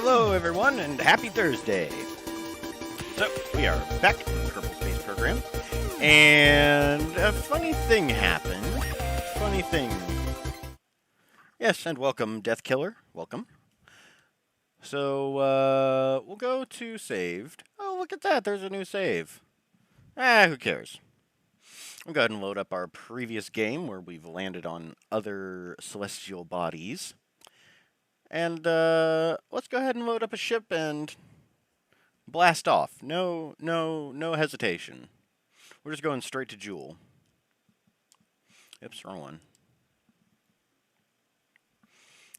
Hello, everyone, and happy Thursday. So, we are back in the Kerbal Space Program, and a funny thing happened. Funny thing. Yes, and welcome, Death Killer. Welcome. So, we'll go to saved. Oh, look at that, there's a new save. Who cares? We'll go ahead and load up our previous game where we've landed on other celestial bodies. And let's go ahead and load up a ship and blast off. No hesitation. We're just going straight to Jool. Oops, wrong one.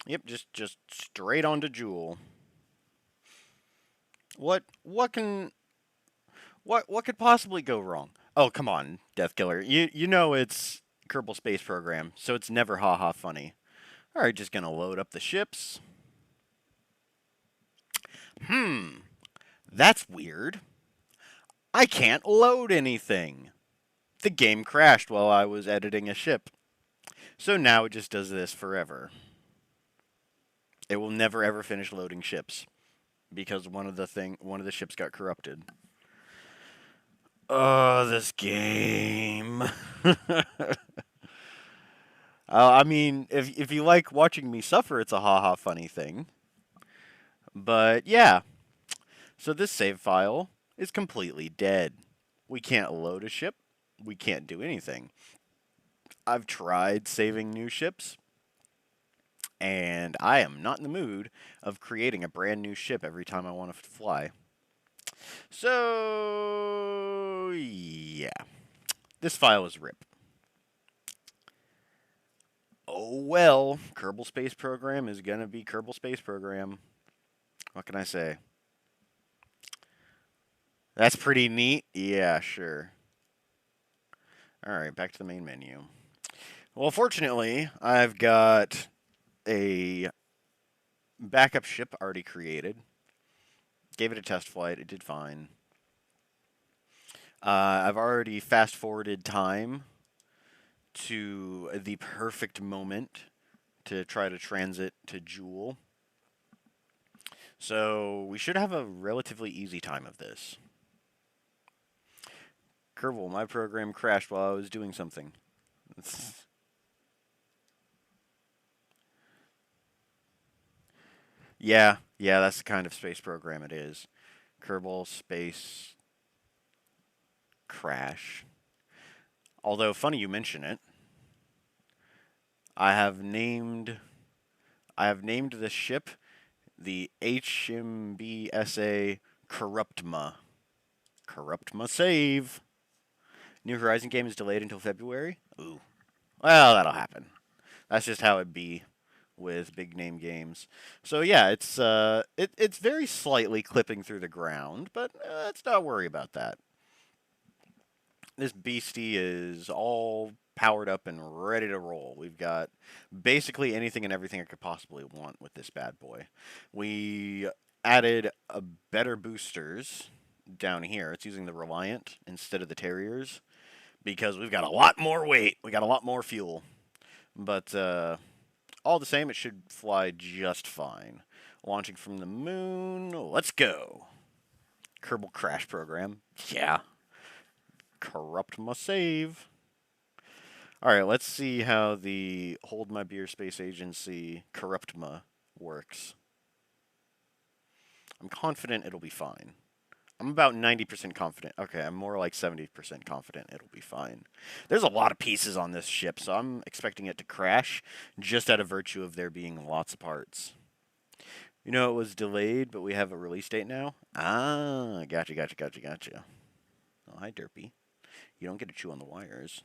Yep, just straight on to Jool. What could possibly go wrong? Oh, come on, Death Killer. You know it's Kerbal Space Program, so it's never haha funny. Alright, just gonna load up the ships. That's weird. I can't load anything. The game crashed while I was editing a ship. So now it just does this forever. It will never ever finish loading ships because one of the ships got corrupted. Oh, this game. I mean, if you like watching me suffer, it's a haha funny thing. But yeah. So this save file is completely dead. We can't load a ship. We can't do anything. I've tried saving new ships, and I am not in the mood of creating a brand new ship every time I want to fly. So, yeah. This file is RIP. Oh well, Kerbal Space Program is gonna be Kerbal Space Program. What can I say? That's pretty neat. Yeah, sure. Alright, back to the main menu. Well, fortunately, I've got a backup ship already created. Gave it a test flight. It did fine. I've already fast-forwarded time to the perfect moment to try to transit to Jool. So we should have a relatively easy time of this. Kerbal, my program crashed while I was doing something. Yeah, that's the kind of space program it is. Kerbal Space Crash. Although, funny you mention it, I have named the ship the HMBSA Corruptma. Corruptma save. New Horizon game is delayed until February. Ooh. Well, that'll happen. That's just how it be with big name games. So yeah, it's very slightly clipping through the ground, but let's not worry about that. This beastie is all powered up and ready to roll. We've got basically anything and everything I could possibly want with this bad boy. We added a better boosters down here. It's using the Reliant instead of the Terriers because we've got a lot more weight. We got a lot more fuel. But all the same, it should fly just fine. Launching from the moon. Let's go. Kerbal Crash Program. Yeah. Corruptma save. Alright, let's see how the Hold My Beer Space Agency Corruptma works. I'm confident it'll be fine. I'm about 90% confident. Okay, I'm more like 70% confident it'll be fine. There's a lot of pieces on this ship, so I'm expecting it to crash just out of virtue of there being lots of parts. You know, it was delayed, but we have a release date now? Ah, gotcha. Oh, hi, Derpy. You don't get to chew on the wires.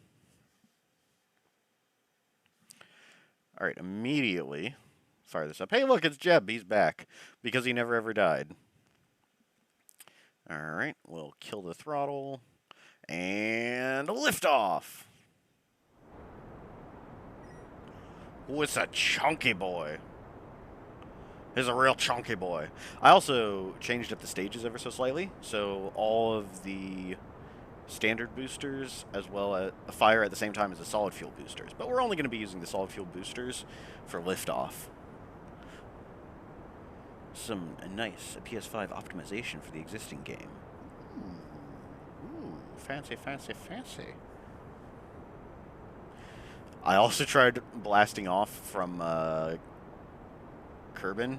Alright, immediately fire this up. Hey, look, it's Jeb. He's back because he never ever died. Alright, we'll kill the throttle and lift off. Ooh, it's a chunky boy. It's a real chunky boy. I also changed up the stages ever so slightly, so all of the standard boosters as well as fire at the same time as the solid fuel boosters. But we're only going to be using the solid fuel boosters for liftoff. some nice PS5 optimization for the existing game. Ooh, fancy, fancy, fancy. I also tried blasting off from Kerbin,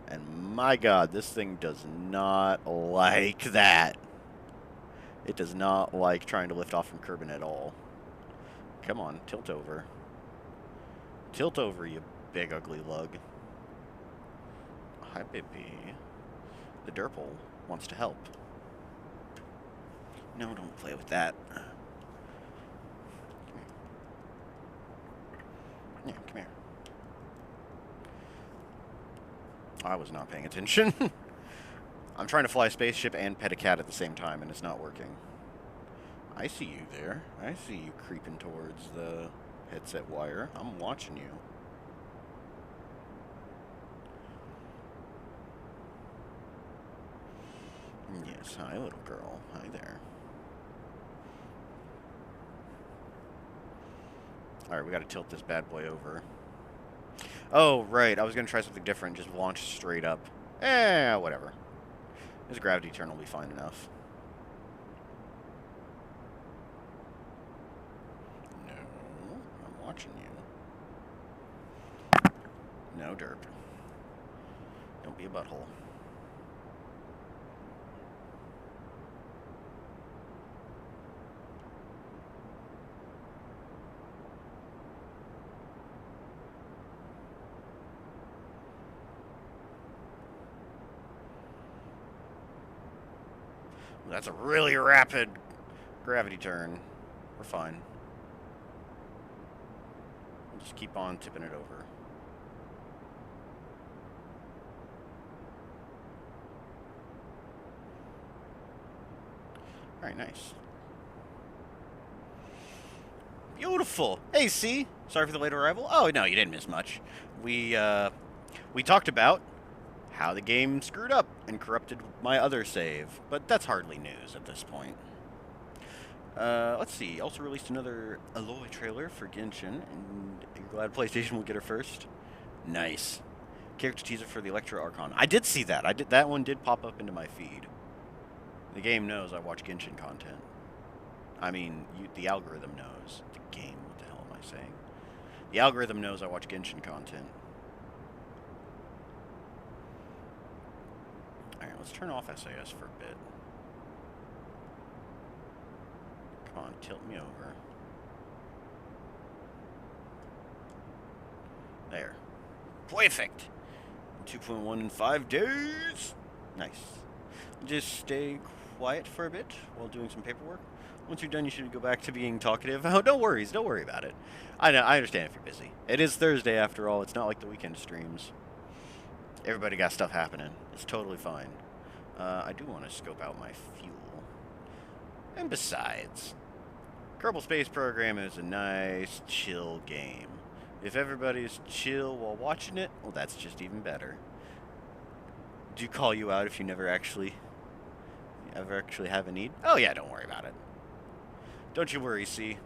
and my god, this thing does not like that. It does not like trying to lift off from Kerbin at all. Come on, tilt over. Tilt over, you big ugly lug. Hi, baby. The Derpal wants to help. No, don't play with that. Yeah, come here. I was not paying attention. I'm trying to fly a spaceship and pet a cat at the same time, and it's not working. I see you there. I see you creeping towards the headset wire. I'm watching you. Yes, hi, little girl. Hi there. Alright, we gotta tilt this bad boy over. Oh, right. I was gonna try something different. Just launch straight up. Whatever. This gravity turn will be fine enough. No, I'm watching you. No, derp. Don't be a butthole. That's a really rapid gravity turn. We're fine. We'll just keep on tipping it over. Alright, nice. Beautiful. Hey, C. Sorry for the late arrival. Oh, no, you didn't miss much. We talked about how the game screwed up and corrupted my other save, but that's hardly news at this point. Let's see. Also released another Aloy trailer for Genshin, and you're glad PlayStation will get her first? Nice. Character teaser for the Electro Archon. I did see that. That one did pop up into my feed. The game knows I watch Genshin content. I mean, the algorithm knows. The game, what the hell am I saying? The algorithm knows I watch Genshin content. Alright, let's turn off SAS for a bit. Come on, tilt me over. There. Perfect! 2.1 in 5 days! Nice. Just stay quiet for a bit while doing some paperwork. Once you're done, you should go back to being talkative. Oh, no worries. Don't worry about it. I know. I understand if you're busy. It is Thursday, after all. It's not like the weekend streams. Everybody got stuff happening. It's totally fine. I do want to scope out my fuel. And besides, Kerbal Space Program is a nice, chill game. If everybody's chill while watching it, well, that's just even better. Do call you out if you never actually have a need? Oh yeah, don't worry about it. Don't you worry, C.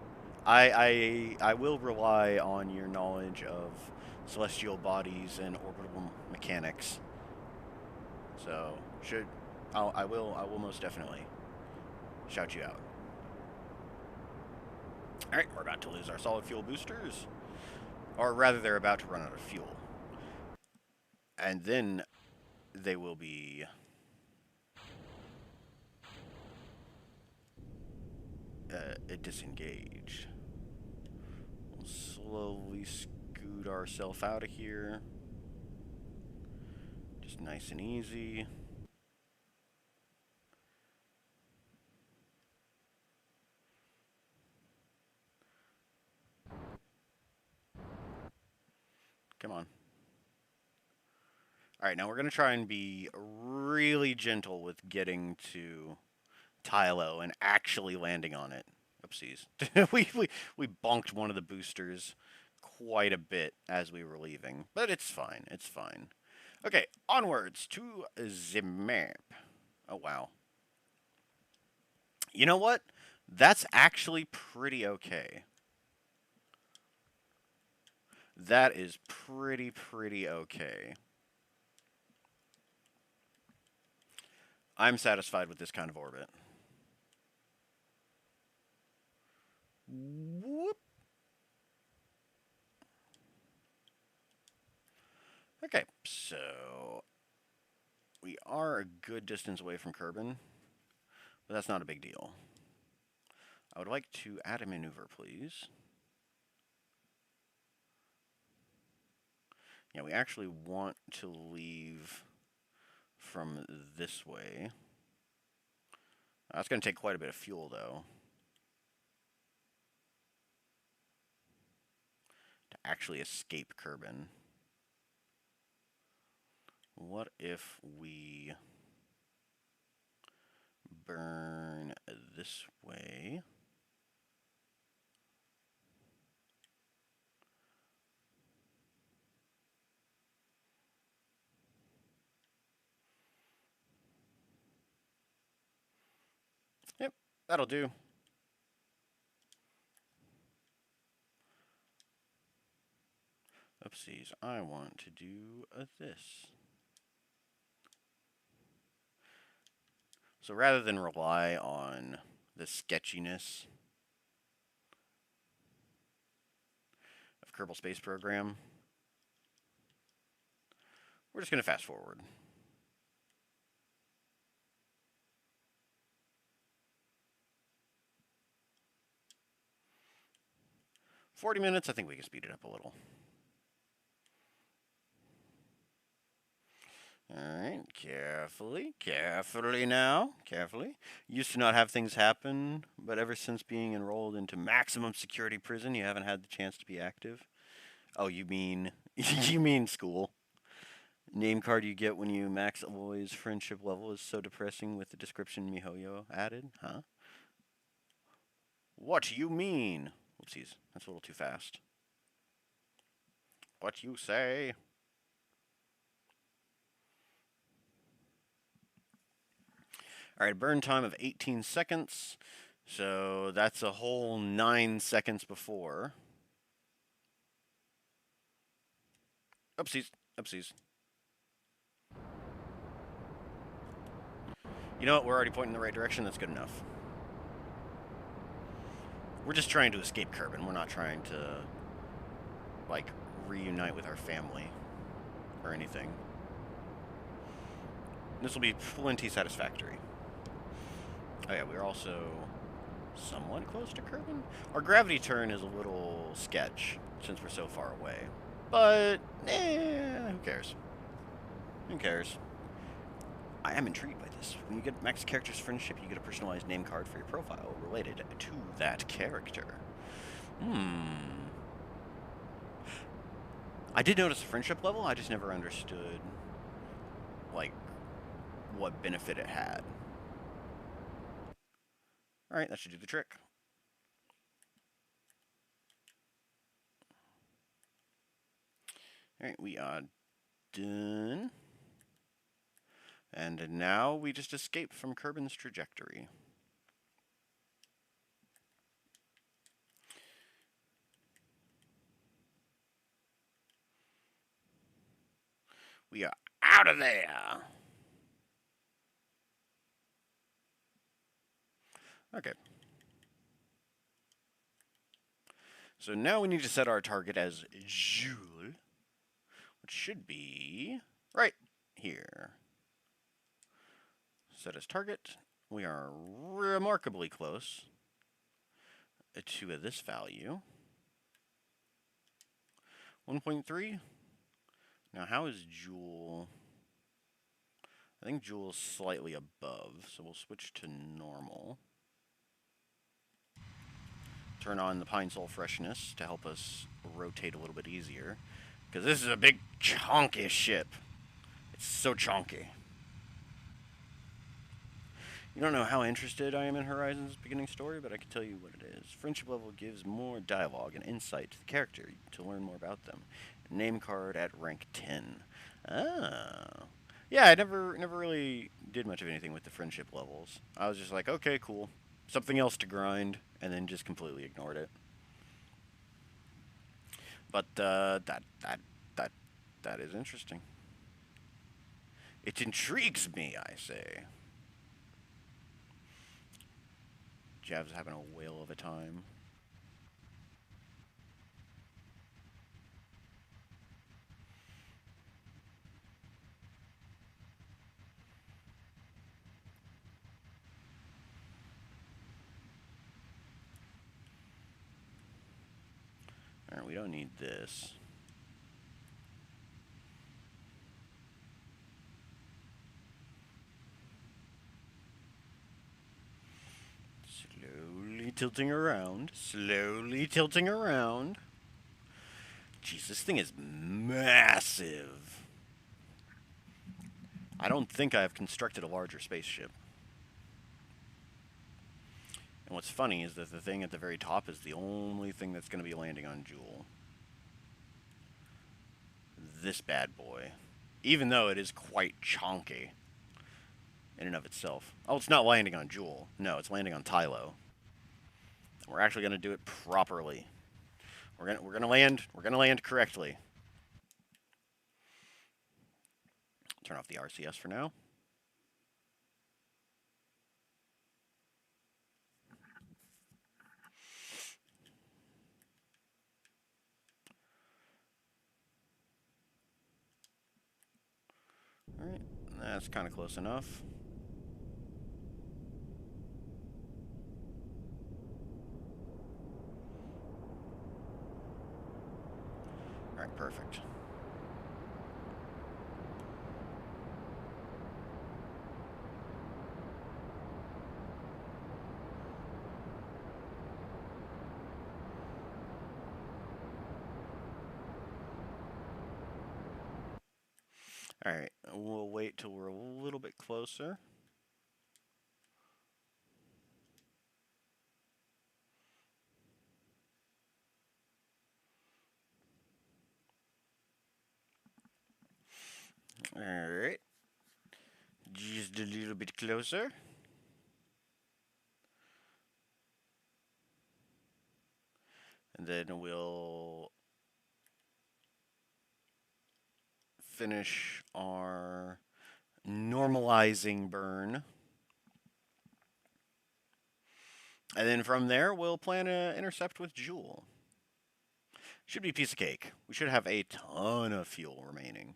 I will rely on your knowledge of celestial bodies and orbital mechanics. So I will most definitely shout you out. All right, we're about to lose our solid fuel boosters, or rather, they're about to run out of fuel, and then they will be disengaged. We'll slowly scoot ourselves out of here. Just nice and easy. Come on. Alright, now we're going to try and be really gentle with getting to Tylo and actually landing on it. Oopsies. we bonked one of the boosters quite a bit as we were leaving. But it's fine. It's fine. Okay, onwards to the map. Oh, wow. You know what? That's actually pretty okay. That is pretty okay. I'm satisfied with this kind of orbit. Whoop. Okay, so we are a good distance away from Kerbin, but that's not a big deal. I would like to add a maneuver, please. Yeah, we actually want to leave from this way. That's going to take quite a bit of fuel, though, to actually escape Kerbin. What if we burn this way? Yep, that'll do. Oopsies, I want to do this. So rather than rely on the sketchiness of Kerbal Space Program, we're just going to fast forward. $40, I think we can speed it up a little. Alright, carefully now, carefully. Used to not have things happen, but ever since being enrolled into maximum security prison, you haven't had the chance to be active. Oh, you mean, you mean school. Name card you get when you max Aloy's friendship level is so depressing with the description MiHoYo added, huh? What you mean? Whoopsies, that's a little too fast. What you say? Alright, burn time of 18 seconds. So that's a whole 9 seconds before. Oopsies, oopsies. You know what? We're already pointing in the right direction. That's good enough. We're just trying to escape Kerbin. We're not trying to, like, reunite with our family or anything. This will be plenty satisfactory. Oh yeah, we're also somewhat close to Kerbin. Our gravity turn is a little sketch since we're so far away. But, who cares? Who cares? I am intrigued by this. When you get max character's friendship, you get a personalized name card for your profile related to that character. I did notice the friendship level, I just never understood, like, what benefit it had. Alright, that should do the trick. Alright, we are done. And now we just escape from Kerbin's trajectory. We are out of there! Okay. So now we need to set our target as Jool, which should be right here. Set as target. We are remarkably close to this value. 1.3. Now, how is Jool? I think Jool is slightly above, so we'll switch to normal. Turn on the Pine Sol Freshness to help us rotate a little bit easier. Because this is a big, chonky ship. It's so chonky. You don't know how interested I am in Horizon's beginning story, but I can tell you what it is. Friendship level gives more dialogue and insight to the character to learn more about them. Name card at rank 10. Ah. Yeah, I never really did much of anything with the friendship levels. I was just like, okay, cool. Something else to grind, and then just completely ignored it. But that is interesting. It intrigues me, I say. Jav's having a whale of a time. Alright, we don't need this. Slowly tilting around. Slowly tilting around. Jeez, this thing is massive. I don't think I have constructed a larger spaceship. And what's funny is that the thing at the very top is the only thing that's going to be landing on Jool. This bad boy. Even though it is quite chonky in and of itself. Oh, it's not landing on Jool. No, it's landing on Tylo. We're actually going to do it properly. We're gonna land correctly. Turn off the RCS for now. Alright, that's kind of close enough. Alright, perfect. Alright, we'll wait till we're a little bit closer. Alright. Just a little bit closer. And then we'll finish our normalizing burn. And then from there, we'll plan an intercept with Jool. Should be a piece of cake. We should have a ton of fuel remaining.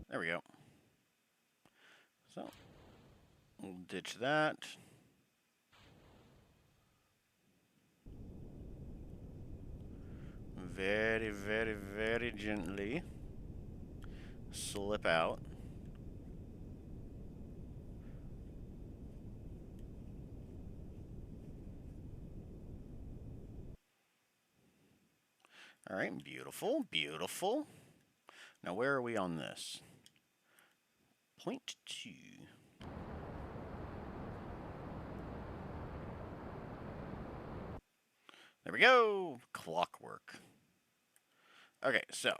There we go. So, we'll ditch that. Very, very, very gently slip out. All right, beautiful, beautiful. Now, where are we on this? 0.2. There we go. Clockwork. Okay, so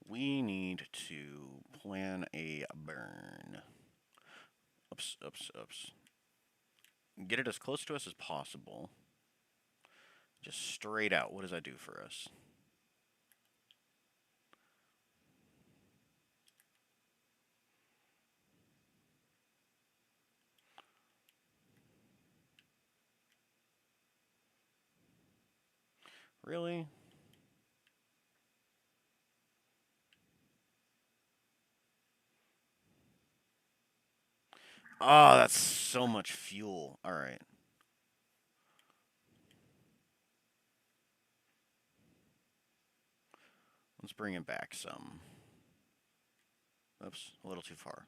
we need to plan a burn. Oops, oops, oops. Get it as close to us as possible. Just straight out. What does that do for us? Really? Oh, that's so much fuel. All right. Let's bring it back some. Oops, a little too far.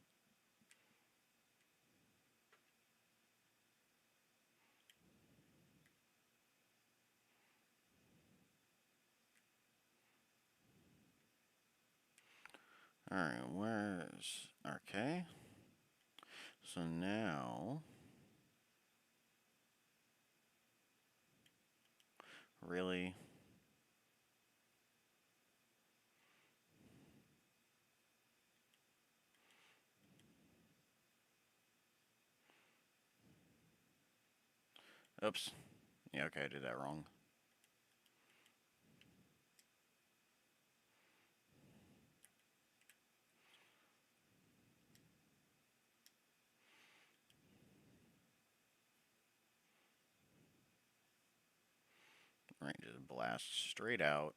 Alright, where's... Okay. So now... Really? Oops. Yeah, okay, I did that wrong. Right, just blast straight out.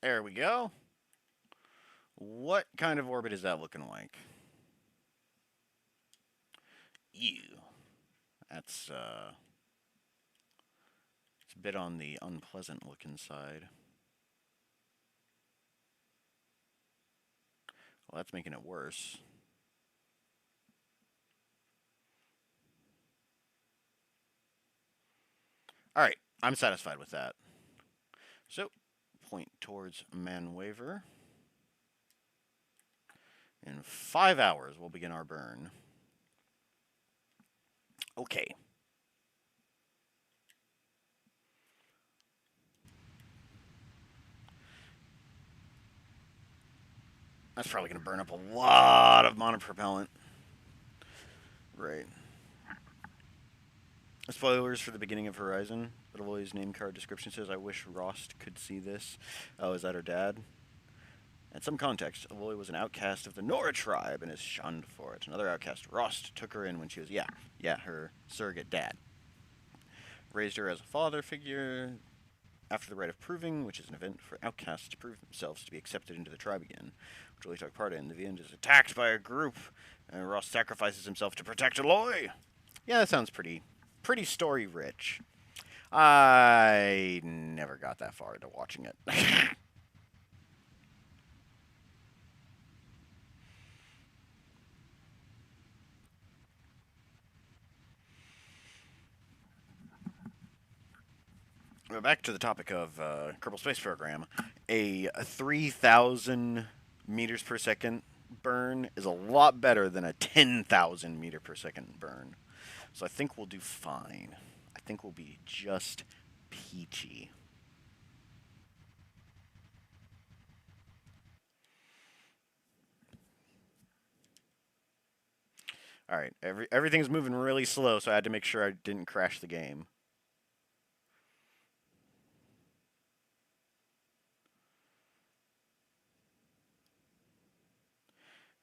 There we go. What kind of orbit is that looking like? Ew. That's, it's a bit on the unpleasant looking side. Well, that's making it worse. Alright, I'm satisfied with that. So, point towards Manwaver. In 5 hours, we'll begin our burn. Okay. That's probably going to burn up a lot of monopropellant. Right. Spoilers for the beginning of Horizon. But Aloy's name card description says, I wish Rost could see this. Oh, is that her dad? In some context, Aloy was an outcast of the Nora tribe and is shunned for it. Another outcast, Rost, took her in when she was, her surrogate dad. Raised her as a father figure after the rite of proving, which is an event for outcasts to prove themselves to be accepted into the tribe again, which Aloy took part in. The Viand is attacked by a group, and Rost sacrifices himself to protect Aloy. Yeah, that sounds pretty story rich. I never got that far into watching it. Back to the topic of Kerbal Space Program. A 3,000 meters per second burn is a lot better than a 10,000 meter per second burn. So I think we'll do fine. I think we'll be just peachy. All right, everything's moving really slow, so I had to make sure I didn't crash the game.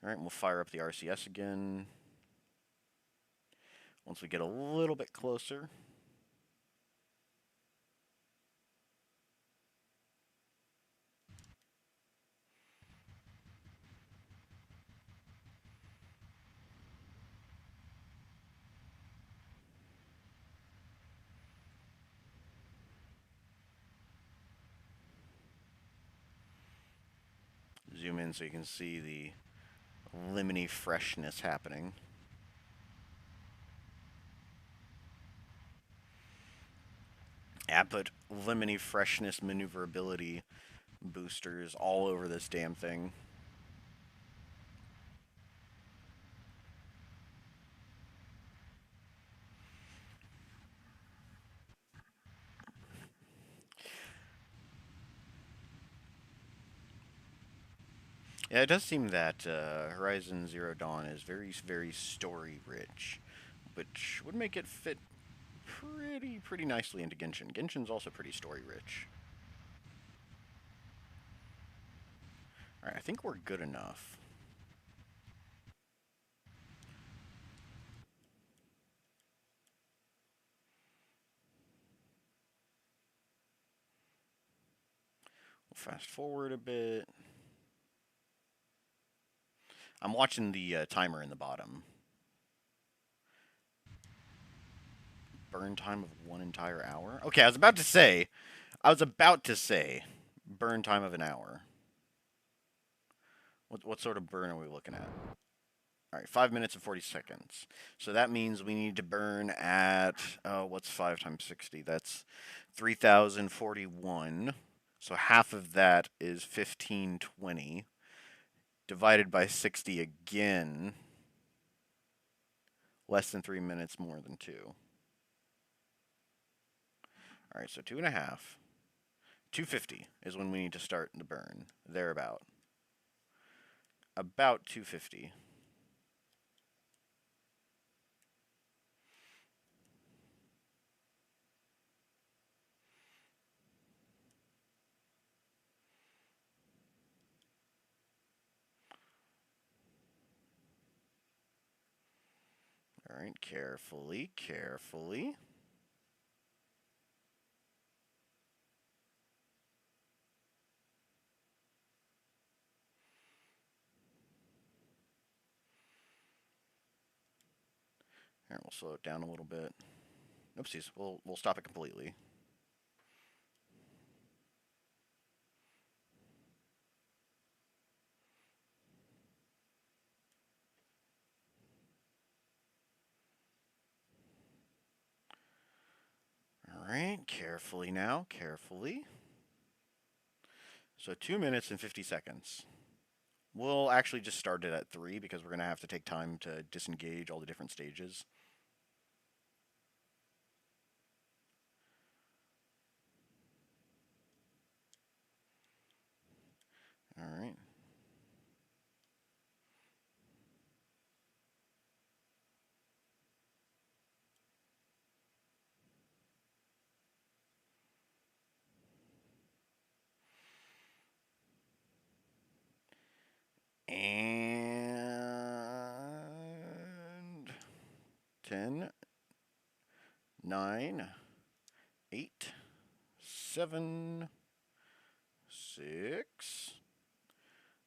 All right, we'll fire up the RCS again. Once we get a little bit closer. Zoom in so you can see the lemony freshness happening. I put lemony freshness maneuverability boosters all over this damn thing. Yeah, it does seem that Horizon Zero Dawn is very story rich, which would make it fit pretty nicely into Genshin. Genshin's also pretty story rich. All right, I think we're good enough. We'll fast forward a bit. I'm watching the timer in the bottom. Burn time of 1 entire hour? Okay, I was about to say, burn time of an hour. What sort of burn are we looking at? All right, 5 minutes and 40 seconds. So that means we need to burn at, what's 5 times 60? That's 3,041. So half of that is 1520. Divided by 60 again. Less than 3 minutes, more than 2. All right, so 2.5. 250 is when we need to start the burn. Thereabout. About 250. All right, carefully, carefully. All right, we'll slow it down a little bit. Oopsies, we'll stop it completely. All right, carefully now, carefully. So 2 minutes and 50 seconds. We'll actually just start it at 3 because we're going to have to take time to disengage all the different stages. All right. And 10, 9, 8, 7, 6,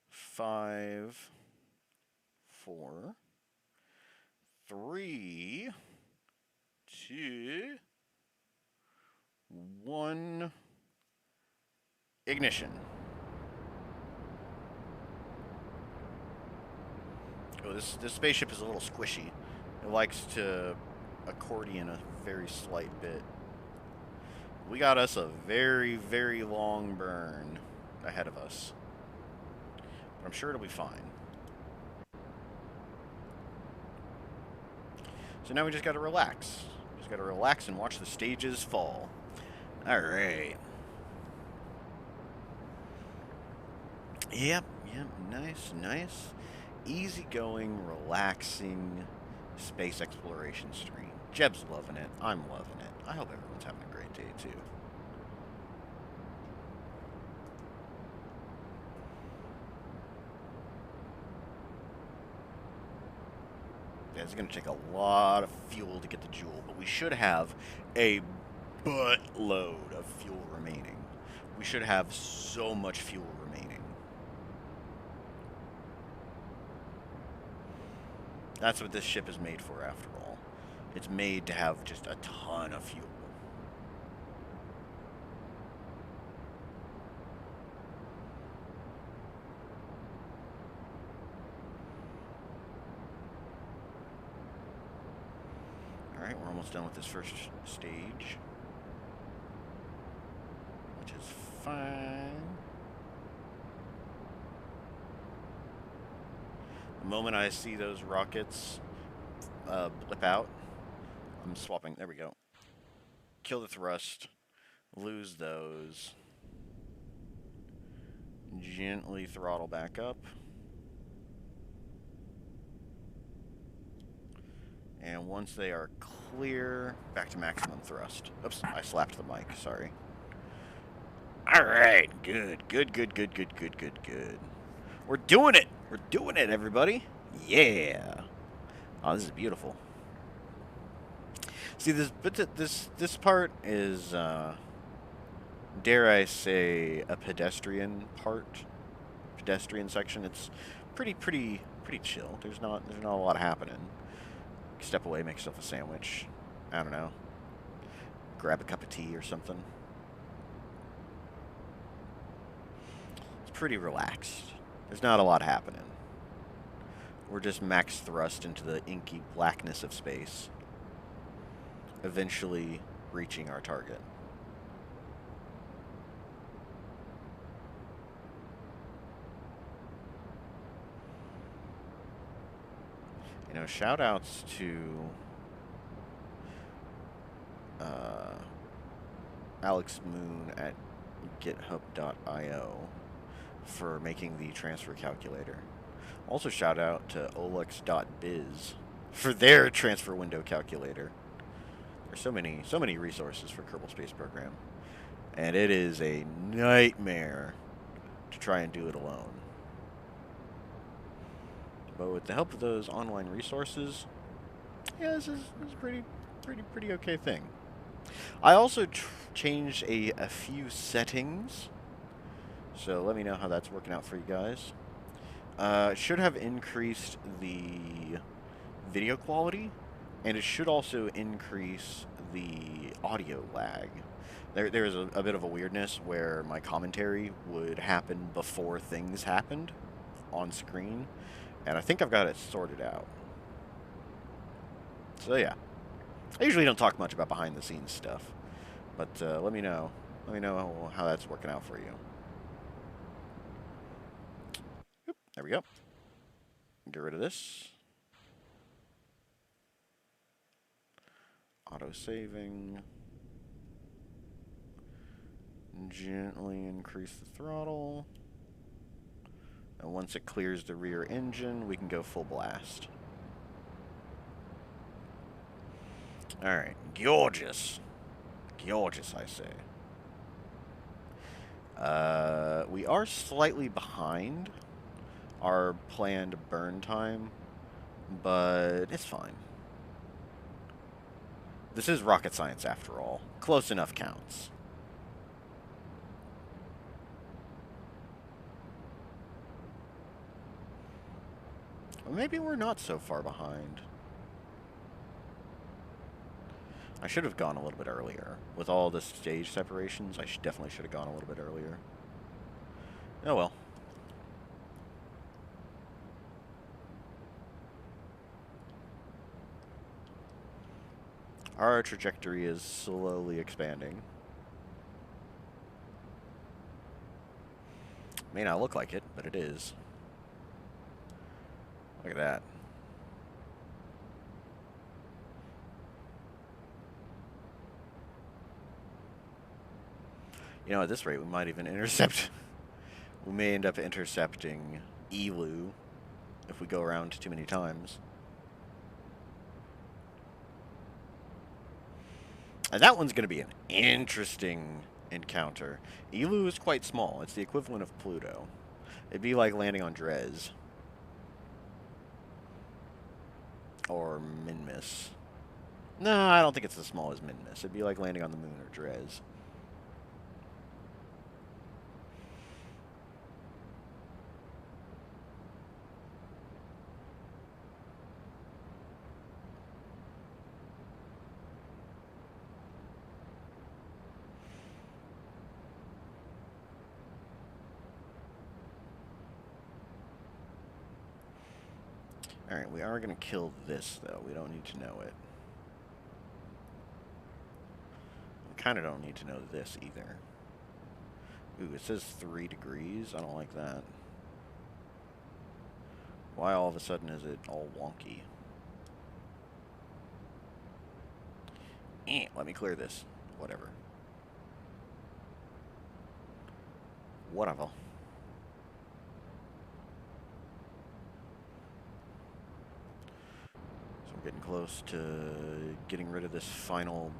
5, 4, 3, 2, 1. Ignition. Oh, this spaceship is a little squishy. It likes to accordion a very slight bit. We got us a very, very long burn ahead of us. But I'm sure it'll be fine. So now we just gotta relax. Just gotta relax and watch the stages fall. Alright. Yep, nice, nice. Easygoing, relaxing space exploration stream. Jeb's loving it. I'm loving it. I hope everyone's having a great day, too. Yeah, it's going to take a lot of fuel to get the Jool, but we should have a buttload of fuel remaining. We should have so much fuel remaining. That's what this ship is made for, after all. It's made to have just a ton of fuel. Alright, we're almost done with this first stage. Which is fine. The moment I see those rockets blip out, I'm swapping. There we go. Kill the thrust. Lose those. Gently throttle back up. And once they are clear, back to maximum thrust. Oops, I slapped the mic, sorry. Alright, good. We're doing it! We're doing it, everybody! Yeah! Oh, this is beautiful. See, this part is, dare I say, a pedestrian part. Pedestrian section. It's pretty chill. There's not a lot happening. Step away, make yourself a sandwich. I don't know. Grab a cup of tea or something. It's pretty relaxed. There's not a lot happening. We're just max thrust into the inky blackness of space, eventually reaching our target. You know, shout outs to Alex Moon at github.io for making the transfer calculator. Also shout out to olex.biz for their transfer window calculator. There's so many resources for Kerbal Space Program, and it is a nightmare to try and do it alone. But with the help of those online resources, yeah, this is a pretty okay thing. I also changed a few settings, so let me know how that's working out for you guys. It should have increased the video quality, and it should also increase the audio lag. There is a bit of a weirdness where my commentary would happen before things happened on screen, and I think I've got it sorted out. So yeah, I usually don't talk much about behind-the-scenes stuff, but let me know how that's working out for you. Oop, there we go. Get rid of this. Auto-saving. Gently increase the throttle. And once it clears the rear engine, we can go full blast. Alright, gorgeous. Gorgeous, I say. We are slightly behind our planned burn time, but it's fine. This is rocket science after all. Close enough counts. Or maybe we're not so far behind. I should have gone a little bit earlier. With all the stage separations, I definitely should have gone a little bit earlier. Oh well. Our trajectory is slowly expanding. May not look like it, but it is. Look at that. You know, at this rate, we might even intercept. We may end up intercepting Elu if we go around too many times. And that one's going to be an interesting encounter. Elu is quite small. It's the equivalent of Pluto. It'd be like landing on Dres. Or Minmus. No, I don't think it's as small as Minmus. It'd be like landing on the moon or Dres. Alright, we are going to kill this, though. We don't need to know it. We kind of don't need to know this, either. Ooh, it says 3 degrees. I don't like that. Why all of a sudden is it all wonky? Let me clear this. Whatever. Whatever. Getting close to getting rid of this final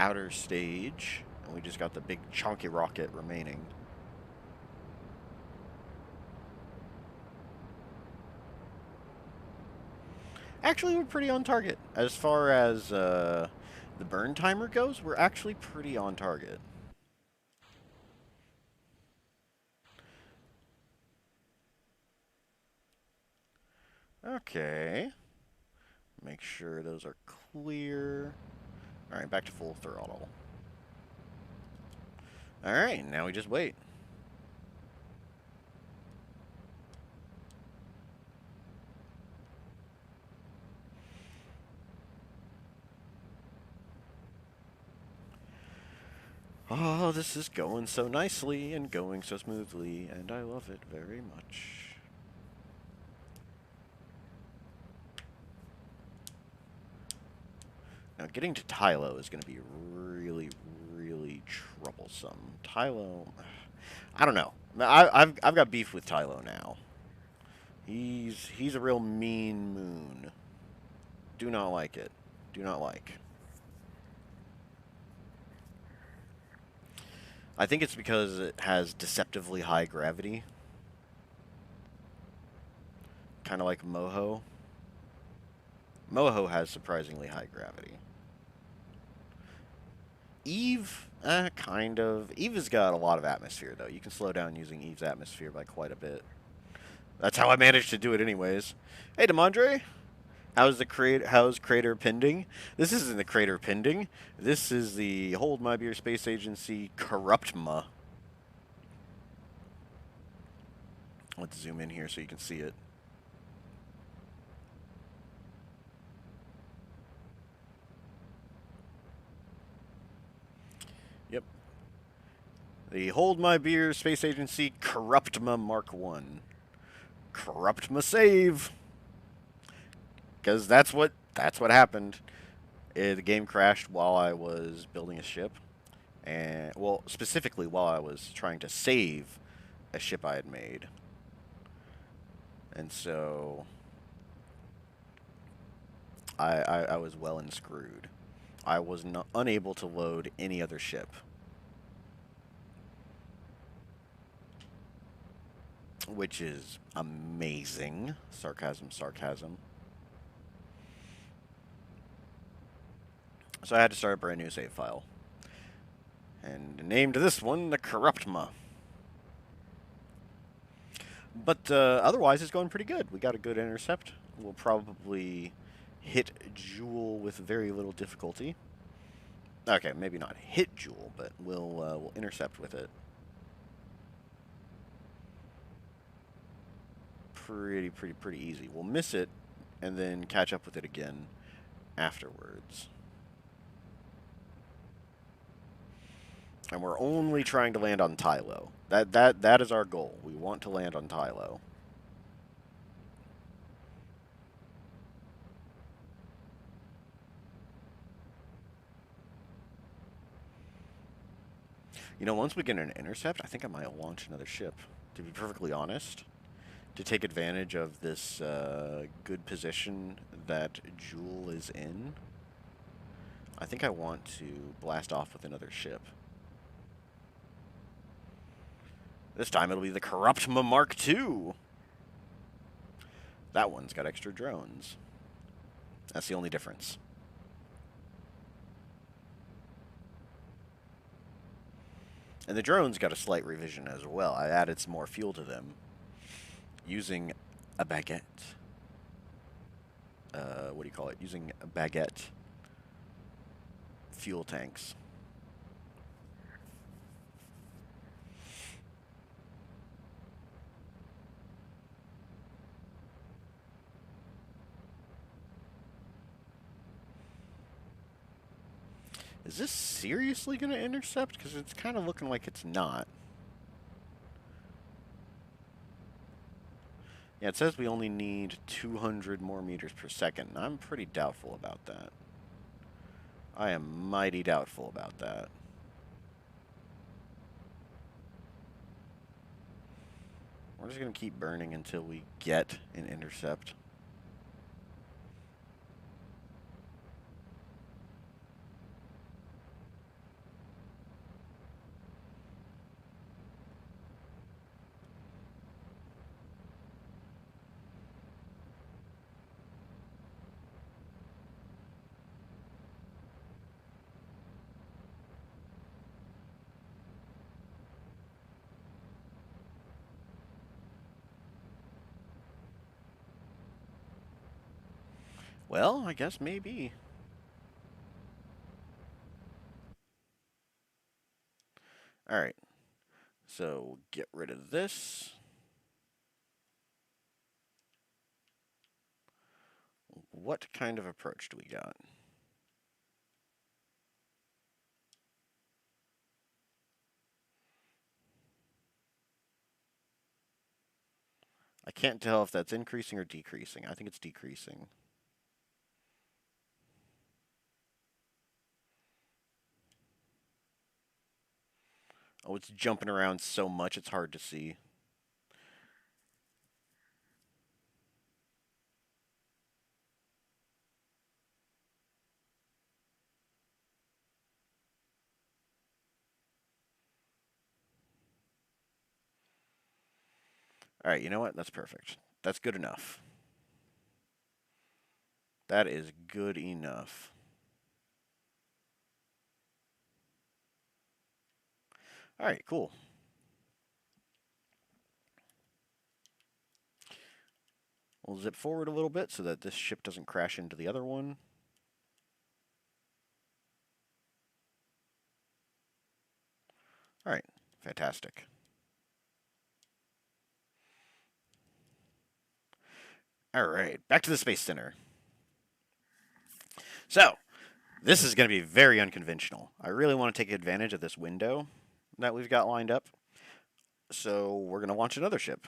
outer stage, and we just got the big chunky rocket remaining. Actually, we're pretty on target. As far as the burn timer goes, we're actually pretty on target. Okay. Make sure those are clear. Alright, back to full throttle. Alright, now we just wait. Oh, this is going so nicely and going so smoothly, and I love it very much. Now, getting to Tylo is going to be really, really troublesome. Tylo, I don't know. I've got beef with Tylo now. He's a real mean moon. Do not like it. Do not like. I think it's because it has deceptively high gravity, kind of like Moho. Moho has surprisingly high gravity. Eve, kind of. Eve has got a lot of atmosphere, though. You can slow down using Eve's atmosphere by quite a bit. That's how I managed to do it, anyways. Hey, Demondre. How's Crater pending? This isn't the Crater pending. This is the Hold My Beer Space Agency Corruptma. Let's zoom in here so you can see it. Yep. The Hold My Beer Space Agency Corruptma Mark 1. Corruptma save. Because that's what happened. The game crashed while I was building a ship. And, well, specifically while I was trying to save a ship I had made. And so I was well and screwed. I was unable to load any other ship. Which is amazing. Sarcasm, sarcasm. So I had to start a brand new save file. And named this one the Corruptma. But otherwise, it's going pretty good. We got a good intercept. We'll probably hit Jool with very little difficulty. Okay, maybe not hit Jool, but we'll intercept with it. Pretty easy. We'll miss it, and then catch up with it again afterwards. And we're only trying to land on Tylo. That is our goal. We want to land on Tylo. You know, once we get an intercept, I think I might launch another ship. To be perfectly honest, to take advantage of this good position that Jool is in, I think I want to blast off with another ship. This time it'll be the Corruptma Mark II. That one's got extra drones. That's the only difference. And the drones got a slight revision as well. I added some more fuel to them using a baguette. What do you call it? Using a baguette fuel tanks. Is this seriously going to intercept? Because it's kind of looking like it's not. Yeah, it says we only need 200 more meters per second. I'm pretty doubtful about that. I am mighty doubtful about that. We're just going to keep burning until we get an intercept. Well, I guess maybe. Alright. So, get rid of this. What kind of approach do we got? I can't tell if that's increasing or decreasing. I think it's decreasing. Oh, it's jumping around so much it's hard to see. All right, you know what? That's perfect. That's good enough. That is good enough. All right, cool. We'll zip forward a little bit so that this ship doesn't crash into the other one. All right, fantastic. All right, back to the Space Center. So, this is going to be very unconventional. I really want to take advantage of this window that we've got lined up. So, we're going to launch another ship.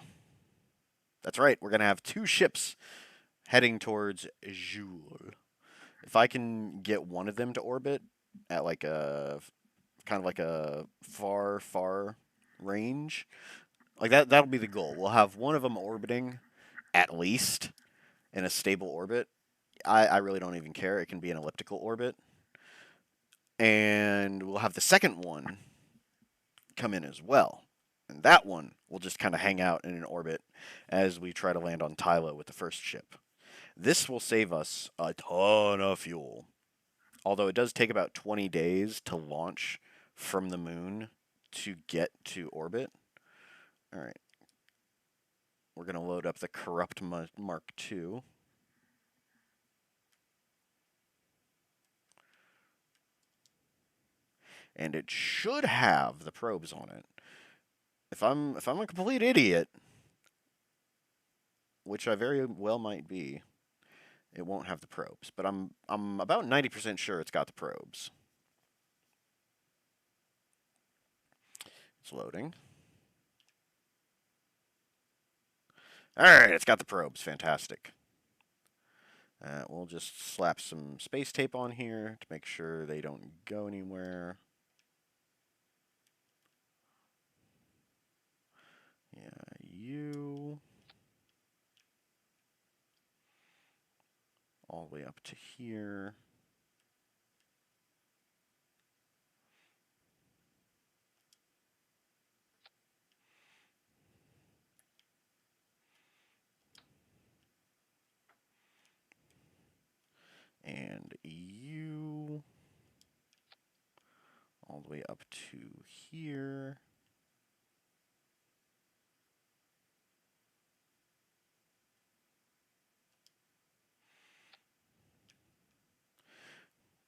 That's right, we're going to have two ships heading towards Jool. If I can get one of them to orbit at like a kind of like a far range, like that'll be the goal. We'll have one of them orbiting at least in a stable orbit. I really don't even care. It can be an elliptical orbit. And we'll have the second one come in as well. And that one will just kind of hang out in an orbit as we try to land on Tylo with the first ship. This will save us a ton of fuel. Although it does take about 20 days to launch from the moon to get to orbit. All right. We're going to load up the Corrupt Mark II. And it should have the probes on it. If I'm a complete idiot, which I very well might be, it won't have the probes. But I'm about 90% sure it's got the probes. It's loading. All right, it's got the probes. Fantastic. We'll just slap some space tape on here to make sure they don't go anywhere. Yeah, you. All the way up to here. And you. All the way up to here.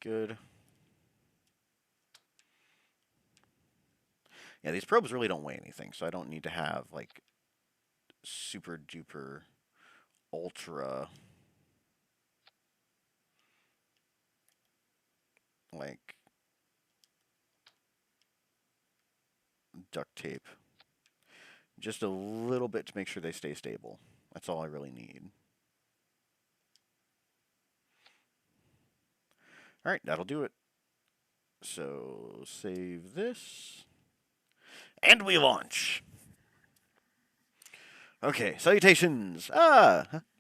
Good. Yeah, these probes really don't weigh anything, so I don't need to have, like, super duper ultra, like, duct tape. Just a little bit to make sure they stay stable. That's all I really need. All right, that'll do it. So save this. And we launch. Okay, salutations.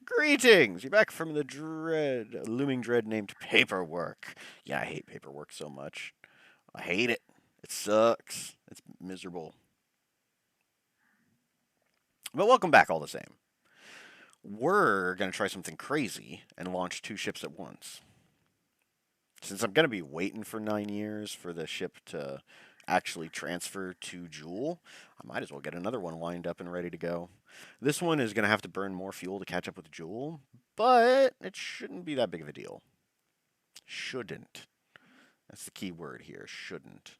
Greetings. You're back from the looming dread named paperwork. Yeah, I hate paperwork so much. I hate it. It sucks. It's miserable. But welcome back all the same. We're going to try something crazy and launch two ships at once. Since I'm going to be waiting for 9 years for the ship to actually transfer to Jool, I might as well get another one lined up and ready to go. This one is going to have to burn more fuel to catch up with Jool, but it shouldn't be that big of a deal. Shouldn't. That's the key word here, shouldn't.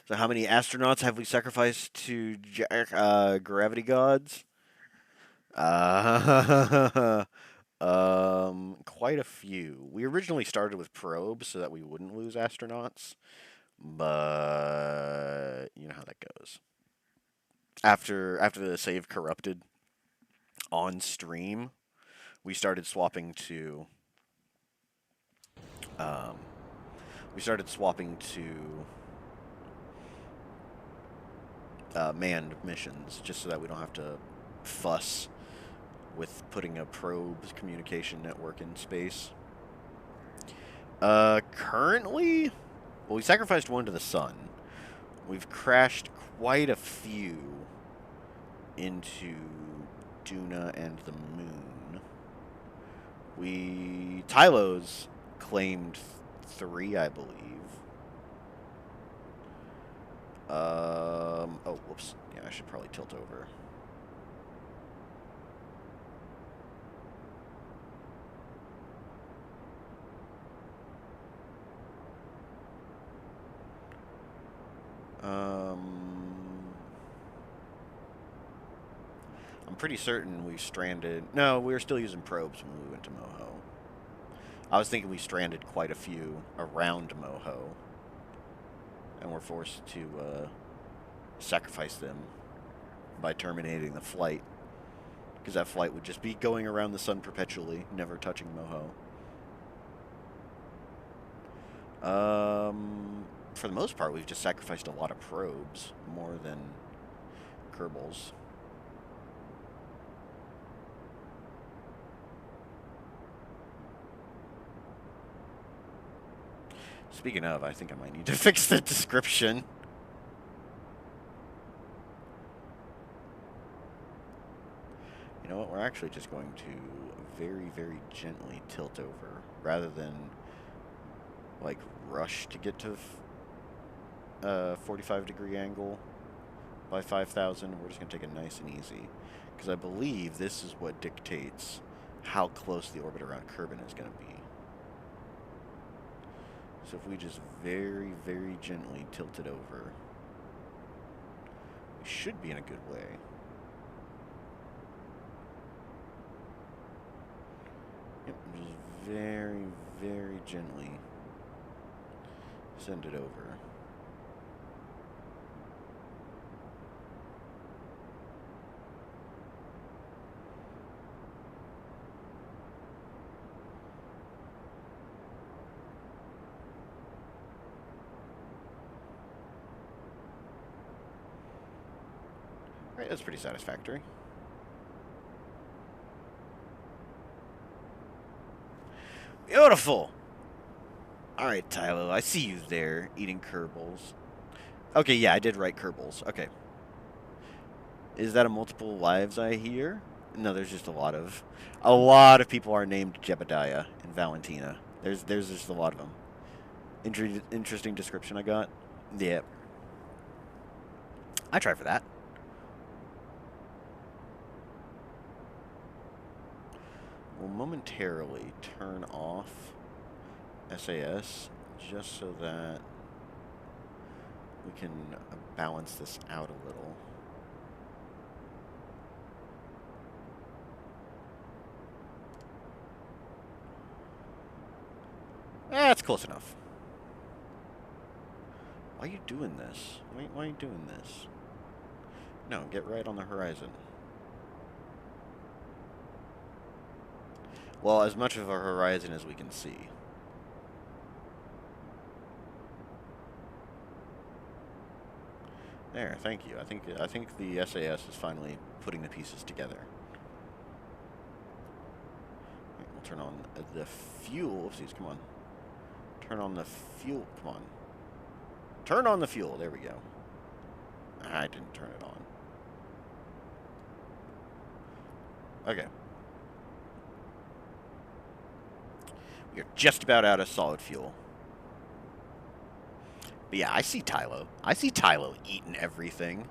So how many astronauts have we sacrificed to gravity gods? Uh, quite a few. We originally started with probes so that we wouldn't lose astronauts, but you know how that goes. After the save corrupted on stream, we started swapping to um, we started swapping to manned missions just so that we don't have to fuss with putting a probe communication network in space. Currently, well, we sacrificed one to the sun. We've crashed quite a few into Duna and the moon. Tylo's claimed 3, I believe. Oh, whoops. Yeah, I should probably tilt over. I'm pretty certain we stranded... No, we were still using probes when we went to Moho. I was thinking we stranded quite a few around Moho. And we're forced to sacrifice them by terminating the flight. Because that flight would just be going around the sun perpetually, never touching Moho. For the most part, we've just sacrificed a lot of probes, more than Kerbals. Speaking of, I think I might need to fix the description. You know what? We're actually just going to very, very gently tilt over, rather than, like, rush to get to 45-degree angle by 5,000. We're just going to take it nice and easy. Because I believe this is what dictates how close the orbit around Kerbin is going to be. So if we just very, very gently tilt it over, we should be in a good way. Yep, just very, very gently send it over. Right, that's pretty satisfactory. Beautiful! Alright, Tylo, I see you there, eating Kerbals. Okay, yeah, I did write Kerbals. Okay. Is that a multiple lives I hear? No, there's just a lot of people are named Jebediah and Valentina. There's just a lot of them. Interesting description I got. Yeah. I try for that. We'll momentarily turn off SAS just so that we can balance this out a little. That's close enough. Why are you doing this? Why are you doing this? No, get right on the horizon. Well, as much of our horizon as we can see. There, thank you. I think the SAS is finally putting the pieces together. Right, we'll turn on the fuel. Oopsies, come on. Turn on the fuel. Come on. Turn on the fuel. There we go. I didn't turn it on. Okay. We are just about out of solid fuel. But yeah, I see Tylo. I see Tylo eating everything.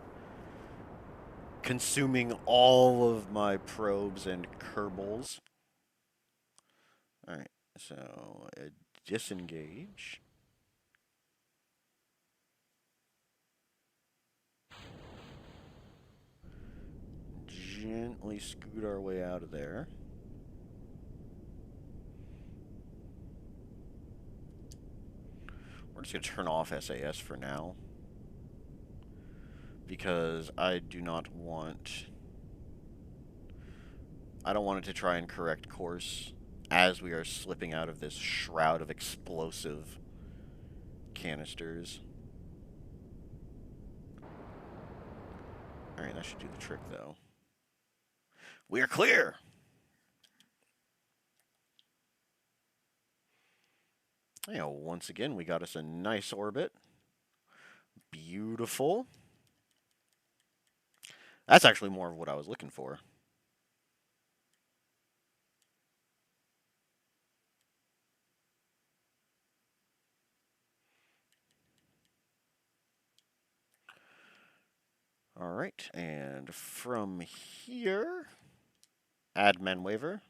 Consuming all of my probes and Kerbals. Alright, so disengage. Gently scoot our way out of there. We're just going to turn off SAS for now. Because I do not want... I don't want it to try and correct course as we are slipping out of this shroud of explosive canisters. Alright, that should do the trick, though. We are clear! You know, once again, we got us a nice orbit. Beautiful. That's actually more of what I was looking for. Alright, and from here, add men waiver.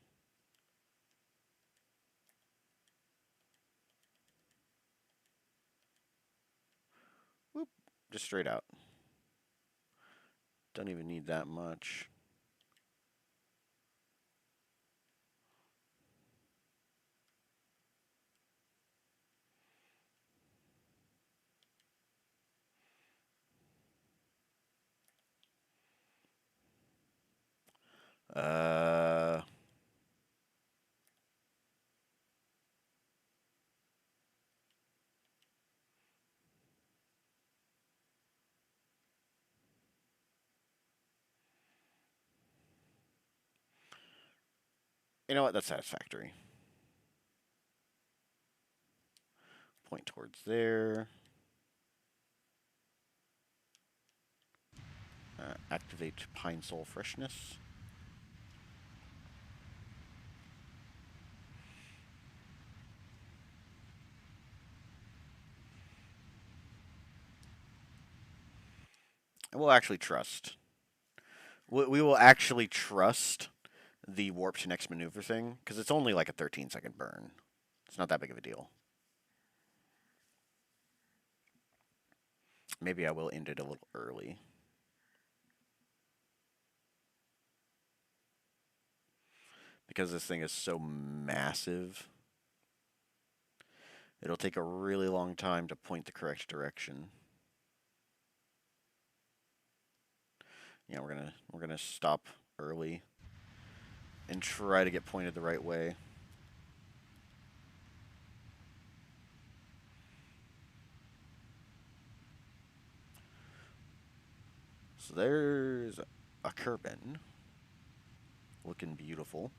Whoop, just straight out. Don't even need that much. Uh, you know what? That's satisfactory. Point towards there. Activate Pine Soul Freshness. And we'll actually trust. We will actually trust the warp to next maneuver thing, because it's only like a 13-second burn. It's not that big of a deal. Maybe I will end it a little early. Because this thing is so massive, it'll take a really long time to point the correct direction. Yeah, we're gonna stop early and try to get pointed the right way. So there's a Kerbal, looking beautiful.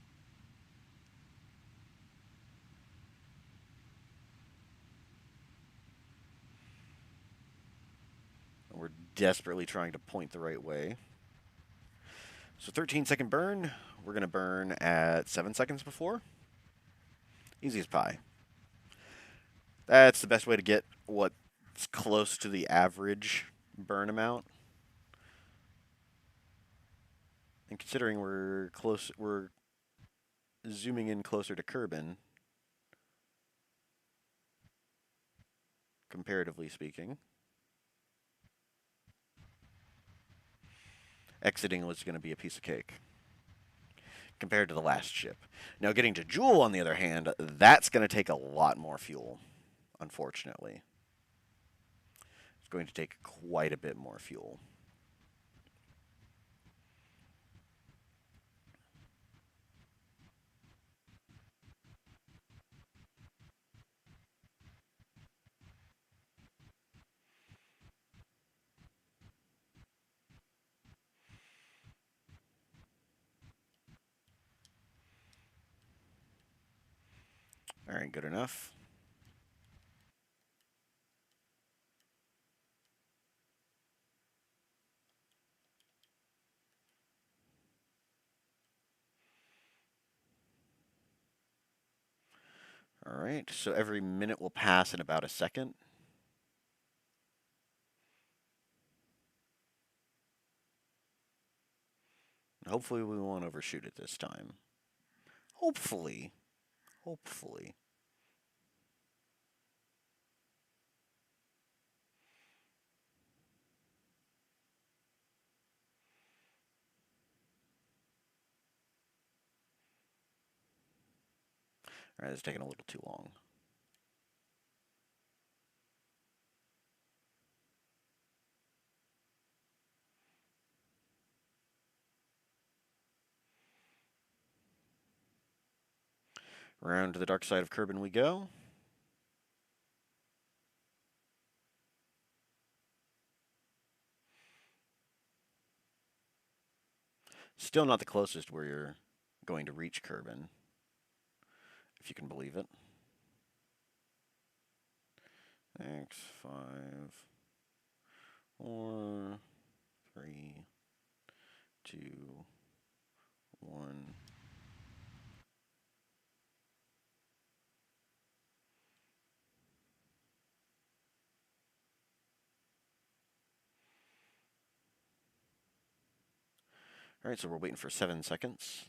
We're desperately trying to point the right way. So 13-second burn. We're going to burn at 7 seconds before. Easy as pie. That's the best way to get what's close to the average burn amount. And considering we're zooming in closer to Kerbal, comparatively speaking. Exiting was going to be a piece of cake compared to the last ship. Now, getting to Jool, on the other hand, that's going to take a lot more fuel, unfortunately. It's going to take quite a bit more fuel. All right, good enough. All right, so every minute will pass in about a second. Hopefully we won't overshoot it this time. Hopefully. Hopefully. All right, it's taking a little too long. Around to the dark side of Kerbin we go. Still not the closest where you're going to reach Kerbin, if you can believe it. X5, 4, 3, 2, 1. All right, so we're waiting for 7 seconds.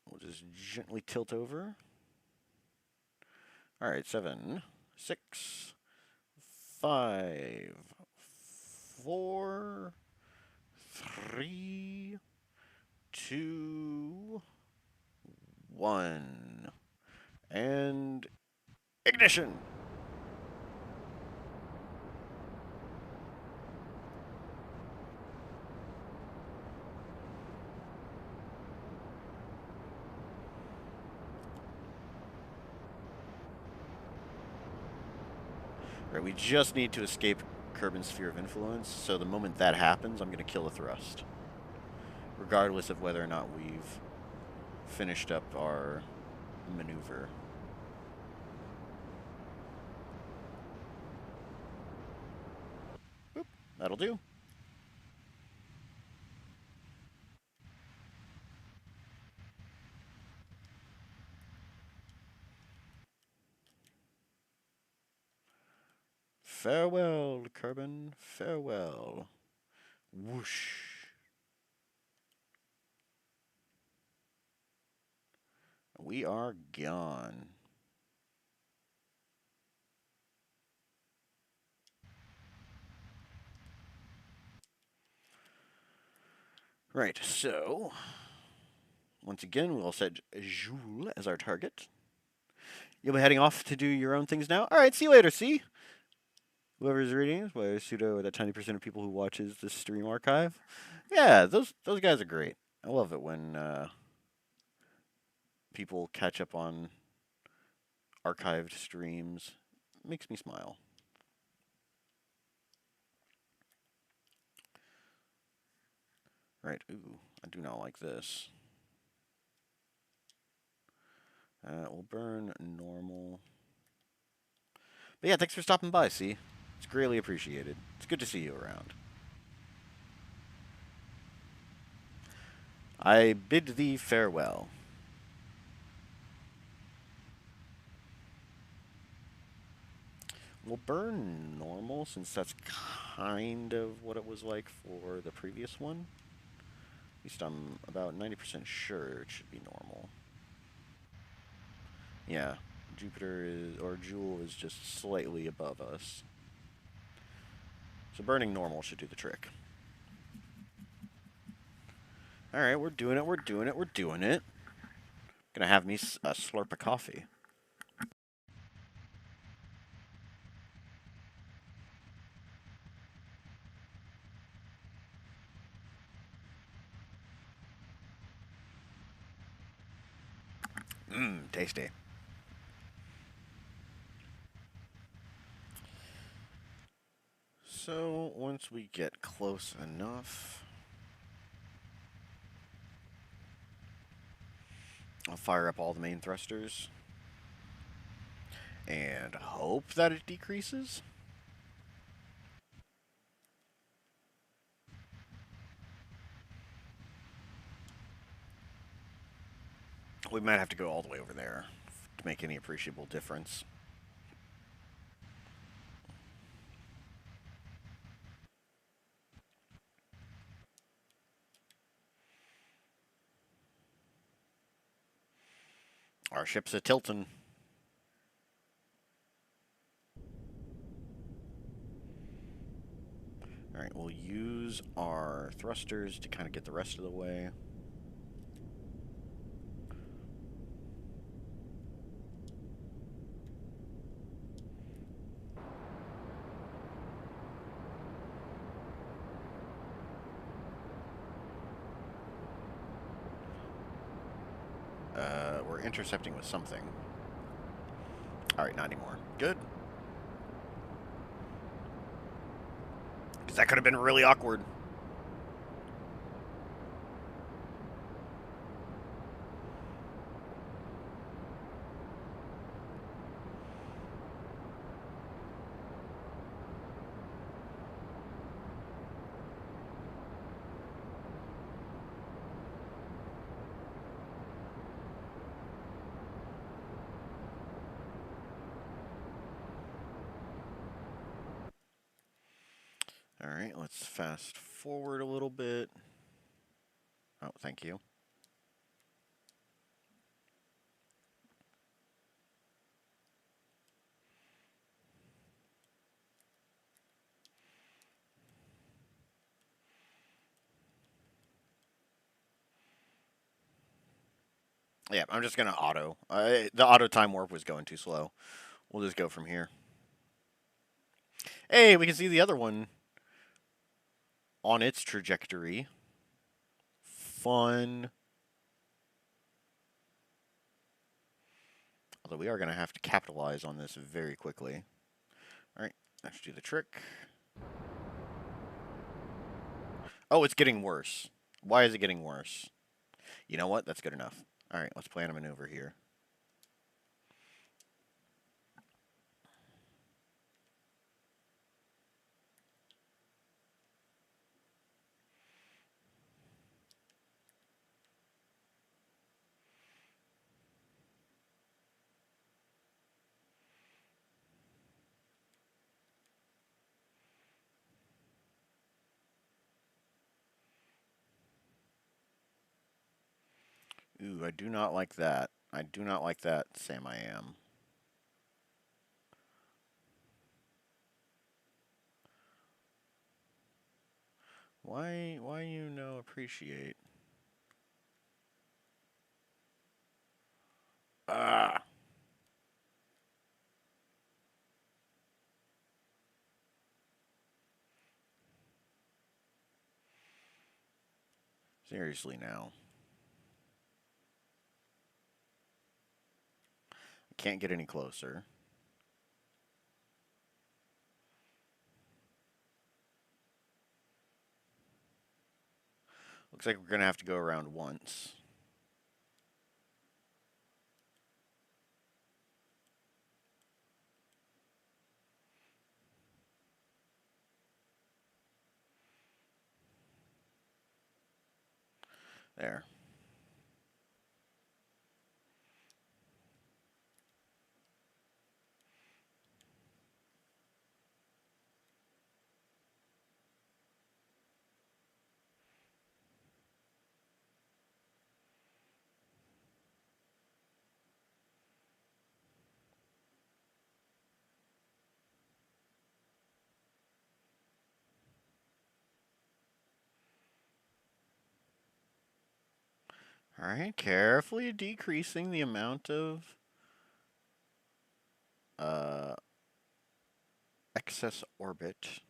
We'll just gently tilt over. All right, 7, 6, 5, 4, 3, 2, 1. And ignition! Right, we just need to escape Kerbin's sphere of influence, so the moment that happens, I'm going to kill a thrust. Regardless of whether or not we've finished up our maneuver. Boop, that'll do. Farewell, Kerbin, farewell. Whoosh. We are gone. Right, so once again, we'll set Jool as our target. You'll be heading off to do your own things now. All right, see you later, see? Whoever's reading, whether pseudo or that tiny percent of people who watches the stream archive. Yeah, those guys are great. I love it when people catch up on archived streams. It makes me smile. Right, ooh, I do not like this. We'll burn normal. But yeah, thanks for stopping by, see? It's greatly appreciated. It's good to see you around. I bid thee farewell. We'll burn normal, since that's kind of what it was like for the previous one. At least I'm about 90% sure it should be normal. Yeah, Jupiter is, or Jool is just slightly above us. So burning normal should do the trick. Alright, we're doing it, we're doing it, we're doing it. Gonna have me a slurp of coffee. Mmm, tasty. So, once we get close enough, I'll fire up all the main thrusters and hope that it decreases. We might have to go all the way over there to make any appreciable difference. Our ship's a tiltin'. Alright, we'll use our thrusters to kind of get the rest of the way. intercepting with something. Alright, not anymore. Good. Because that could have been really awkward. Alright, let's fast forward a little bit. Oh, thank you. Yeah, I'm just going to auto. The auto time warp was going too slow. We'll just go from here. Hey, we can see the other one on its trajectory. Fun. Although we are going to have to capitalize on this very quickly. Alright, let's do the trick. Oh, it's getting worse. Why is it getting worse? You know what? That's good enough. Alright, let's plan a maneuver here. Ooh, I do not like that. I do not like that, Sam I am. Why you no appreciate? Ah. Seriously now. I can't get any closer. Looks like we're going to have to go around once. There. Alright, carefully decreasing the amount of excess orbit.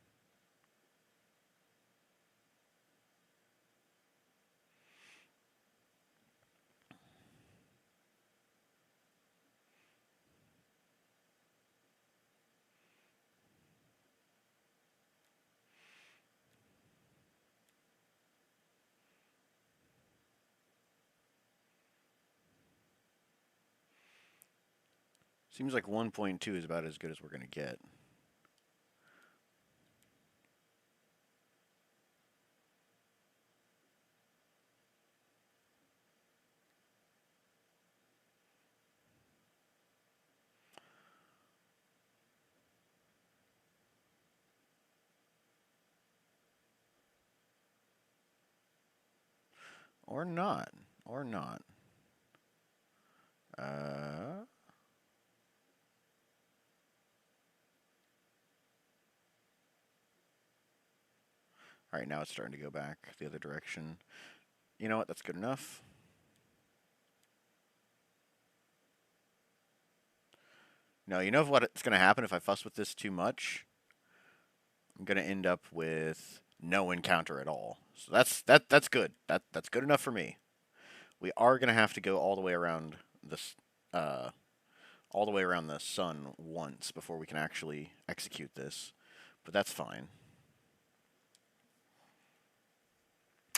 Seems like 1.2 is about as good as we're going to get. Or not. Or not. Alright, now it's starting to go back the other direction. You know what? That's good enough. No, you know what's going to happen if I fuss with this too much? I'm going to end up with no encounter at all. So that's good. That's good enough for me. We are going to have to go all the way around this all the way around the sun once before we can actually execute this, but that's fine.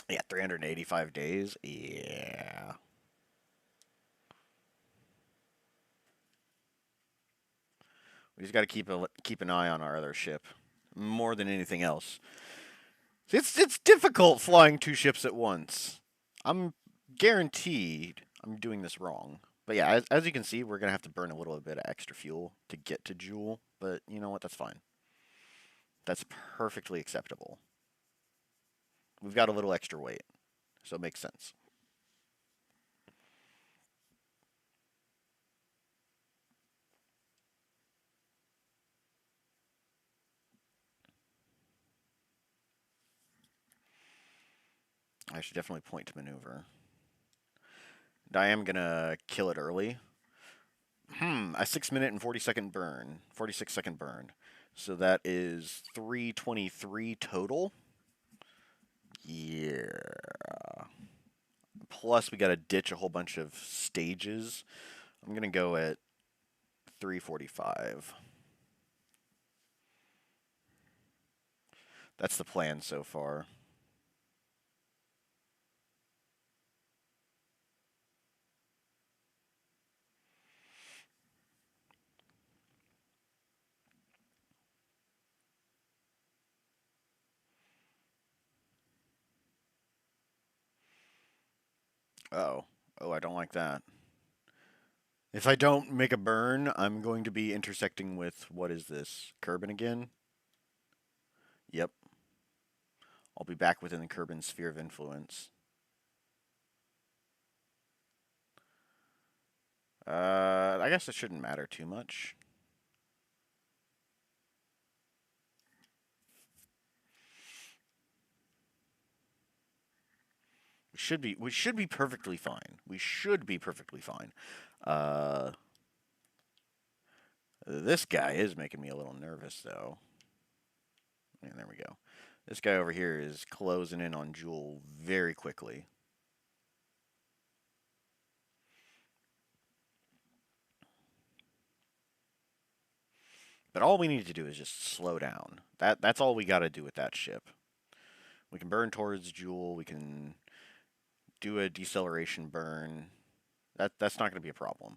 Yeah, 385 days. Yeah. We just got to keep an eye on our other ship more than anything else. It's difficult flying two ships at once. I'm guaranteed I'm doing this wrong. But yeah, as you can see, we're gonna have to burn a little bit of extra fuel to get to Jool. But you know what? That's fine. That's perfectly acceptable. We've got a little extra weight, so it makes sense. I should definitely point to maneuver. I am gonna kill it early. A 6 minute and 40-second burn, 46-second burn. So that is 323 total. Yeah. Plus, we got to ditch a whole bunch of stages. I'm gonna go at 345. That's the plan so far. Oh. Oh, I don't like that. If I don't make a burn, I'm going to be intersecting with, what is this, Kerbin again? Yep. I'll be back within the Kerbin sphere of influence. I guess it shouldn't matter too much. We should be perfectly fine. We should be perfectly fine. Uh, this guy is making me a little nervous though. And there we go. This guy over here is closing in on Jool very quickly. But all we need to do is just slow down. That's all we got to do with that ship. We can burn towards Jool. We can do a deceleration burn. That's not going to be a problem.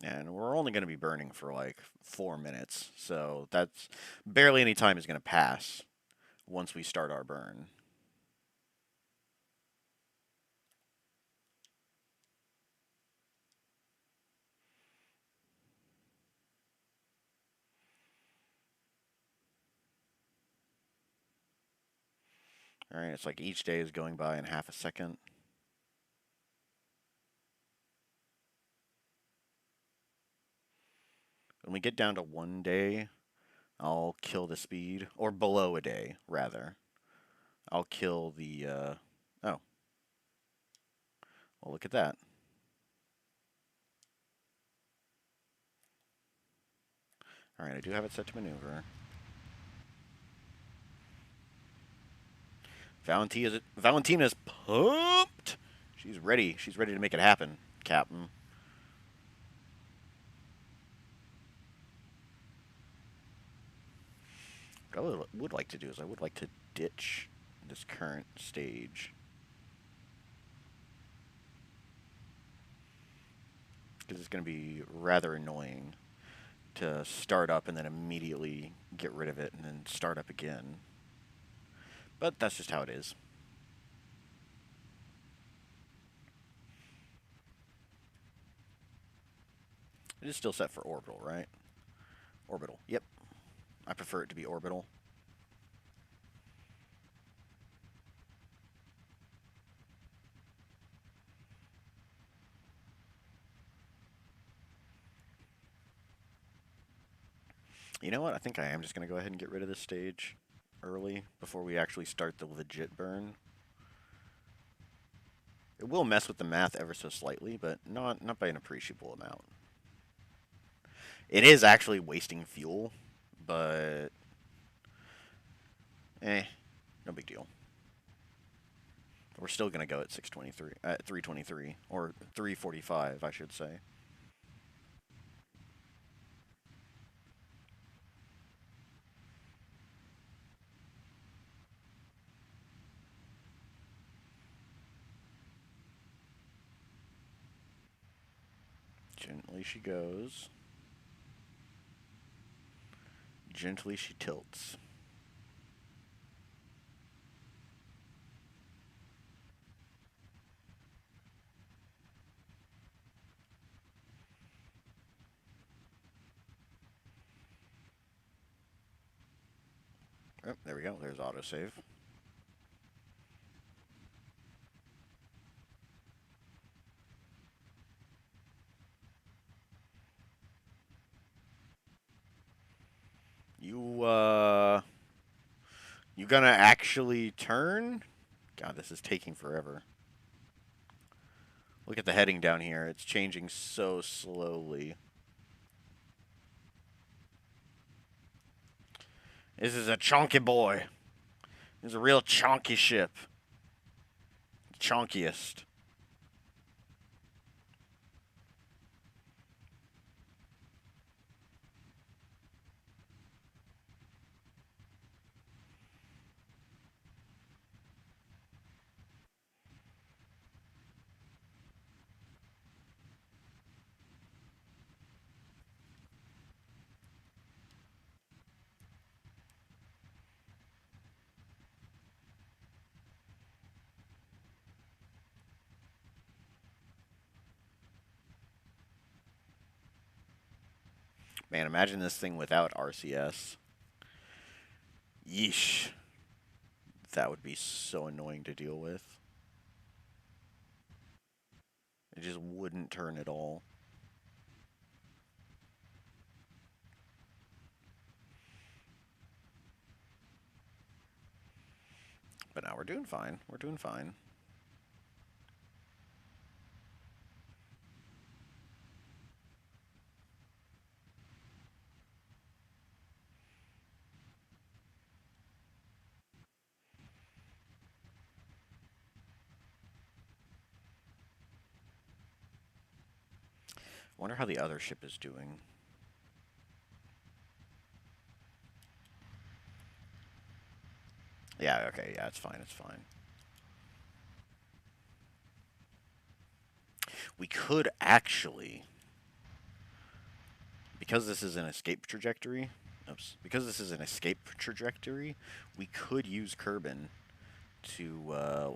And we're only going to be burning for like 4 minutes, so that's barely any time is going to pass once we start our burn. All right, it's like each day is going by in half a second. When we get down to 1 day, I'll kill the speed, or below a day, rather. I'll kill the, oh, well, look at that. All right, I do have it set to maneuver. Valentina's pumped. She's ready. She's ready to make it happen, Captain. What I would like to do is I would like to ditch this current stage. Because it's going to be rather annoying to start up and then immediately get rid of it and then start up again. But that's just how it is. It is still set for orbital, right? Orbital. Yep. I prefer it to be orbital. You know what? I think I am just going to go ahead and get rid of this stage early before we actually start the legit burn. It will mess with the math ever so slightly, but not by an appreciable amount. It is actually wasting fuel, but no big deal. We're still going to go at 623, at 323, or 345, I should say. Gently she goes. Gently she tilts. Oh, there we go. There's autosave. You gonna actually turn? God, this is taking forever. Look at the heading down here. It's changing so slowly. This is a chunky boy. This is a real chunky ship. Chunkiest. Man, imagine this thing without RCS. Yeesh. That would be so annoying to deal with. It just wouldn't turn at all. But now we're doing fine. We're doing fine. Wonder how the other ship is doing. Yeah, okay, yeah, it's fine, it's fine. We could actually, because this is an escape trajectory, because this is an escape trajectory, we could use Kerbin to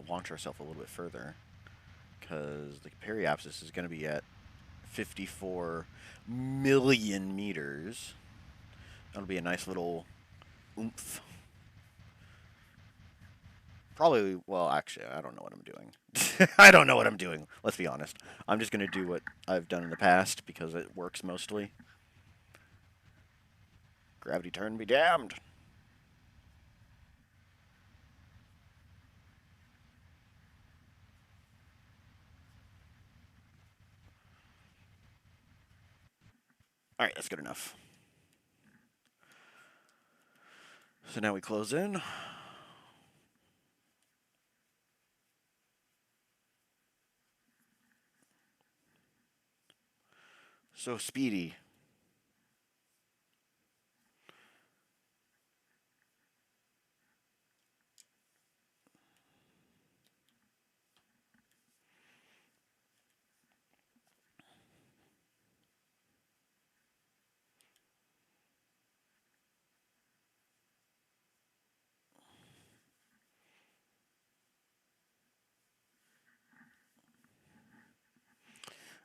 launch ourselves a little bit further. Because the periapsis is going to be at 54 million meters. That'll be a nice little oomph. Probably, well, actually, I don't know what I'm doing. I don't know what I'm doing. Let's be honest. I'm just going to do what I've done in the past because it works mostly. Gravity turn be damned. All right, that's good enough. So now we close in. So speedy.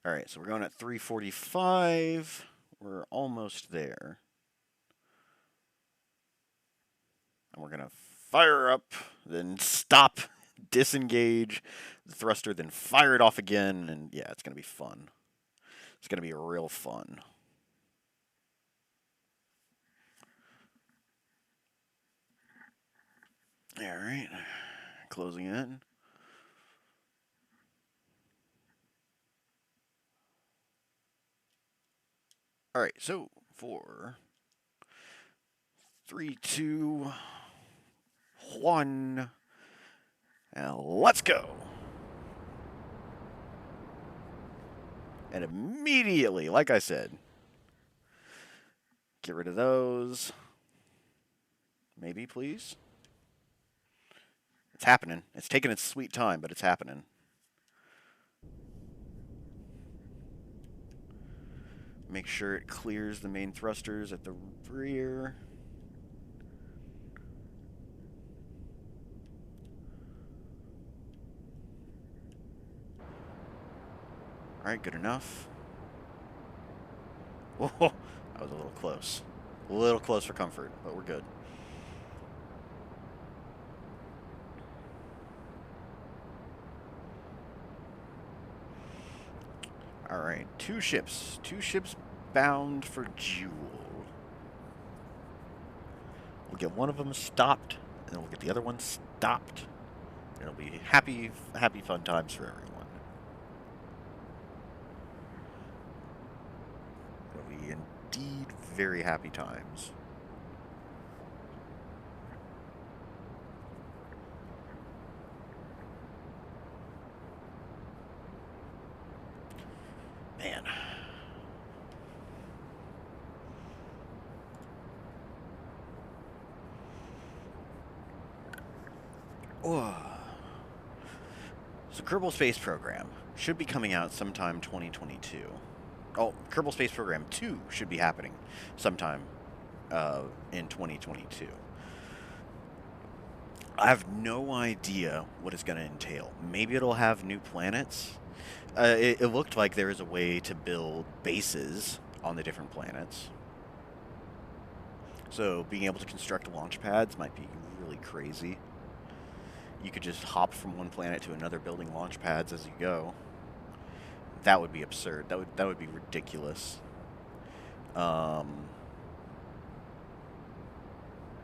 All right, so we're going at 345. We're almost there. And we're going to fire up, then stop, disengage the thruster, then fire it off again. And yeah, it's going to be fun. It's going to be real fun. All right, closing in. All right, so for 3, 2, 1, Now, let's go. And immediately, like I said, get rid of those. Maybe, please. It's happening. It's taking its sweet time, but it's happening. Make sure it clears the main thrusters at the rear. Alright, good enough. Whoa, that was a little close. A little close for comfort, but we're good. Alright, two ships. Two ships bound for Jool. We'll get one of them stopped, and then we'll get the other one stopped. It'll be happy, fun times for everyone. It'll be indeed very happy times. Man. Oh. So Kerbal Space Program should be coming out sometime 2022. Oh, Kerbal Space Program 2 should be happening sometime in 2022. I have no idea what it's going to entail. Maybe it'll have new planets. It looked like there is a way to build bases on the different planets. So being able to construct launch pads might be really crazy. You could just hop from one planet to another building launch pads as you go. That would be absurd. That would be ridiculous.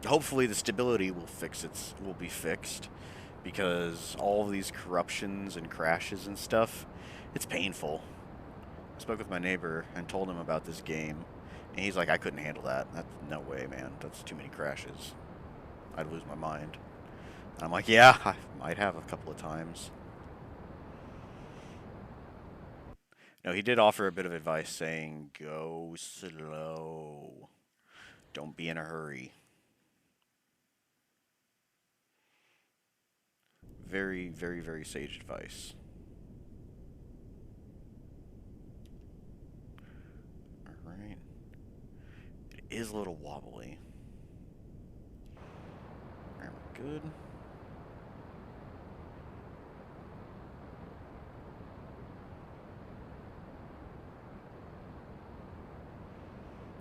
Hopefully the stability will be fixed, because all of these corruptions and crashes and stuff, it's painful. I spoke with my neighbor and told him about this game, and he's like, I couldn't handle that. That's no way, man. That's too many crashes. I'd lose my mind. I'm like, yeah, I might have a couple of times. No, he did offer a bit of advice saying, go slow. Don't be in a hurry. Very, very, very sage advice. Alright. It is a little wobbly. Alright, we're good.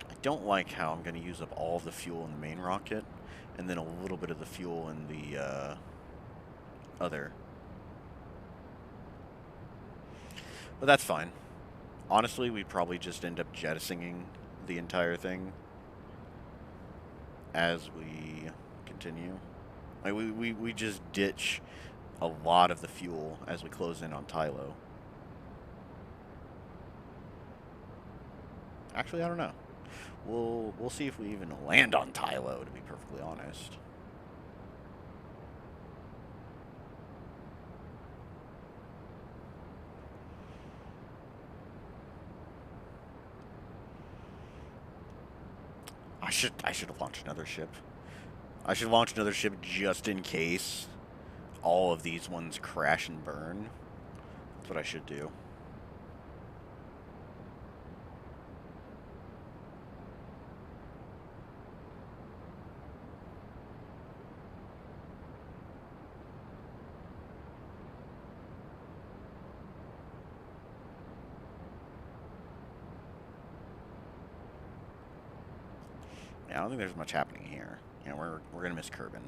I don't like how I'm going to use up all of the fuel in the main rocket, and then a little bit of the fuel in the other. But that's fine. Honestly, we'd probably just end up jettisoning the entire thing as we continue. Like, we just ditch a lot of the fuel as we close in on Tylo. Actually, I don't know. We'll see if we even land on Tylo, to be perfectly honest. I should have launched another ship. I should launch another ship just in case all of these ones crash and burn. That's what I should do. Yeah, I don't think there's much happening here. You know, we're gonna miss Kerbin.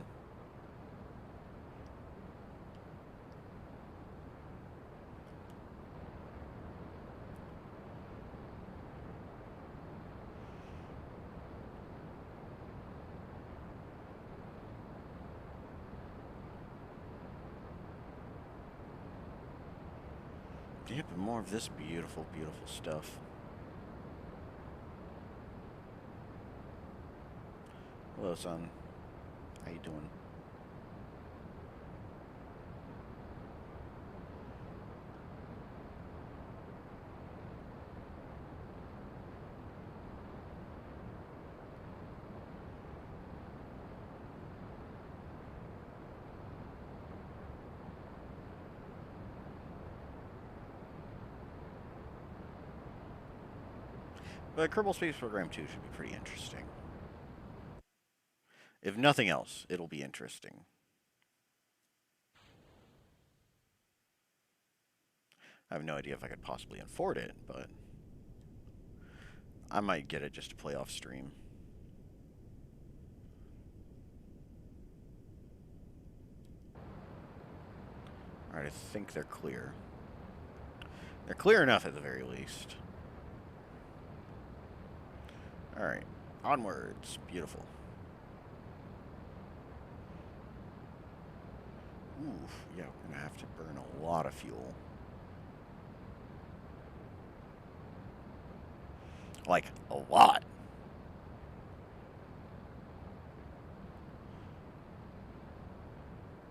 Yep, and more of this beautiful, beautiful stuff. Hello, son. How you doing? But Kerbal Space Program 2 should be pretty interesting. If nothing else, it'll be interesting. I have no idea if I could possibly afford it, but I might get it just to play off stream. Alright, I think they're clear. They're clear enough at the very least. Alright, onwards. Beautiful. Oof, yeah, we're gonna have to burn a lot of fuel. Like, a lot.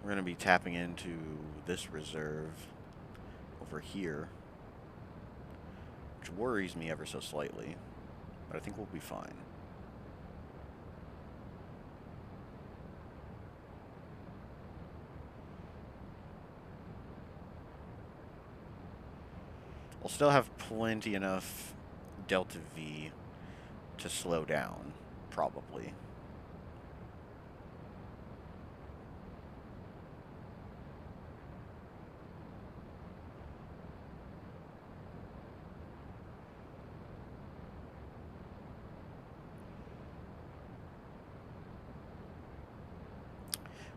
We're gonna be tapping into this reserve over here, which worries me ever so slightly, but I think we'll be fine. We'll still have plenty enough delta V to slow down, probably.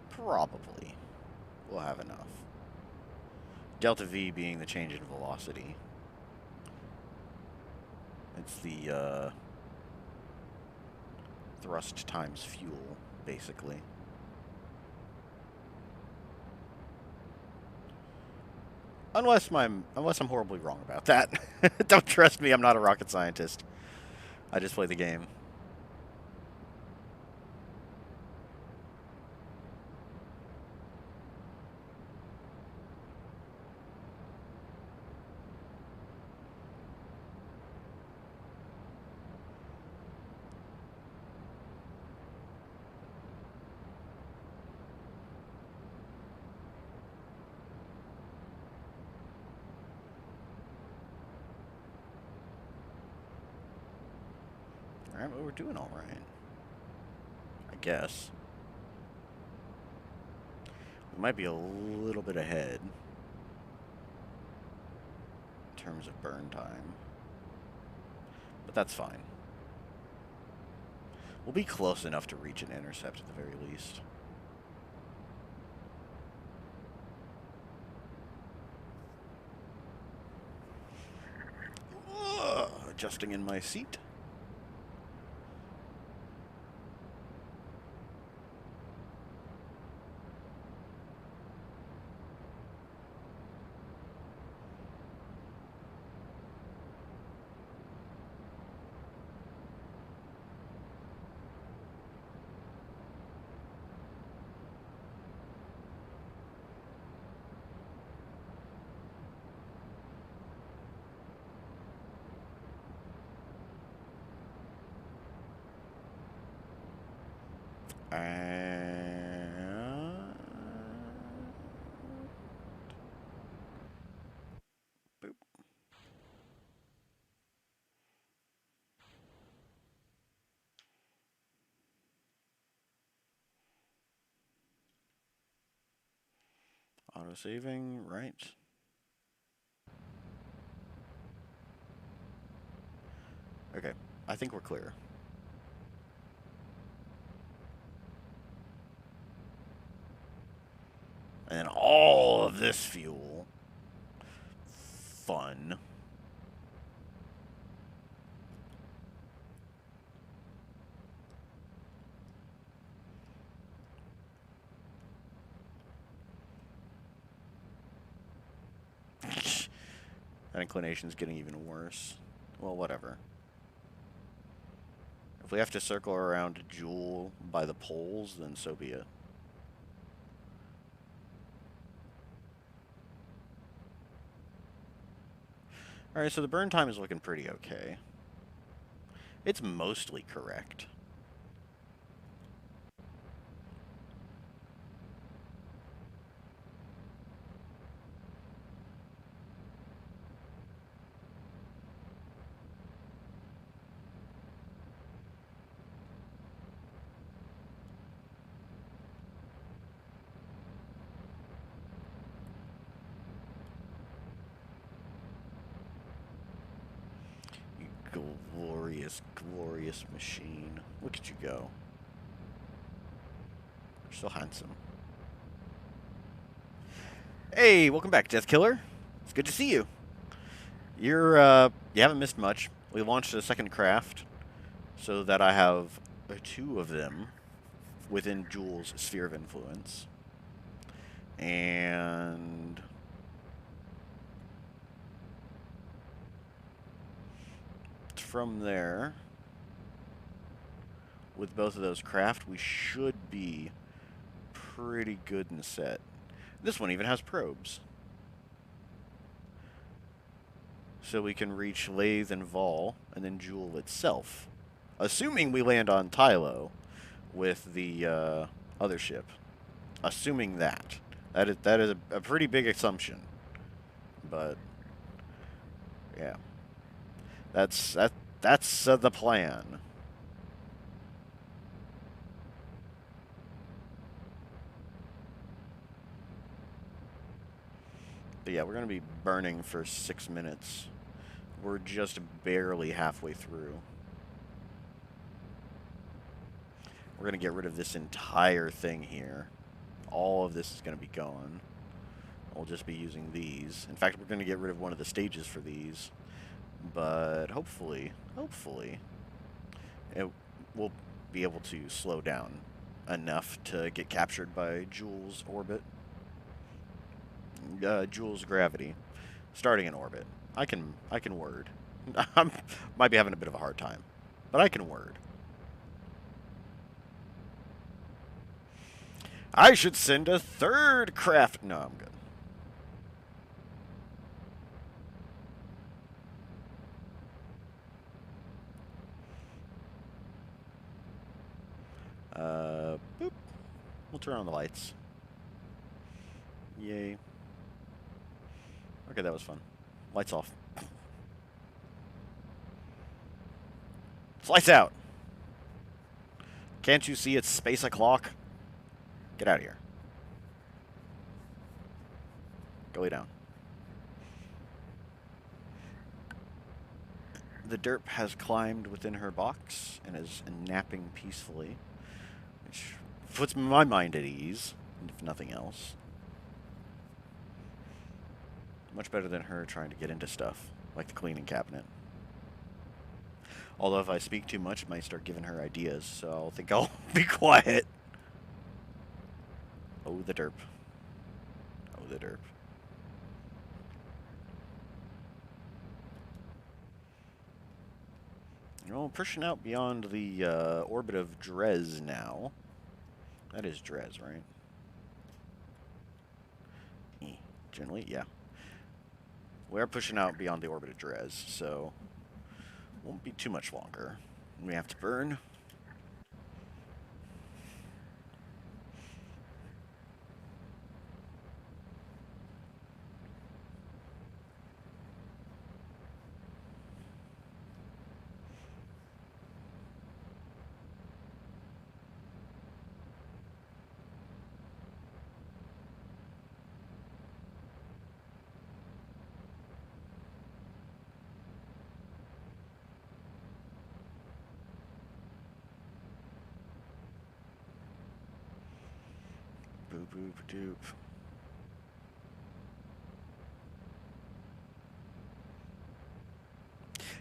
Probably. We'll have enough. Delta V being the change in velocity. It's the thrust times fuel, basically. Unless I'm horribly wrong about that. Don't trust me, I'm not a rocket scientist. I just play the game. Alright, well, we're doing alright. I guess. We might be a little bit ahead in terms of burn time. But that's fine. We'll be close enough to reach an intercept at the very least. Adjusting in my seat. Boop. Auto-saving, right. Okay, I think we're clear. And then all of this fuel. Fun. That inclination's getting even worse. Well, whatever. If we have to circle around Jool by the poles, then so be it. Alright, so the burn time is looking pretty okay. It's mostly correct. Glorious, glorious machine. Look at you go. You're so handsome. Hey, welcome back, Death Killer. It's good to see you. You haven't missed much. We launched a second craft so that I have 2 of them within Jool's sphere of influence. And from there, with both of those craft, we should be pretty good and set. This one even has probes. So we can reach Lathe and Vol, and then Jool itself. Assuming we land on Tylo with the other ship. Assuming that. That is a pretty big assumption. But, yeah. That's the plan. But yeah, we're going to be burning for 6 minutes. We're just barely halfway through. We're going to get rid of this entire thing here. All of this is going to be gone. We'll just be using these. In fact, we're going to get rid of one of the stages for these. But hopefully, we'll be able to slow down enough to get captured by Jool's orbit. Jool's gravity. Starting in orbit. I can word. I might be having a bit of a hard time, but I can word. I should send a 3rd craft. No, I'm good. Boop. We'll turn on the lights. Yay. Okay, that was fun. Lights off. It's lights out. Can't you see it's space o'clock? Get out of here. Go lay down. The derp has climbed within her box and is napping peacefully, which puts my mind at ease, if nothing else. Much better than her trying to get into stuff, like the cleaning cabinet. Although if I speak too much, it might start giving her ideas, so I think I'll be quiet. Oh, the derp. Oh, the derp. You know, pushing out beyond the orbit of Dres now. That is Dres, right? Generally, yeah. We are pushing out beyond the orbit of Dres, so won't be too much longer. We have to burn. Boop, boop, doop.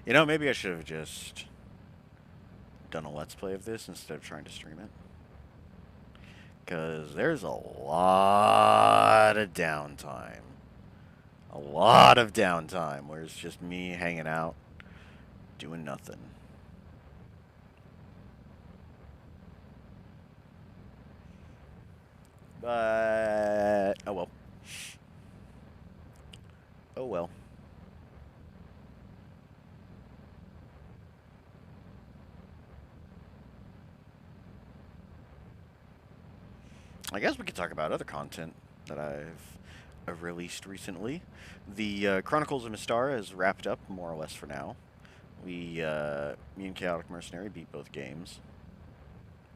You know, maybe I should have just done a Let's Play of this instead of trying to stream it. Because there's a lot of downtime. A lot of downtime where it's just me hanging out, doing nothing. But, oh well. Oh well. I guess we could talk about other content that I've released recently. The Chronicles of Mystara is wrapped up, more or less, for now. Me and Chaotic Mercenary beat both games.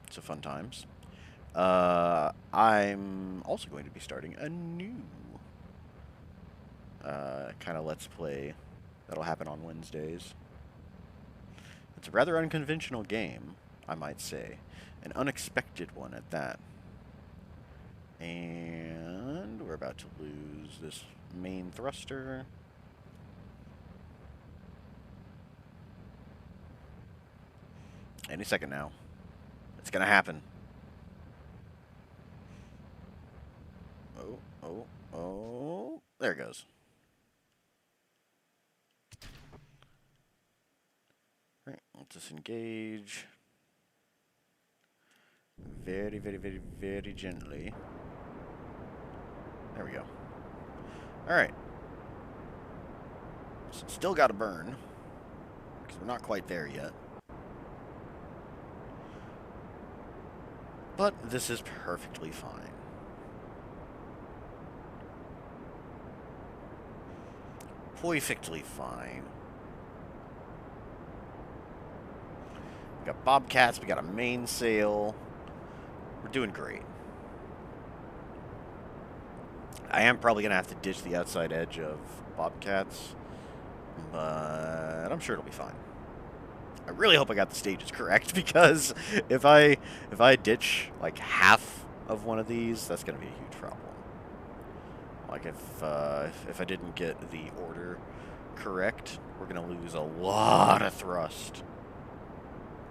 It's a fun times. I'm also going to be starting a new kind of Let's Play that'll happen on Wednesdays. It's a rather unconventional game, I might say. An unexpected one at that. And we're about to lose this main thruster. Any second now. It's gonna happen. Oh, oh, oh. There it goes. Alright, we'll disengage. Very, very, very, very gently. There we go. Alright. So still gotta burn. Because we're not quite there yet. But this is perfectly fine. Perfectly fine. We got bobcats, we got a mainsail. We're doing great. I am probably going to have to ditch the outside edge of bobcats, but I'm sure it'll be fine. I really hope I got the stages correct, because if I ditch like half of one of these, that's going to be a huge problem. Like if I didn't get the order correct, we're going to lose a lot of thrust.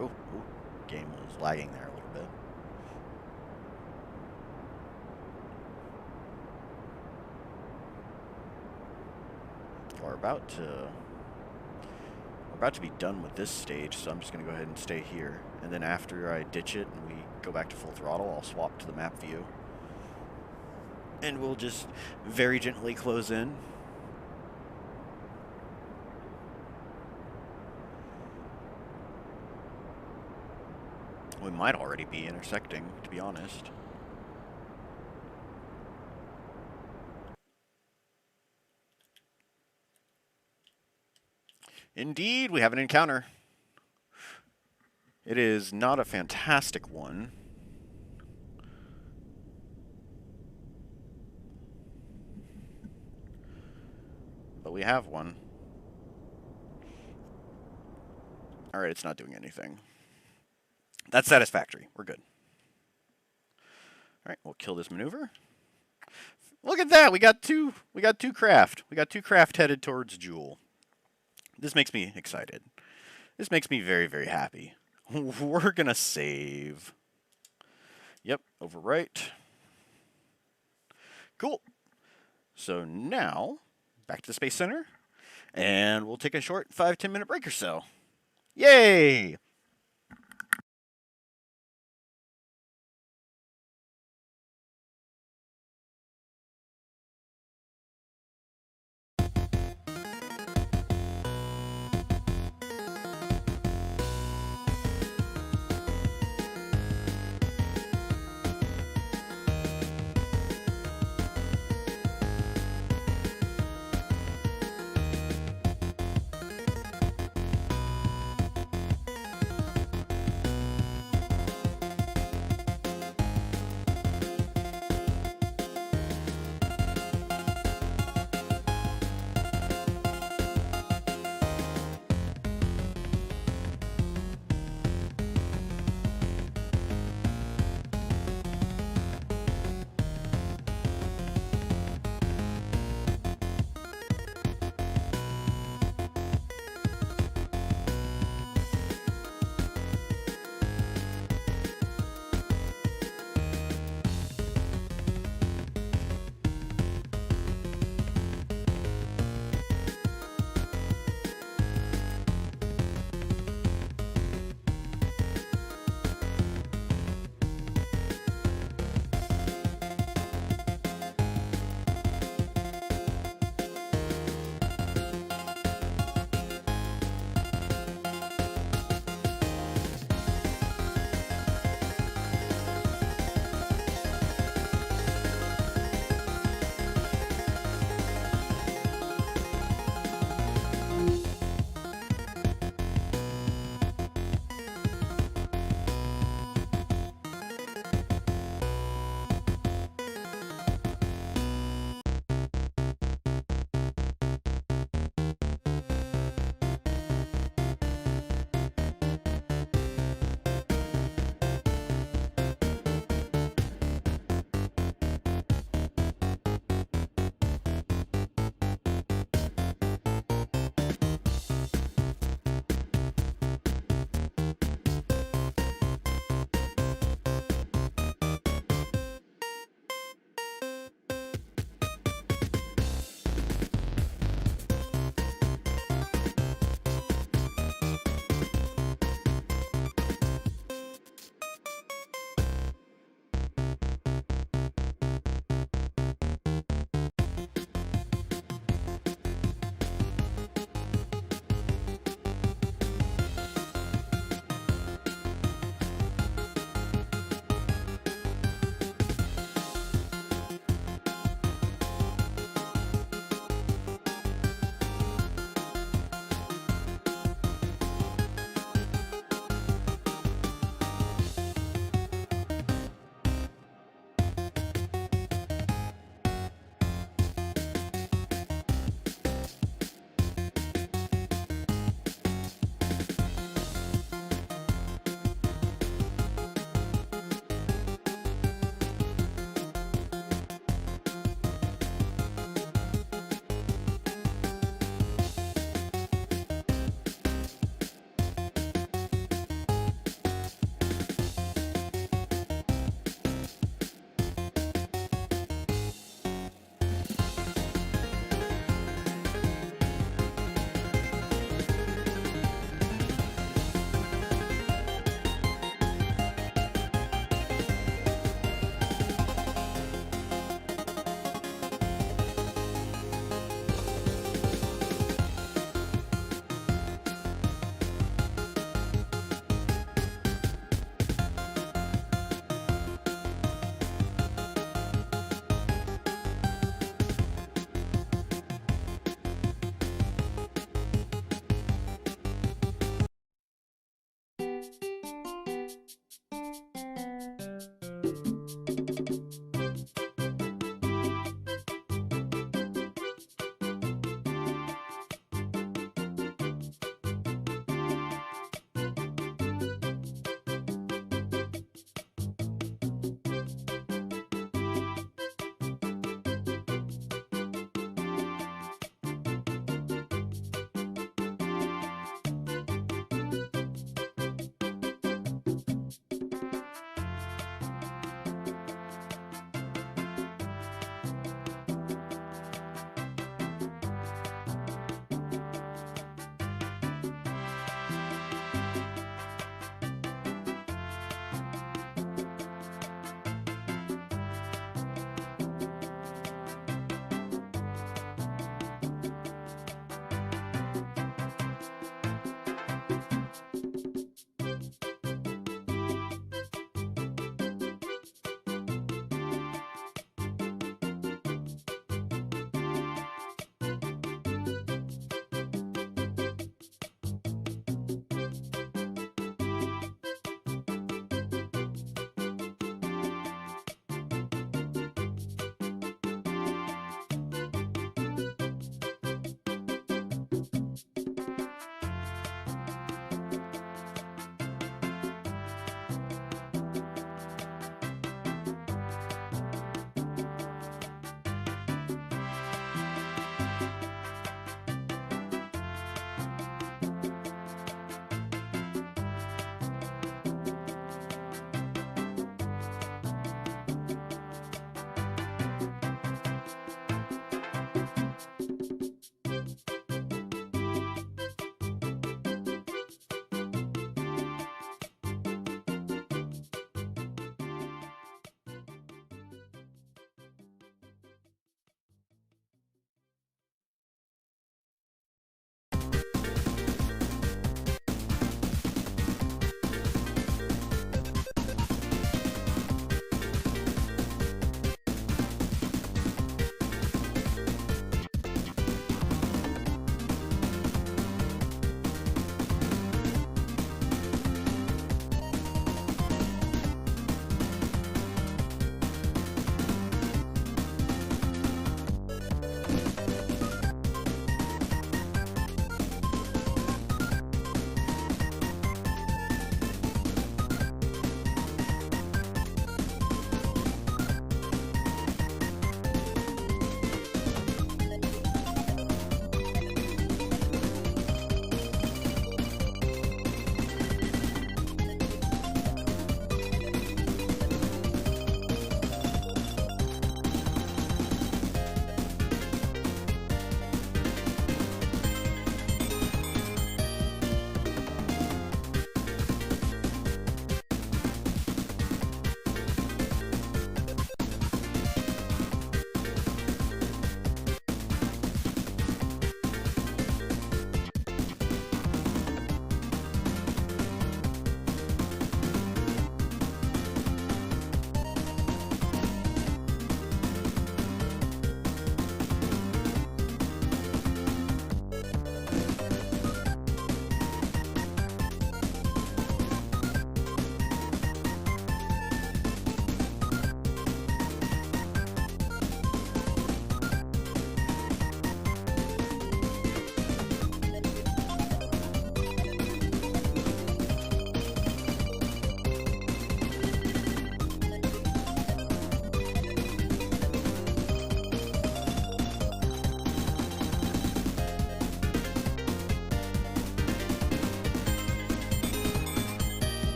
Oh, game was lagging there a little bit. We're about to be done with this stage, so I'm just going to go ahead and stay here. And then after I ditch it and we go back to full throttle, I'll swap to the map view. And we'll just very gently close in. We might already be intersecting, to be honest. Indeed, we have an encounter. It is not a fantastic one. But we have one. Alright, it's not doing anything. That's satisfactory. We're good. Alright, we'll kill this maneuver. Look at that! We got two craft. We got two craft headed towards Jool. This makes me excited. This makes me very, very happy. We're gonna save. Yep, overwrite. Cool. So now, back to the Space Center, and we'll take a short 5-10 minute break or so. Yay!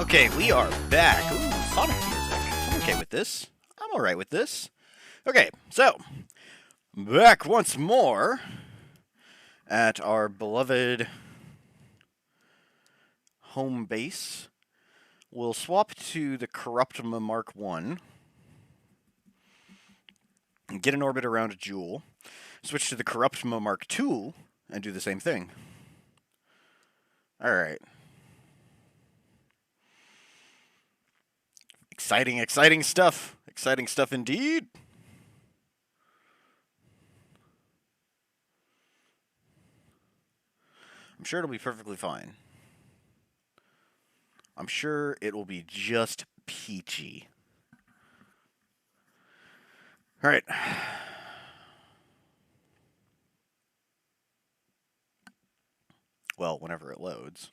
Okay, we are back. Ooh, Sonic music. I'm okay with this. I'm alright with this. Okay, so, back once more at our beloved home base. We'll swap to the Corruptima Mark 1. And get an orbit around Jool. Switch to the Corruptima Mark 2 and do the same thing. Alright. Exciting, exciting stuff. Exciting stuff indeed. I'm sure it'll be perfectly fine. I'm sure it will be just peachy. Alright. Well, whenever it loads.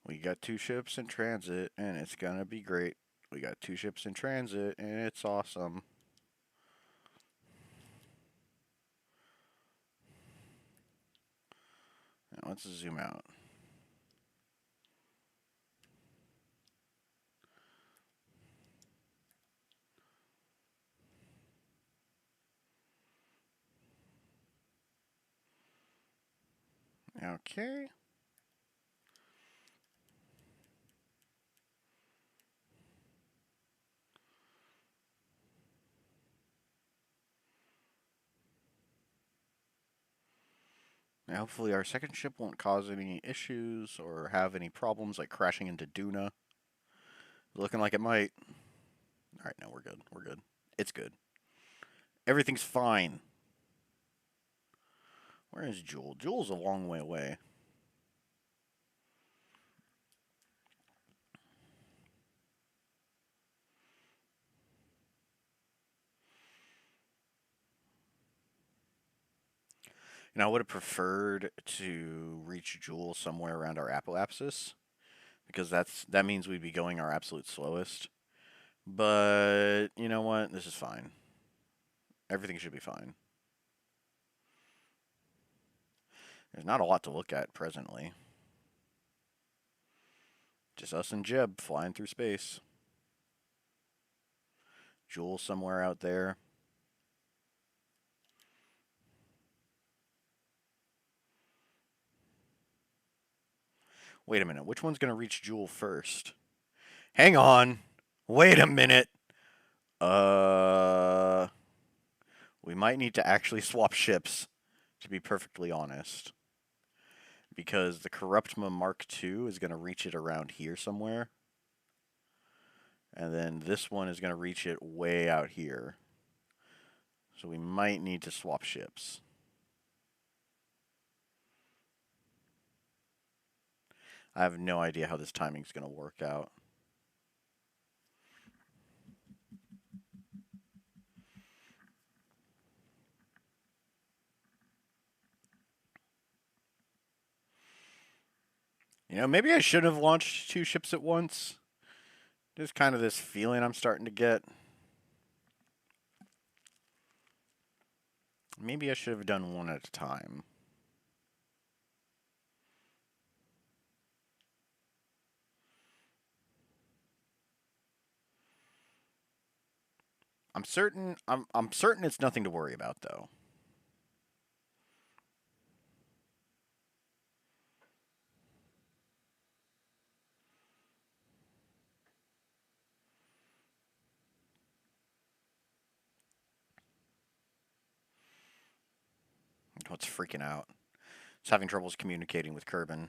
We got 2 ships in transit, and it's gonna be great. We got 2 ships in transit, and it's awesome. Now let's zoom out. Okay. Now hopefully our second ship won't cause any issues or have any problems like crashing into Duna. Looking like it might. Alright, no, we're good. We're good. It's good. Everything's fine. Where is Jool? Jool's a long way away. You know, I would have preferred to reach Jool somewhere around our apoapsis, because that means we'd be going our absolute slowest. But you know what? This is fine. Everything should be fine. There's not a lot to look at presently. Just us and Jeb flying through space. Jool somewhere out there. Wait a minute. Which one's going to reach Jool first? Hang on. Wait a minute. We might need to actually swap ships, to be perfectly honest. Because the Corruptima Mark II is going to reach it around here somewhere. And then this one is going to reach it way out here. So we might need to swap ships. I have no idea how this timing's going to work out. You know, maybe I should have launched 2 ships at once. Just kind of this feeling I'm starting to get. Maybe I should have done one at a time. I'm certain it's nothing to worry about though. Oh, it's freaking out. It's having troubles communicating with Kerbin.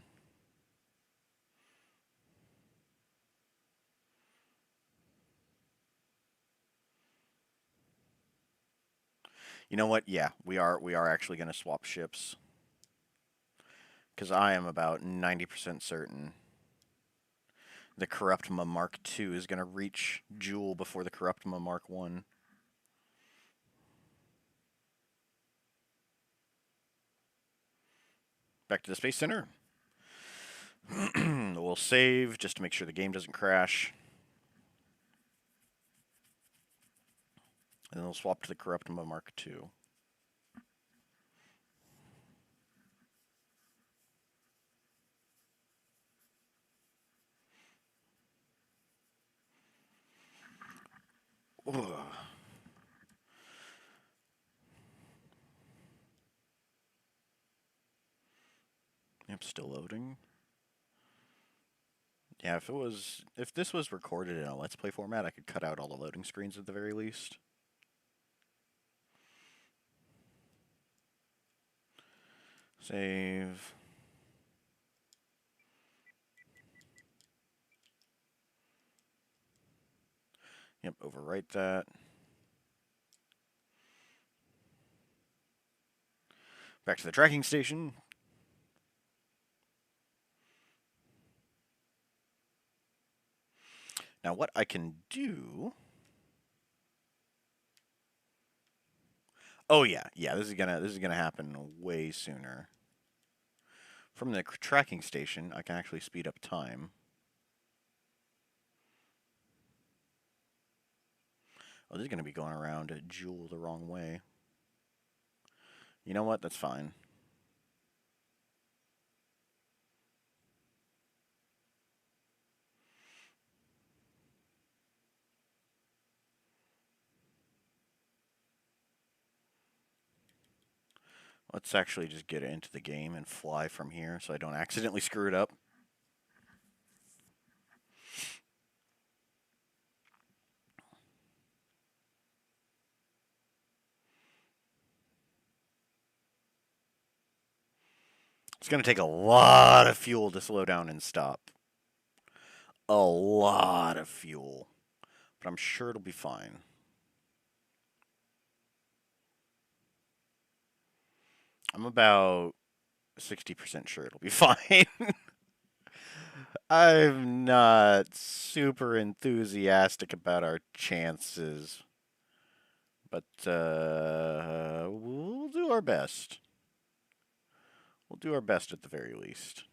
You know what? Yeah, we are actually going to swap ships. Because I am about 90% certain the Corruptima Mark II is going to reach Jool before the Corruptima Mark 1. Back to the Space Center. We'll save just to make sure the game doesn't crash. And then we'll swap to the Corruptima Mark II. Ugh. Yep, still loading. Yeah, if this was recorded in a Let's Play format, I could cut out all the loading screens at the very least. Save. Yep, overwrite that. Back to the tracking station. Now what I can do... Oh yeah, this is gonna happen way sooner. From the tracking station, I can actually speed up time. Oh, this is gonna be going around Jool the wrong way. You know what? That's fine. Let's actually just get into the game and fly from here so I don't accidentally screw it up. It's going to take a lot of fuel to slow down and stop. A lot of fuel. But I'm sure it'll be fine. I'm about 60% sure it'll be fine. I'm not super enthusiastic about our chances. But we'll do our best. We'll do our best at the very least.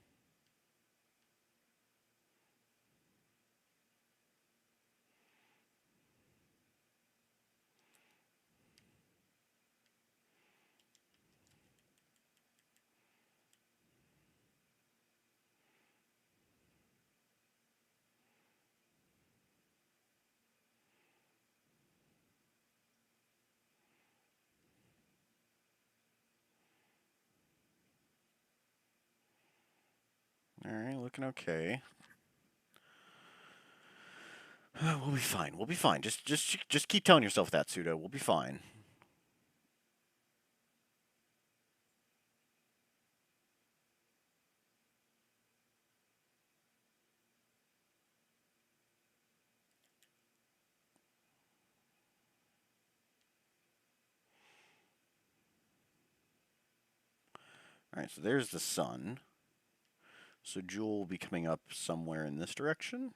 Alright, looking okay. We'll be fine. We'll be fine. Just keep telling yourself that, Pseudo. We'll be fine. Alright, so there's the sun. So Jool will be coming up somewhere in this direction.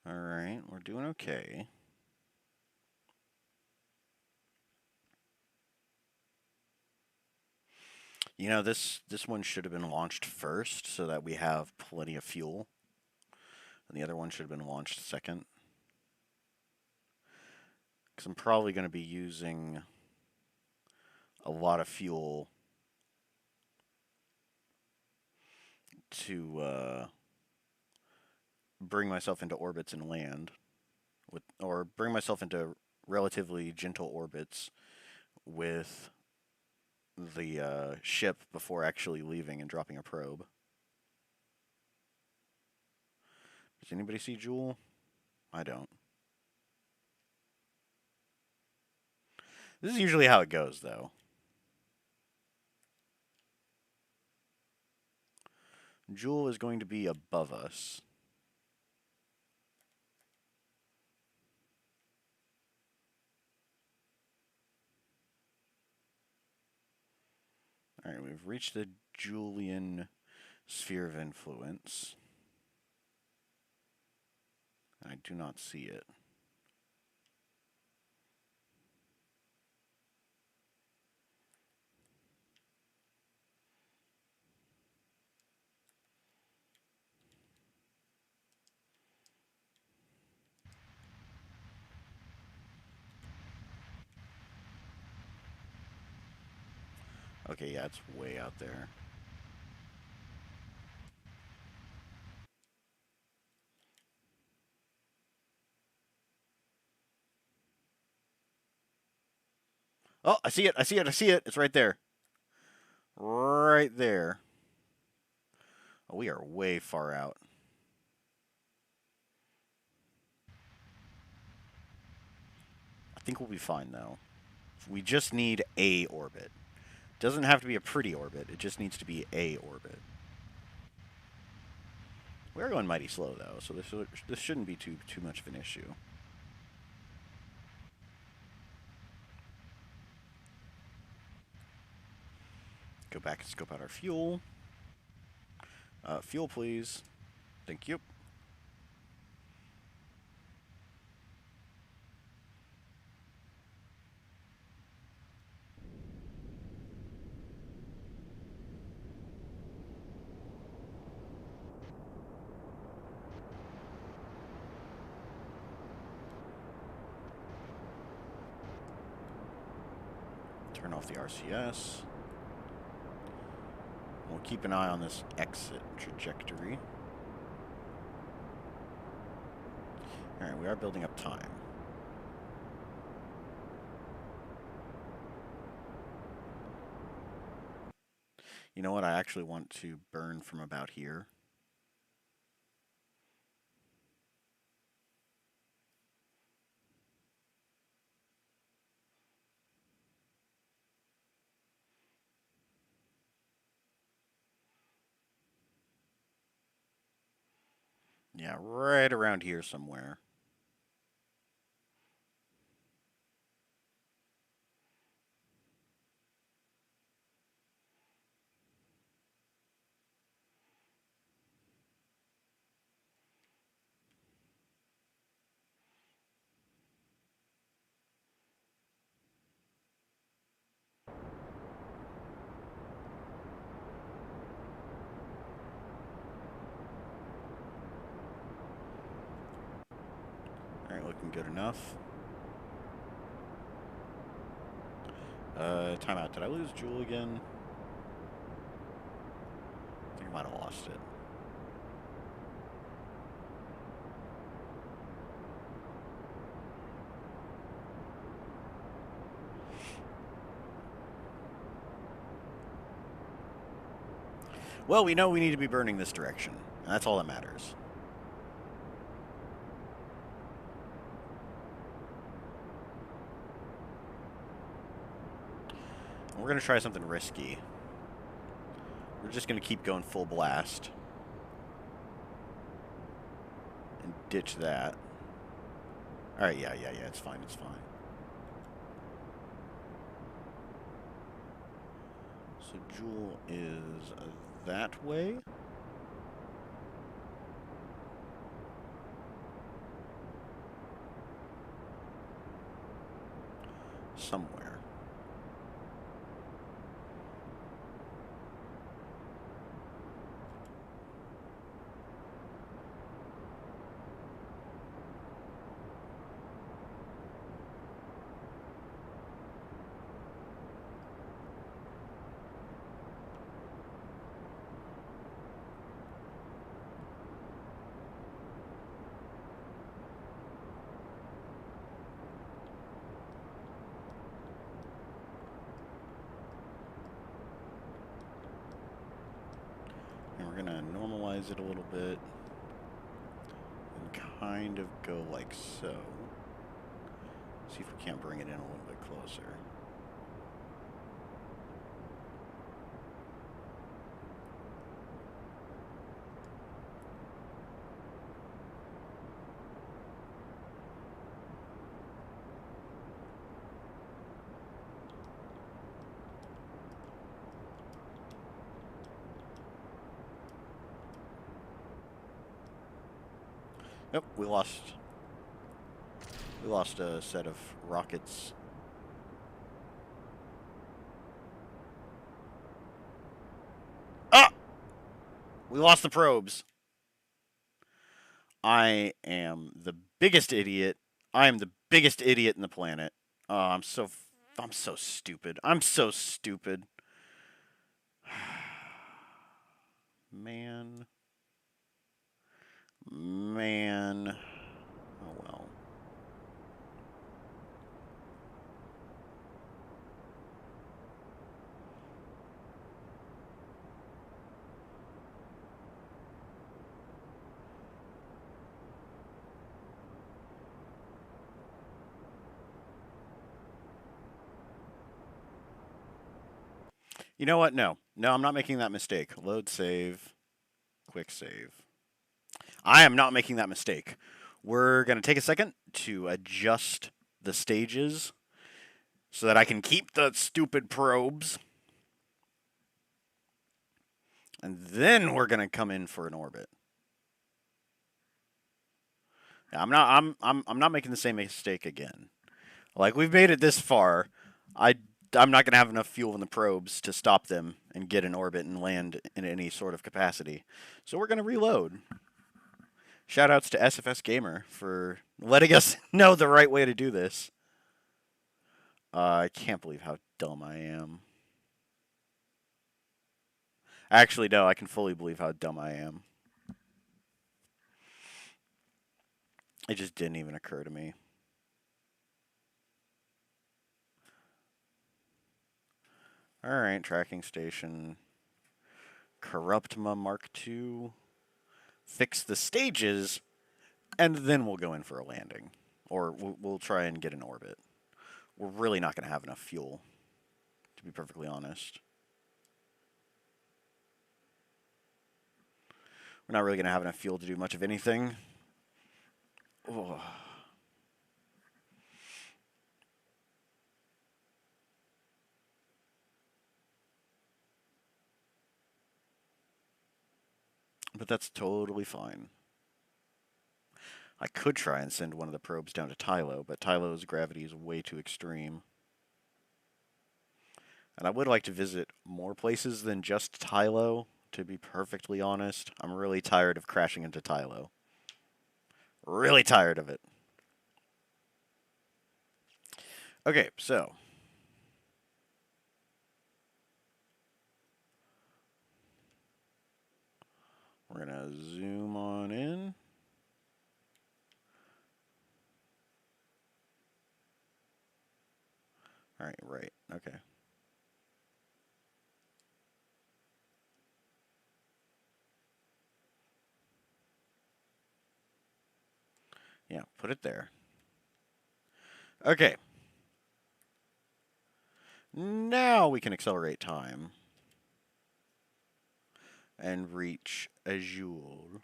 Alright, we're doing okay. You know, this one should have been launched first so that we have plenty of fuel. And the other one should have been launched second. Because I'm probably going to be using a lot of fuel to bring myself into orbits and land. Or bring myself into relatively gentle orbits with the ship before actually leaving and dropping a probe. Does anybody see Jool? I don't. This is usually how it goes, though. Jool is going to be above us. Alright, we've reached the Julian sphere of influence. I do not see it. Okay, yeah, it's way out there. Oh, I see it. I see it. I see it. It's right there. Right there. Oh, we are way far out. I think we'll be fine, though. We just need a orbit. Doesn't have to be a pretty orbit. It just needs to be a orbit. We're going mighty slow, though, so this shouldn't be too much of an issue. Go back and scope out our fuel. Fuel, please. Thank you. Turn off the RCS. We'll keep an eye on this exit trajectory. Alright, we are building up time. You know what? I actually want to burn from about here. Yeah, right around here somewhere. Alright, looking good enough. Timeout. Did I lose Jool again? I think I might have lost it. Well, we know we need to be burning this direction. And that's all that matters. We're going to try something risky. We're just going to keep going full blast. And ditch that. Alright, yeah, it's fine, it's fine. So Jool is that way. Somewhere. And we're going to normalize it a little bit. And kind of go like so. See if we can't bring it in a little bit closer. Nope, we lost a set of rockets. Ah! We lost the probes. I am the biggest idiot. I am the biggest idiot in the planet. Oh, I'm so stupid. I'm so stupid. Man. Man. Oh well. You know what? No. No, I'm not making that mistake. Load save. Quick save. I am not making that mistake. We're going to take a second to adjust the stages so that I can keep the stupid probes. And then we're going to come in for an orbit. I'm not making the same mistake again. Like, we've made it this far. I I'm not going to have enough fuel in the probes to stop them and get in orbit and land in any sort of capacity. So we're going to reload. Shoutouts to SFS Gamer for letting us know the right way to do this. I can't believe how dumb I am. Actually, no, I can fully believe how dumb I am. It just didn't even occur to me. Alright, tracking station. Corruptma Mark II. Fix the stages, and then we'll go in for a landing. Or we'll try and get an orbit. We're really not going to have enough fuel, to be perfectly honest. We're not really going to have enough fuel to do much of anything. Oh. But that's totally fine. I could try and send one of the probes down to Tylo, but Tylo's gravity is way too extreme. And I would like to visit more places than just Tylo, to be perfectly honest. I'm really tired of crashing into Tylo. Really tired of it. Okay, so. We're going to zoom on in. Alright, right. Okay. Yeah, put it there. Okay. Now we can accelerate time. And reach a Jool.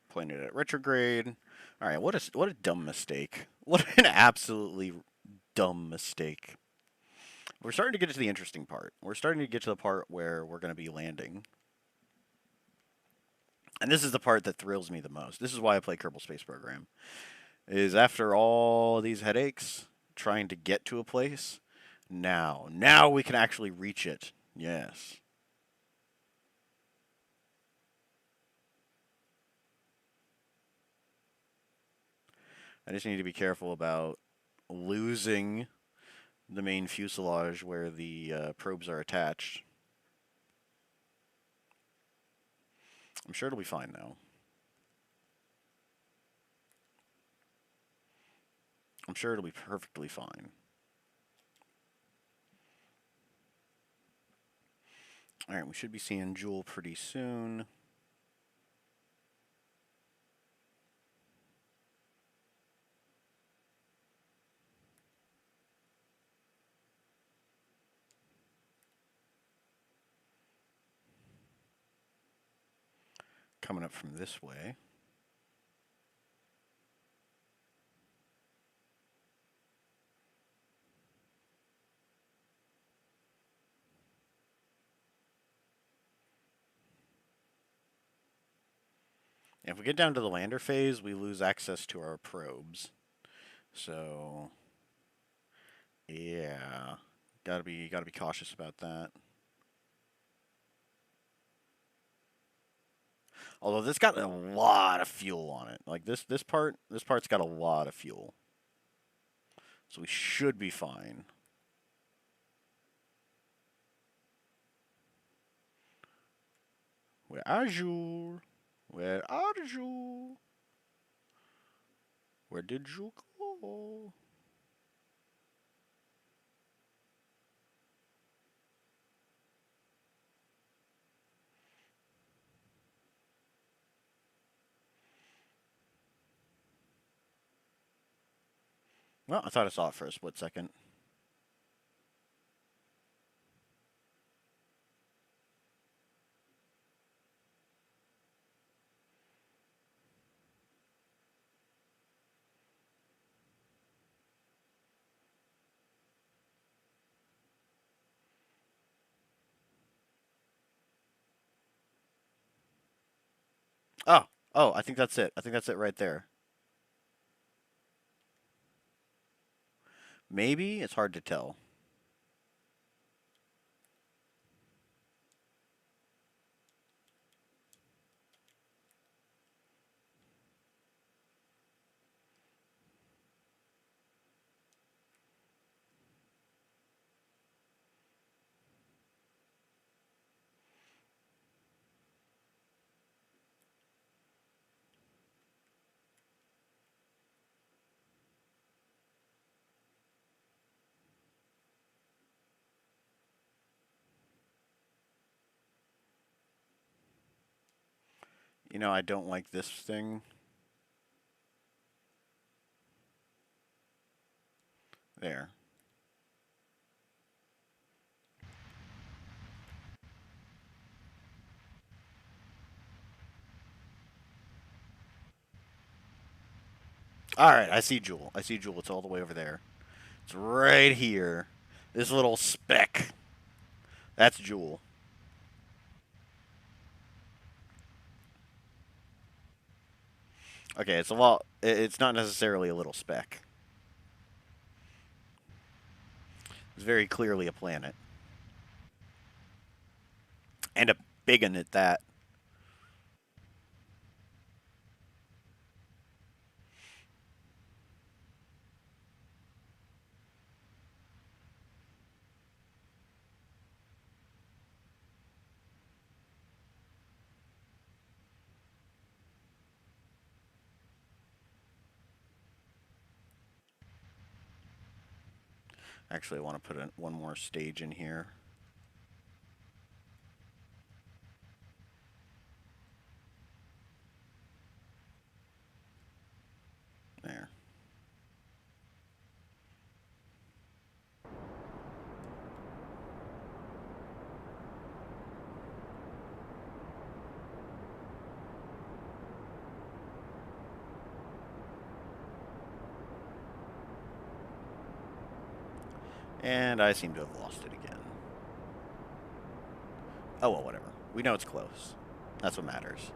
Pointed at retrograde. All right, what a dumb mistake. What an absolutely dumb mistake. We're starting to get to the interesting part. We're starting to get to the part where we're going to be landing. And this is the part that thrills me the most. This is why I play Kerbal Space Program. Is after all these headaches trying to get to a place, now we can actually reach it. Yes. I just need to be careful about losing the main fuselage where the probes are attached. I'm sure it'll be fine, though. I'm sure it'll be perfectly fine. Alright, we should be seeing Jool pretty soon. Coming up from this way. If we get down to the lander phase, we lose access to our probes. So, yeah, gotta be cautious about that. Although this got a lot of fuel on it. Like this part's got a lot of fuel. So we should be fine. Where are you? Where are you? Where did you go? Well, I thought I saw it for a split second. Oh, oh, I think that's it. I think that's it right there. Maybe? It's hard to tell. You know, I don't like this thing. There. Alright, I see Jool. I see Jool. It's all the way over there. It's right here. This little speck. That's Jool. Okay, it's a lot. It's not necessarily a little speck. It's very clearly a planet. And a big one at that. Actually, I want to put one more stage in here. There. And I seem to have lost it again. Oh, well, whatever. We know it's close. That's what matters.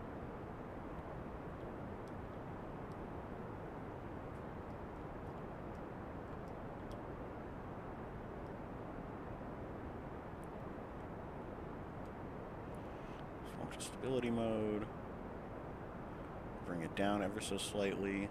Swap to stability mode. Bring it down ever so slightly.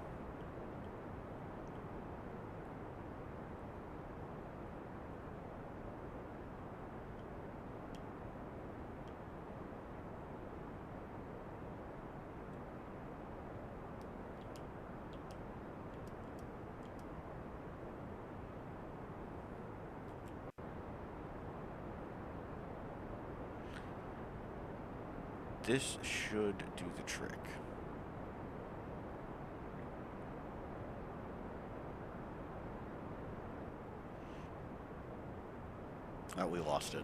This should do the trick. Oh, we lost it.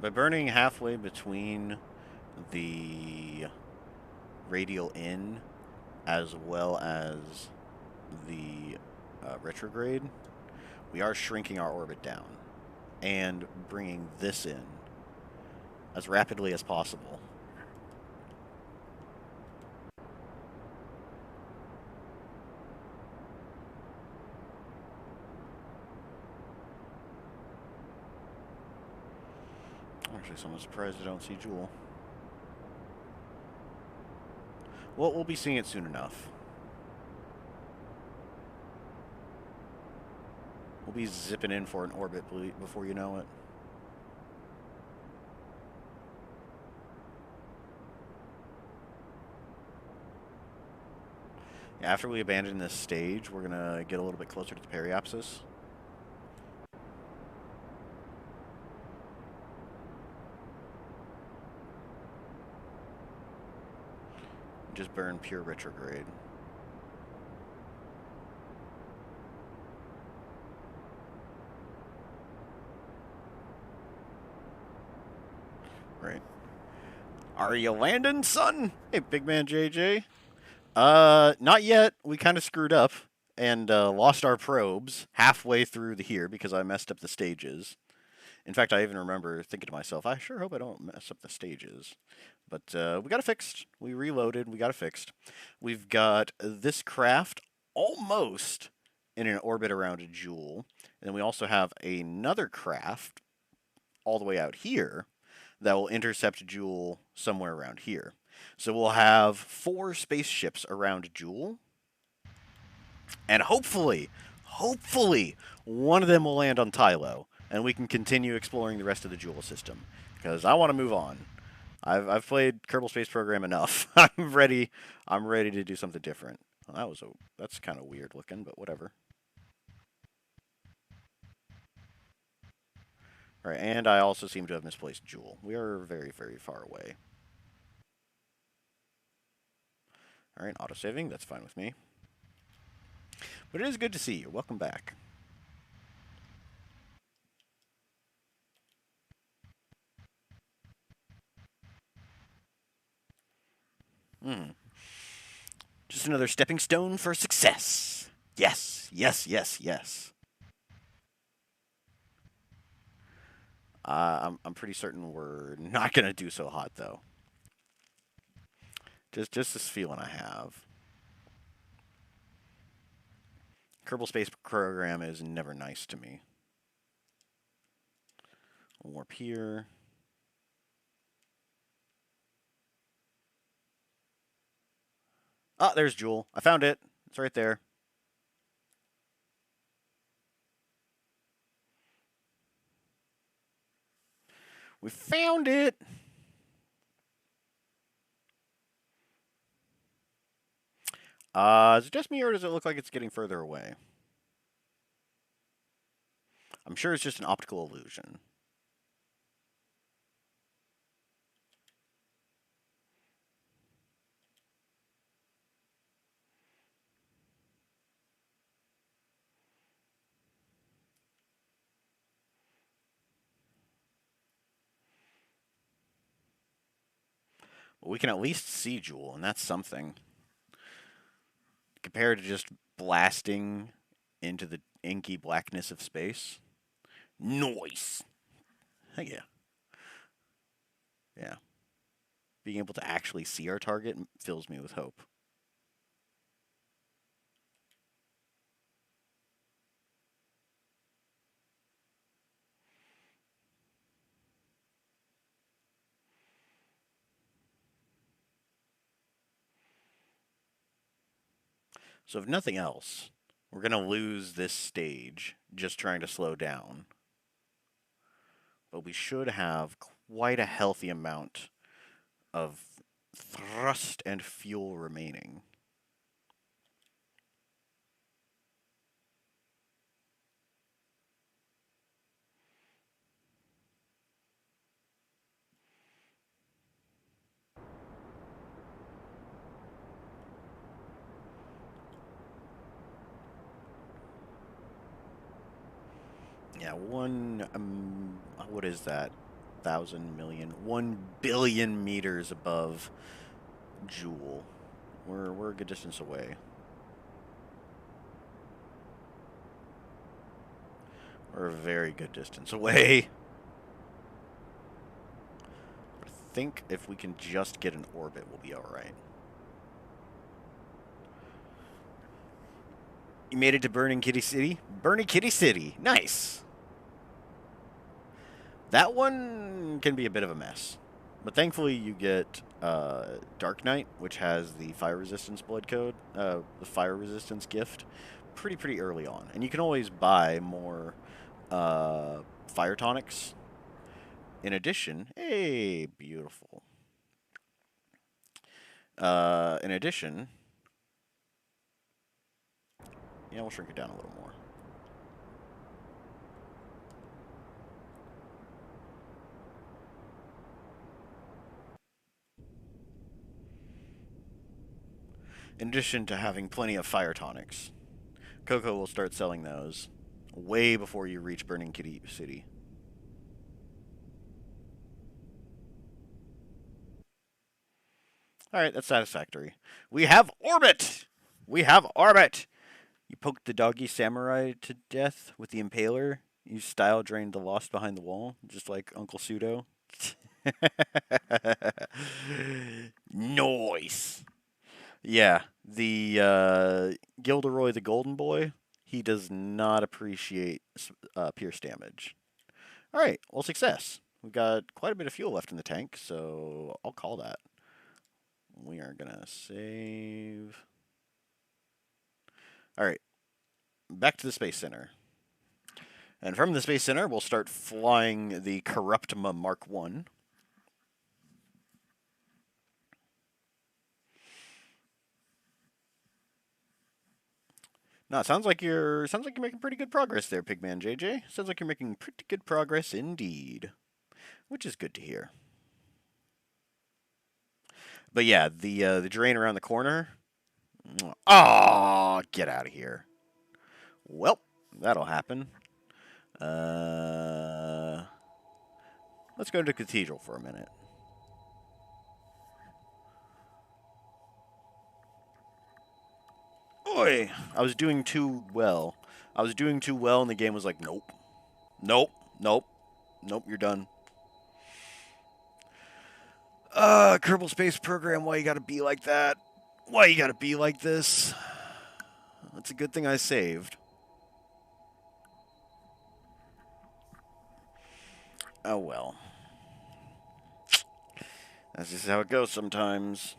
By burning halfway between the radial in as well as the retrograde, we are shrinking our orbit down and bringing this in as rapidly as possible. Actually, so I'm surprised I don't see Jool. Well, we'll be seeing it soon enough. We'll be zipping in for an orbit before you know it. After we abandon this stage, we're going to get a little bit closer to the periapsis. Just burn pure retrograde. Right. Are you landing, son? Hey, big man JJ. Not yet. We kind of screwed up and lost our probes halfway through the here because I messed up the stages. In fact, I even remember thinking to myself, I sure hope I don't mess up the stages. But we got it fixed. We reloaded. We got it fixed. We've got this craft almost in an orbit around a Jool. And then we also have another craft all the way out here that will intercept Jool somewhere around here. So we'll have 4 spaceships around Jool. And hopefully, one of them will land on Tylo. And we can continue exploring the rest of the Jool system. Because I want to move on. I've played Kerbal Space Program enough. I'm ready to do something different. Well, that's kind of weird looking, but whatever. All right, and I also seem to have misplaced Jool. We are very, very far away. All right, auto-saving, that's fine with me. But it is good to see you. Welcome back. Just another stepping stone for success. Yes, yes, yes, yes. I'm pretty certain we're not gonna do so hot though. Just this feeling I have. Kerbal Space Program is never nice to me. Warp here. Ah, there's Jool. I found it. It's right there. We found it. Is it just me or does it look like it's getting further away? I'm sure it's just an optical illusion. But we can at least see Jool, and that's something. Compared to just blasting into the inky blackness of space. Noise. Heck yeah. Yeah. Being able to actually see our target fills me with hope. So if nothing else, we're going to lose this stage just trying to slow down. But we should have quite a healthy amount of thrust and fuel remaining. Yeah, what is that? 1,000 million, 1 billion meters above Jool. We're a good distance away. We're a very good distance away. I think if we can just get an orbit, we'll be alright. You made it to Burning Kitty City? Burning Kitty City! Nice! That one can be a bit of a mess. But thankfully you get Dark Knight, which has the fire resistance blood code, the fire resistance gift, pretty early on. And you can always buy more fire tonics. In addition, hey, beautiful. In addition, yeah, we'll shrink it down a little more. In addition to having plenty of fire tonics, Coco will start selling those way before you reach Burning Kitty City. Alright, that's satisfactory. We have Orbit! We have Orbit! You poked the doggy samurai to death with the impaler. You style drained the lost behind the wall, just like Uncle Pseudo. Noise! Yeah, the Gilderoy the Golden Boy, he does not appreciate pierce damage. Alright, well, success. We've got quite a bit of fuel left in the tank, so I'll call that. We are going to save. Alright, back to the Space Center. And from the Space Center, we'll start flying the Corruptima Mark 1. No, it sounds like you're making pretty good progress there, Pigman JJ. Sounds like you're making pretty good progress indeed, which is good to hear. But yeah, the drain around the corner. Oh, get out of here. Well, that'll happen. Let's go to Cathedral for a minute. Oi! I was doing too well. I was doing too well, and the game was like, nope. Nope. Nope. Nope, you're done. Kerbal Space Program, why you gotta be like that? Why you gotta be like this? It's a good thing I saved. Oh well. That's just how it goes sometimes.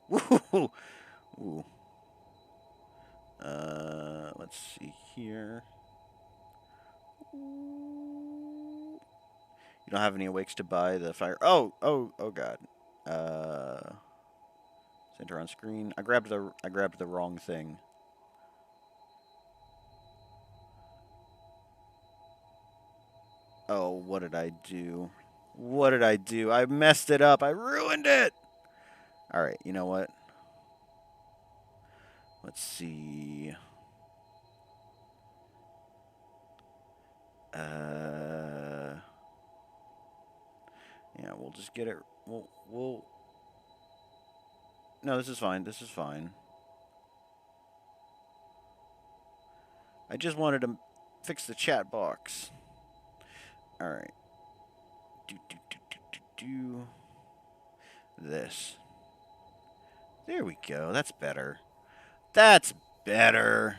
Woo! Ooh. Let's see here. You don't have any awakes to buy the fire. Oh God. Center on screen. I grabbed the wrong thing. Oh, what did I do? What did I do? I messed it up. I ruined it. All right, you know what? Let's see. Yeah, we'll just get it. We'll. No, this is fine. This is fine. I just wanted to fix the chat box. All right. Do this. There we go. That's better. That's better.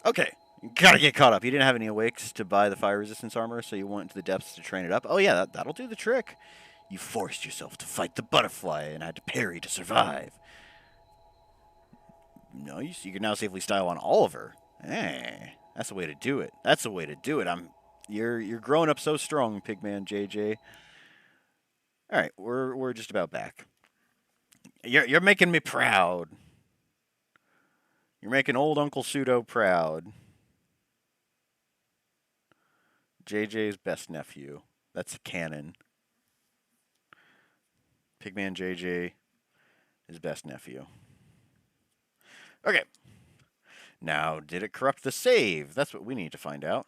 Okay. You gotta get caught up. You didn't have any awakes to buy the fire resistance armor, so you went into the depths to train it up. Oh, yeah, that'll do the trick. You forced yourself to fight the butterfly and had to parry to survive. No, you can now safely style on Oliver. Hey, that's the way to do it. That's the way to do it. You're growing up so strong, Pigman JJ. All right, we're just about back. You're making me proud. You're making old Uncle Pseudo proud. JJ's best nephew. That's canon. Pigman JJ, his best nephew. Okay. Now, did it corrupt the save? That's what we need to find out.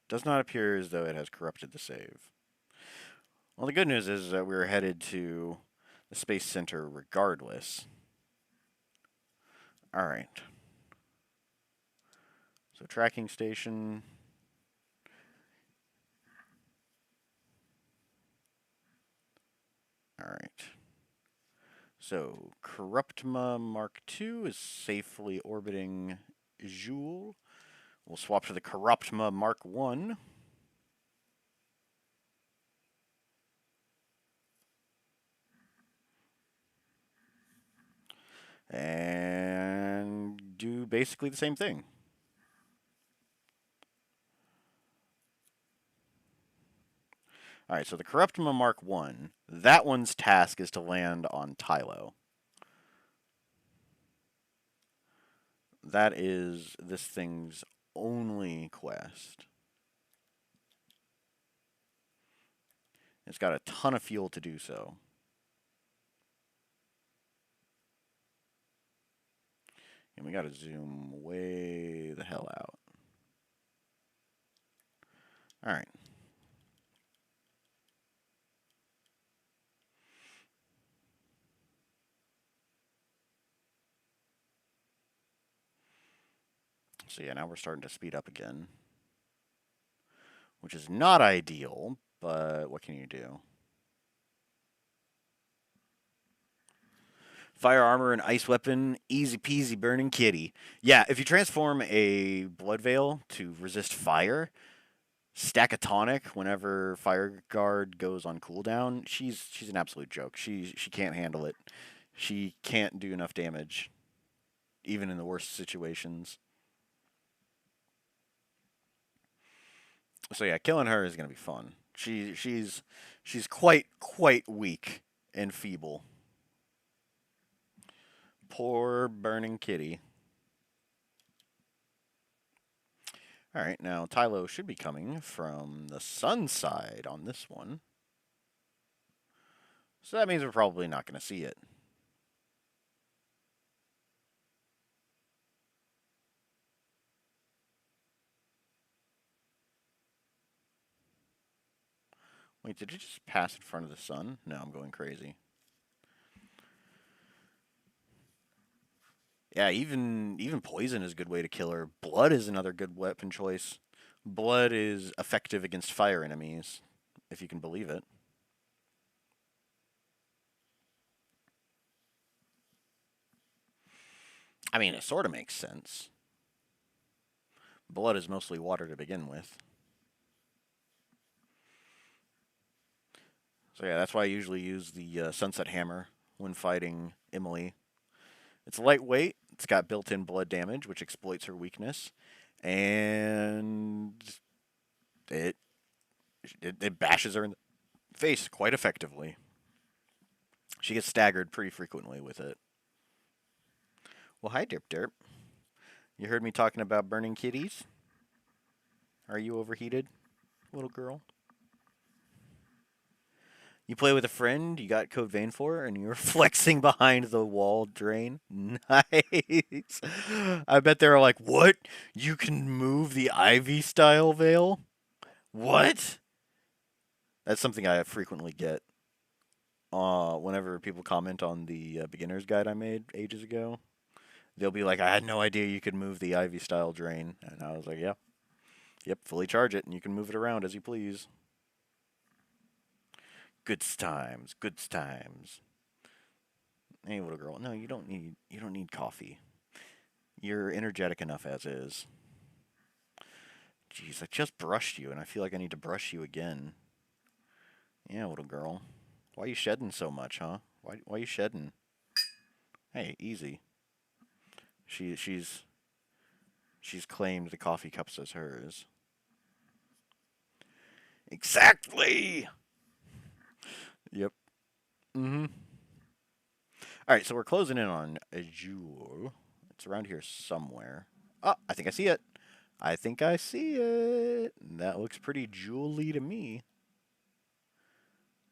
Does not appear as though it has corrupted the save. Well, the good news is that we're headed to the Space Center regardless. All right. So tracking station. All right. So, Corruptma Mark II is safely orbiting Jool. We'll swap to the Corruptma Mark 1. And do basically the same thing. Alright, so the Corruptma Mark 1, that one's task is to land on Tylo. That is this thing's only quest. It's got a ton of fuel to do so. And we gotta zoom way the hell out. Alright. So yeah, now we're starting to speed up again. Which is not ideal, but what can you do? Fire armor and ice weapon, easy peasy burning kitty. Yeah, if you transform a blood veil to resist fire, stack a tonic whenever fire guard goes on cooldown, she's an absolute joke. She can't handle it. She can't do enough damage, even in the worst situations. So yeah, killing her is gonna be fun. She's quite weak and feeble. Poor burning kitty. Alright, now Tylo should be coming from the sun side on this one. So that means we're probably not going to see it. Wait, did it just pass in front of the sun? No, I'm going crazy. Yeah, even poison is a good way to kill her. Blood is another good weapon choice. Blood is effective against fire enemies, if you can believe it. I mean, it sort of makes sense. Blood is mostly water to begin with. So yeah, that's why I usually use the Sunset Hammer when fighting Emily. It's lightweight. It's got built-in blood damage, which exploits her weakness, and it it bashes her in the face quite effectively. She gets staggered pretty frequently with it. Well, hi, Derp Derp. You heard me talking about burning kitties? Are you overheated, little girl? You play with a friend, you got Code Vein for her, and you're flexing behind the wall drain. Nice. I bet they're like, what? You can move the Ivy style veil? What? That's something I frequently get. Whenever people comment on the beginner's guide I made ages ago, they'll be like, I had no idea you could move the Ivy style drain. And I was like, yeah. Yep, fully charge it, and you can move it around as you please. Goods times, goods times. Hey, little girl. No, you don't need coffee. You're energetic enough as is. Jeez, I just brushed you, and I feel like I need to brush you again. Yeah, little girl. Why are you shedding so much, huh? Why are you shedding? Hey, easy. She's claimed the coffee cups as hers. Exactly. Yep. Mm-hmm. All right, so we're closing in on a Jool. It's around here somewhere. Oh, I think I see it. I think I see it. That looks pretty Jool-y to me.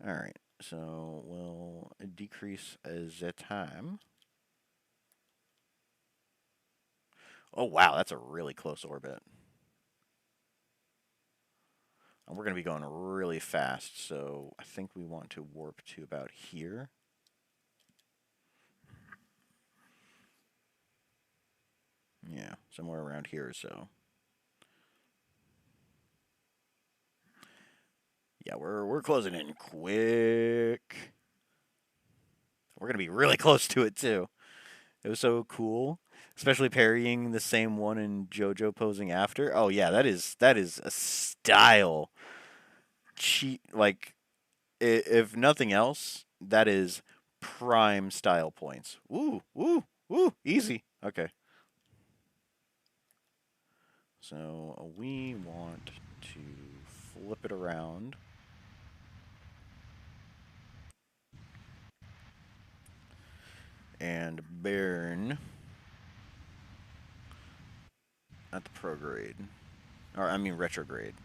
All right, so we'll decrease the time. Oh, wow, that's a really close orbit. And we're going to be going really fast, so I think we want to warp to about here. Yeah, somewhere around here or so. Yeah, we're closing in quick. We're gonna be really close to it too. It was so cool, especially parrying the same one and JoJo posing after. Oh yeah, that is a style cheat. Like if nothing else, that is prime style points. Woo, woo, woo, easy. Okay. So we want to flip it around. And burn at the prograde. Or, I mean, retrograde.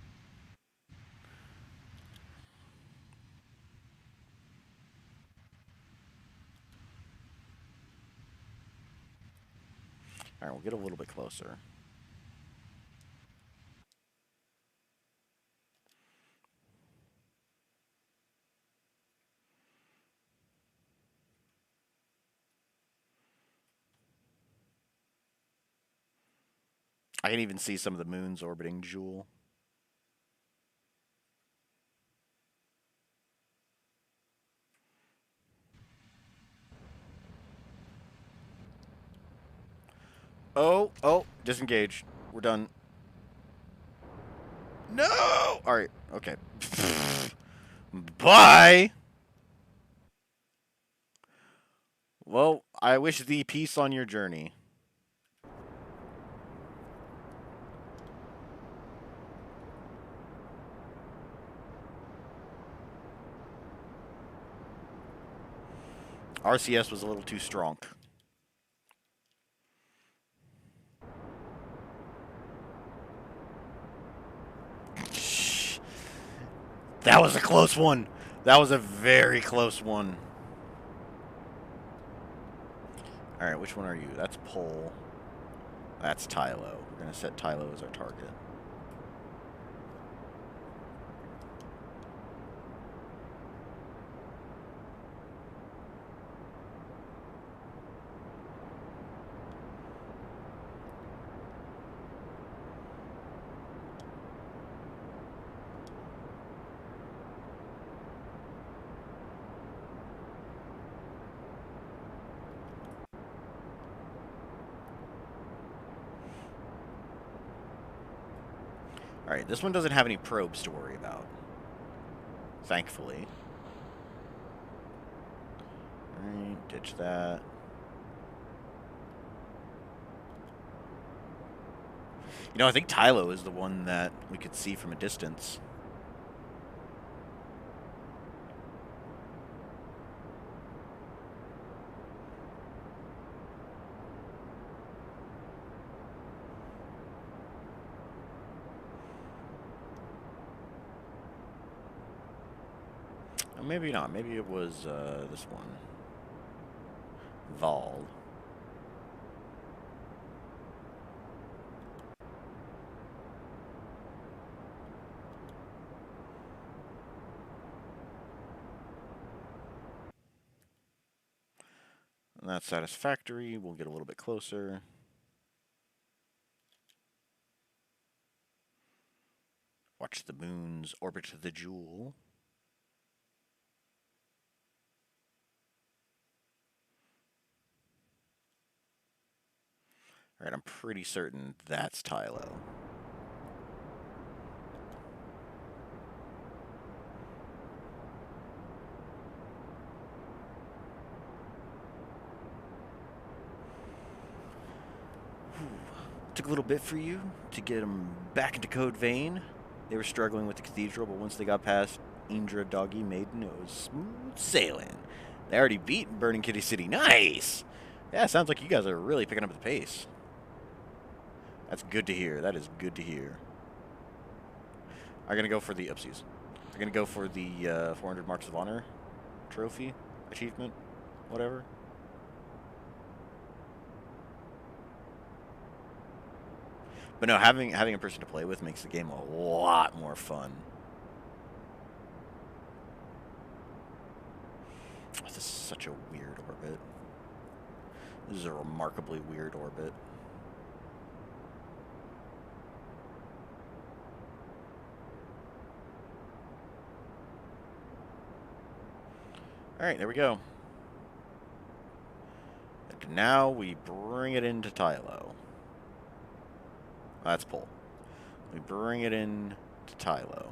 Alright, we'll get a little bit closer. I can even see some of the moons orbiting Jool. Oh, oh, disengage. We're done. No! Alright, okay. Bye! Well, I wish thee peace on your journey. RCS was a little too strong. That was a close one. That was a very close one. Alright, which one are you? That's Pole. That's Tylo. We're going to set Tylo as our target. Alright, this one doesn't have any probes to worry about. Thankfully. Alright, ditch that. You know, I think Tylo is the one that we could see from a distance. Maybe not. Maybe it was this one. Vol. And that's satisfactory. We'll get a little bit closer. Watch the moons orbit the Jool. Alright, I'm pretty certain that's Tylo. Took a little bit for you to get them back into Code Vein. They were struggling with the Cathedral, but once they got past Indra Doggy Maiden, it was smooth sailing. They already beat Burning Kitty City. Nice! Yeah, sounds like you guys are really picking up the pace. That's good to hear. That is good to hear. I'm going to go for the... Oopsies. I'm going to go for the 400 Marks of Honor trophy, achievement, whatever. But no, having a person to play with makes the game a lot more fun. This is such a weird orbit. This is a remarkably weird orbit. Alright, there we go. Now we bring it into Tylo. That's pull. We bring it in to Tylo.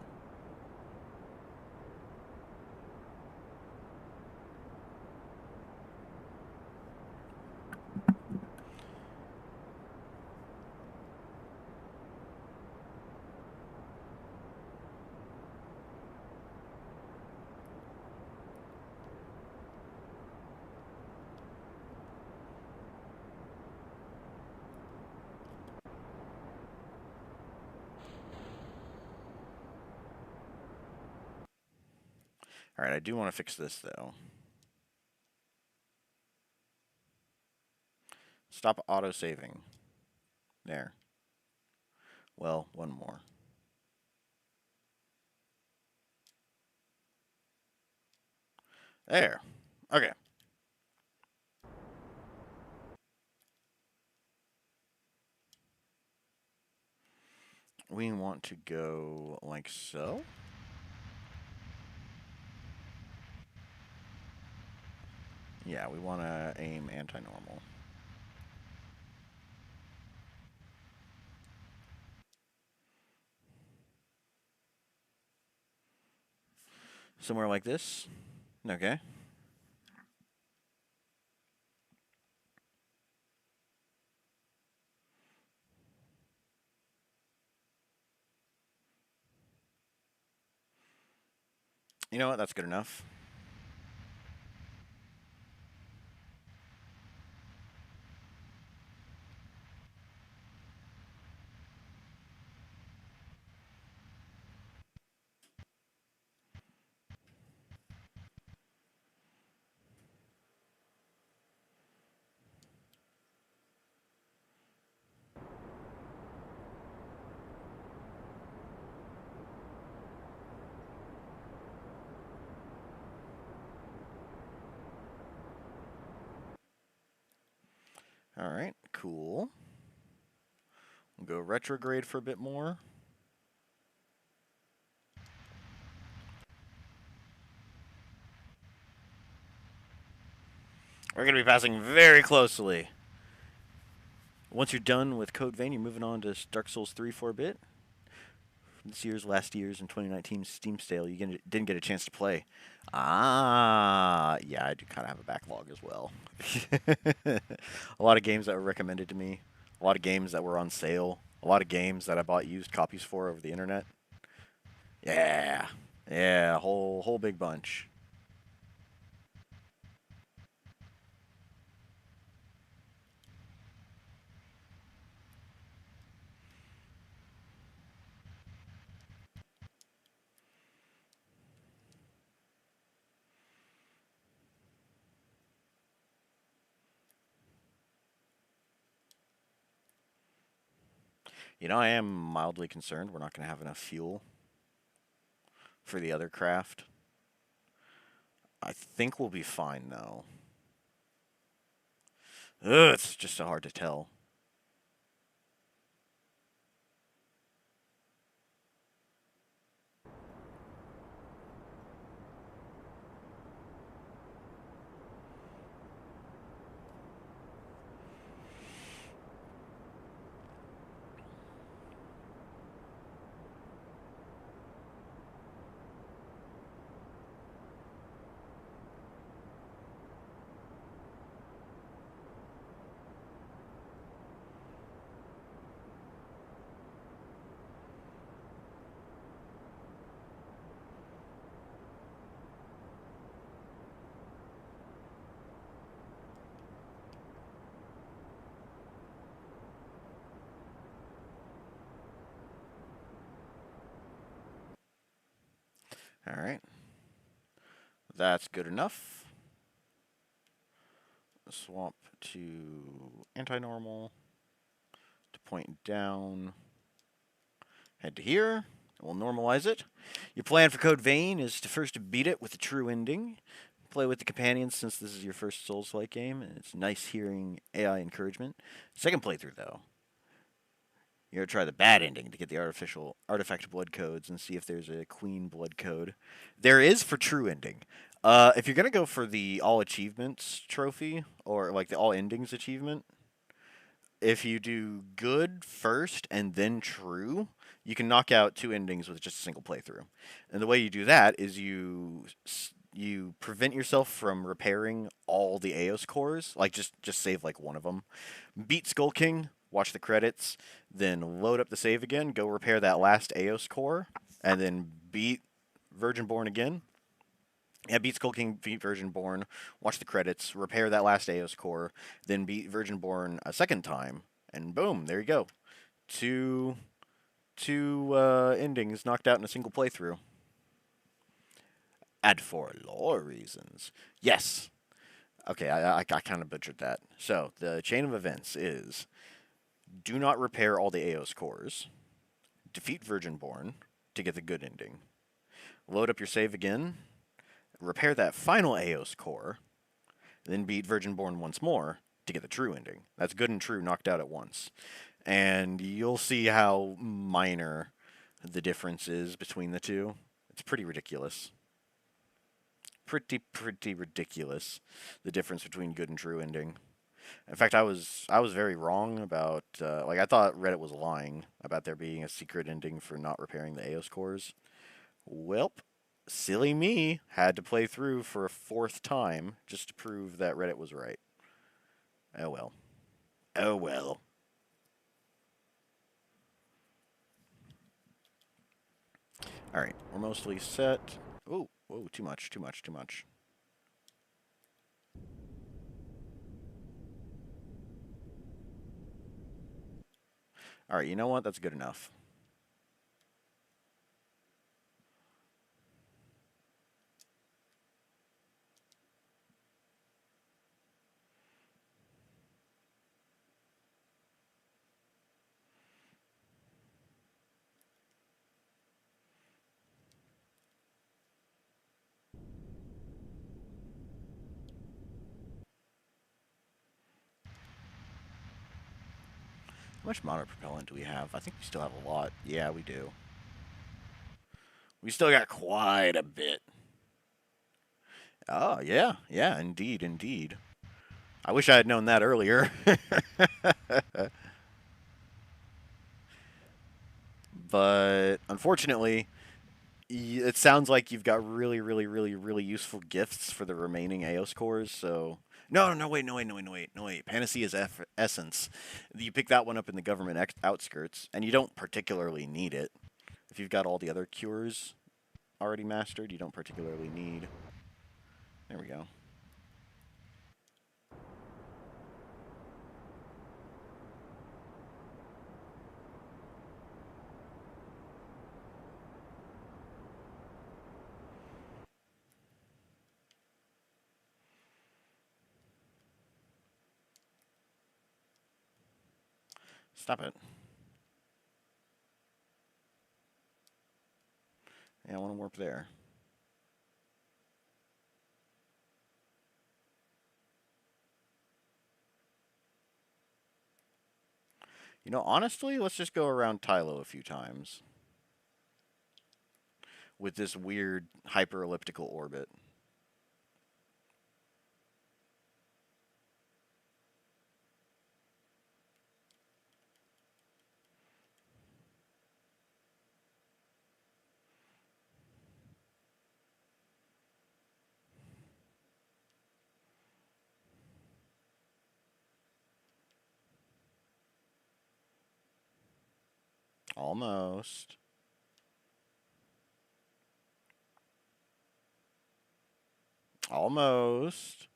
Alright, I do want to fix this, though. Stop auto-saving. There. Well, one more. There. Okay. We want to go like so. Yeah, we want to aim anti-normal. Somewhere like this. Okay. You know what? That's good enough. Alright, cool. We'll go retrograde for a bit more. We're going to be passing very closely. Once you're done with Code Vein, you're moving on to Dark Souls 3 for a bit. Last year's, and 2019 Steam sale, you didn't get a chance to play. Yeah, I do kind of have a backlog as well. A lot of games that were recommended to me, a lot of games that were on sale, a lot of games that I bought used copies for over the internet. Yeah, yeah, whole big bunch. You know, I am mildly concerned we're not going to have enough fuel for the other craft. I think we'll be fine, though. Ugh, it's just so hard to tell. All right. That's good enough. Swap to anti-normal, to point down, head to here, we'll normalize it. Your plan for Code Vein is to first beat it with a true ending, play with the companions since this is your first Souls-like game, and it's nice hearing AI encouragement. Second playthrough, though, you're going to try the bad ending to get the artifact blood codes and see if there's a queen blood code. There is for true ending. If you're gonna go for the all achievements trophy or like the all endings achievement, if you do good first and then true, you can knock out two endings with just a single playthrough. And the way you do that is you prevent yourself from repairing all the Eos cores, like just save like one of them. Beat Skull King, watch the credits, then load up the save again, go repair that last Eos core, and then beat Virgin Born again. Yeah, beat Skull King, beat Virgin Born, watch the credits, repair that last Eos core, then beat Virgin Born a second time, and boom, there you go. Two endings knocked out in a single playthrough. And for lore reasons. Yes. Okay, I kind of butchered that. So, the chain of events is do not repair all the Eos cores, defeat Virgin Born to get the good ending, load up your save again, repair that final Eos core, then beat Virgin Born once more to get the true ending. That's good and true knocked out at once. And you'll see how minor the difference is between the two. It's pretty ridiculous. Pretty ridiculous, the difference between good and true ending. In fact, I was very wrong about like I thought Reddit was lying about there being a secret ending for not repairing the Eos cores. Welp, silly me had to play through for a fourth time just to prove that Reddit was right. Oh well. Oh well. All right, we're mostly set. Oh, whoa, too much, too much, too much. All right, you know what? That's good enough. How much mono propellant do we have? I think we still have a lot. Yeah, we do. We still got quite a bit. Oh, yeah, yeah, indeed, indeed. I wish I had known that earlier. But unfortunately, it sounds like you've got really useful gifts for the remaining Eos cores. So no, wait, no, wait, no, wait, no, wait, no, wait. Panacea is essence. You pick that one up in the government outskirts, and you don't particularly need it. If you've got all the other cures already mastered, you don't particularly need. There we go. Stop it. Yeah, I want to warp there. You know, honestly, let's just go around Tylo a few times with this weird hyperelliptical orbit. Almost. Almost.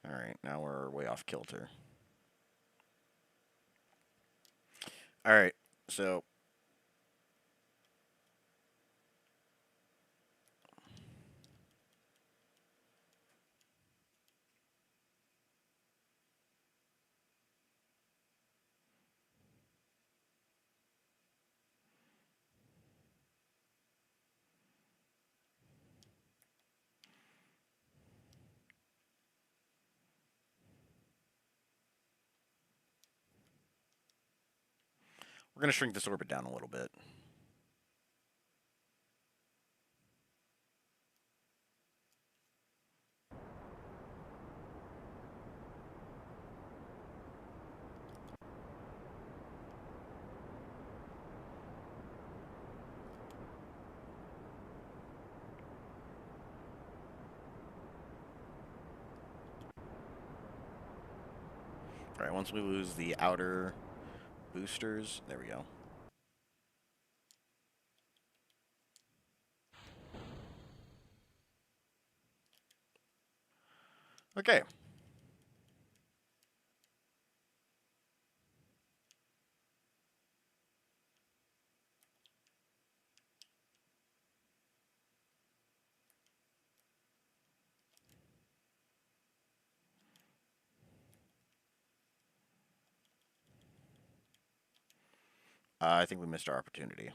All right, now we're way off kilter. All right, so we're going to shrink this orbit down a little bit. All right, once we lose the outer boosters, there we go. Okay. I think we missed our opportunity.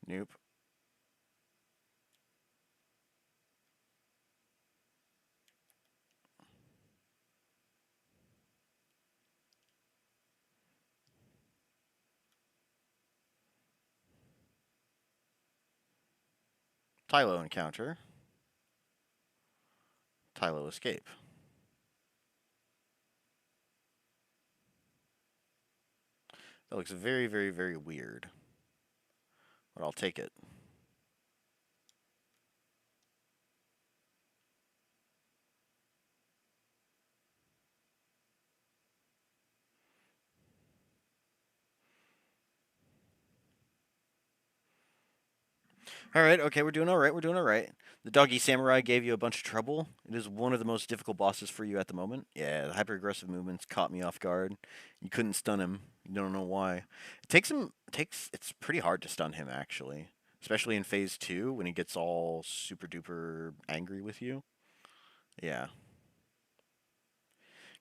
Nope. Tylo encounter. Tylo escape. That looks very, very, very weird. But I'll take it. All right, okay, we're doing all right. We're doing all right. The doggy samurai gave you a bunch of trouble. It is one of the most difficult bosses for you at the moment. Yeah, the hyper aggressive movements caught me off guard. You couldn't stun him. You don't know why. It takes him. Takes. It's pretty hard to stun him actually, especially in phase two when he gets all super duper angry with you. Yeah,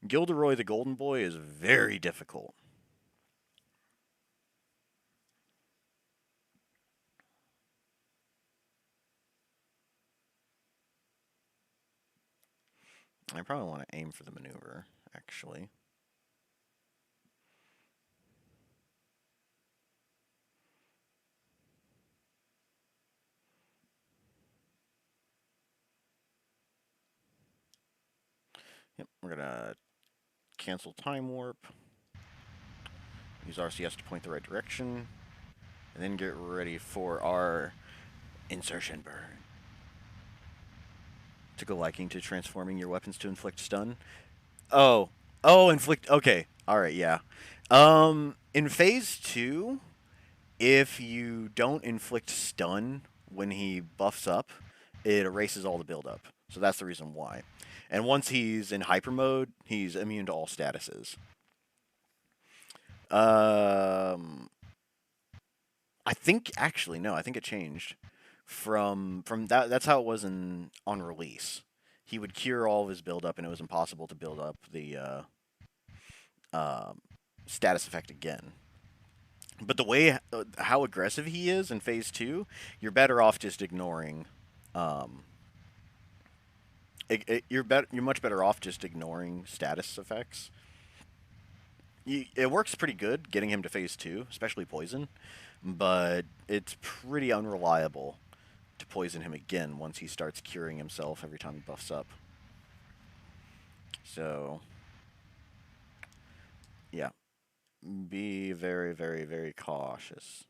Gilderoy the Golden Boy is very difficult. I probably want to aim for the maneuver actually. Yep, we're gonna cancel time warp. Use RCS to point the right direction. And then get ready for our insertion burn. Took a liking to transforming your weapons to inflict stun. Oh. Oh, inflict. Okay. Alright, yeah. In phase two, if you don't inflict stun when he buffs up, it erases all the buildup. So that's the reason why. And once he's in hyper mode, he's immune to all statuses. Um, I think actually no, I think it changed from that. That's how it was in on release. He would cure all of his buildup, and it was impossible to build up the status effect again. But the way how aggressive he is in phase two, you're better off just ignoring. Um, you're much better off just ignoring status effects. It works pretty good getting him to phase two, especially poison, but it's pretty unreliable to poison him again once he starts curing himself every time he buffs up. So, yeah, be very, very, very cautious.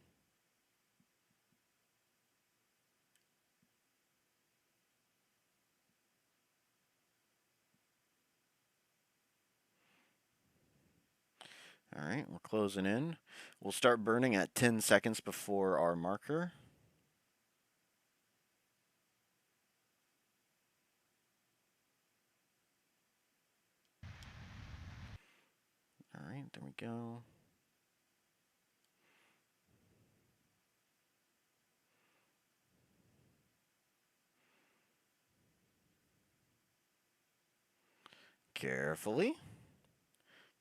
All right, we're closing in. We'll start burning at 10 seconds before our marker. All right, there we go. Carefully.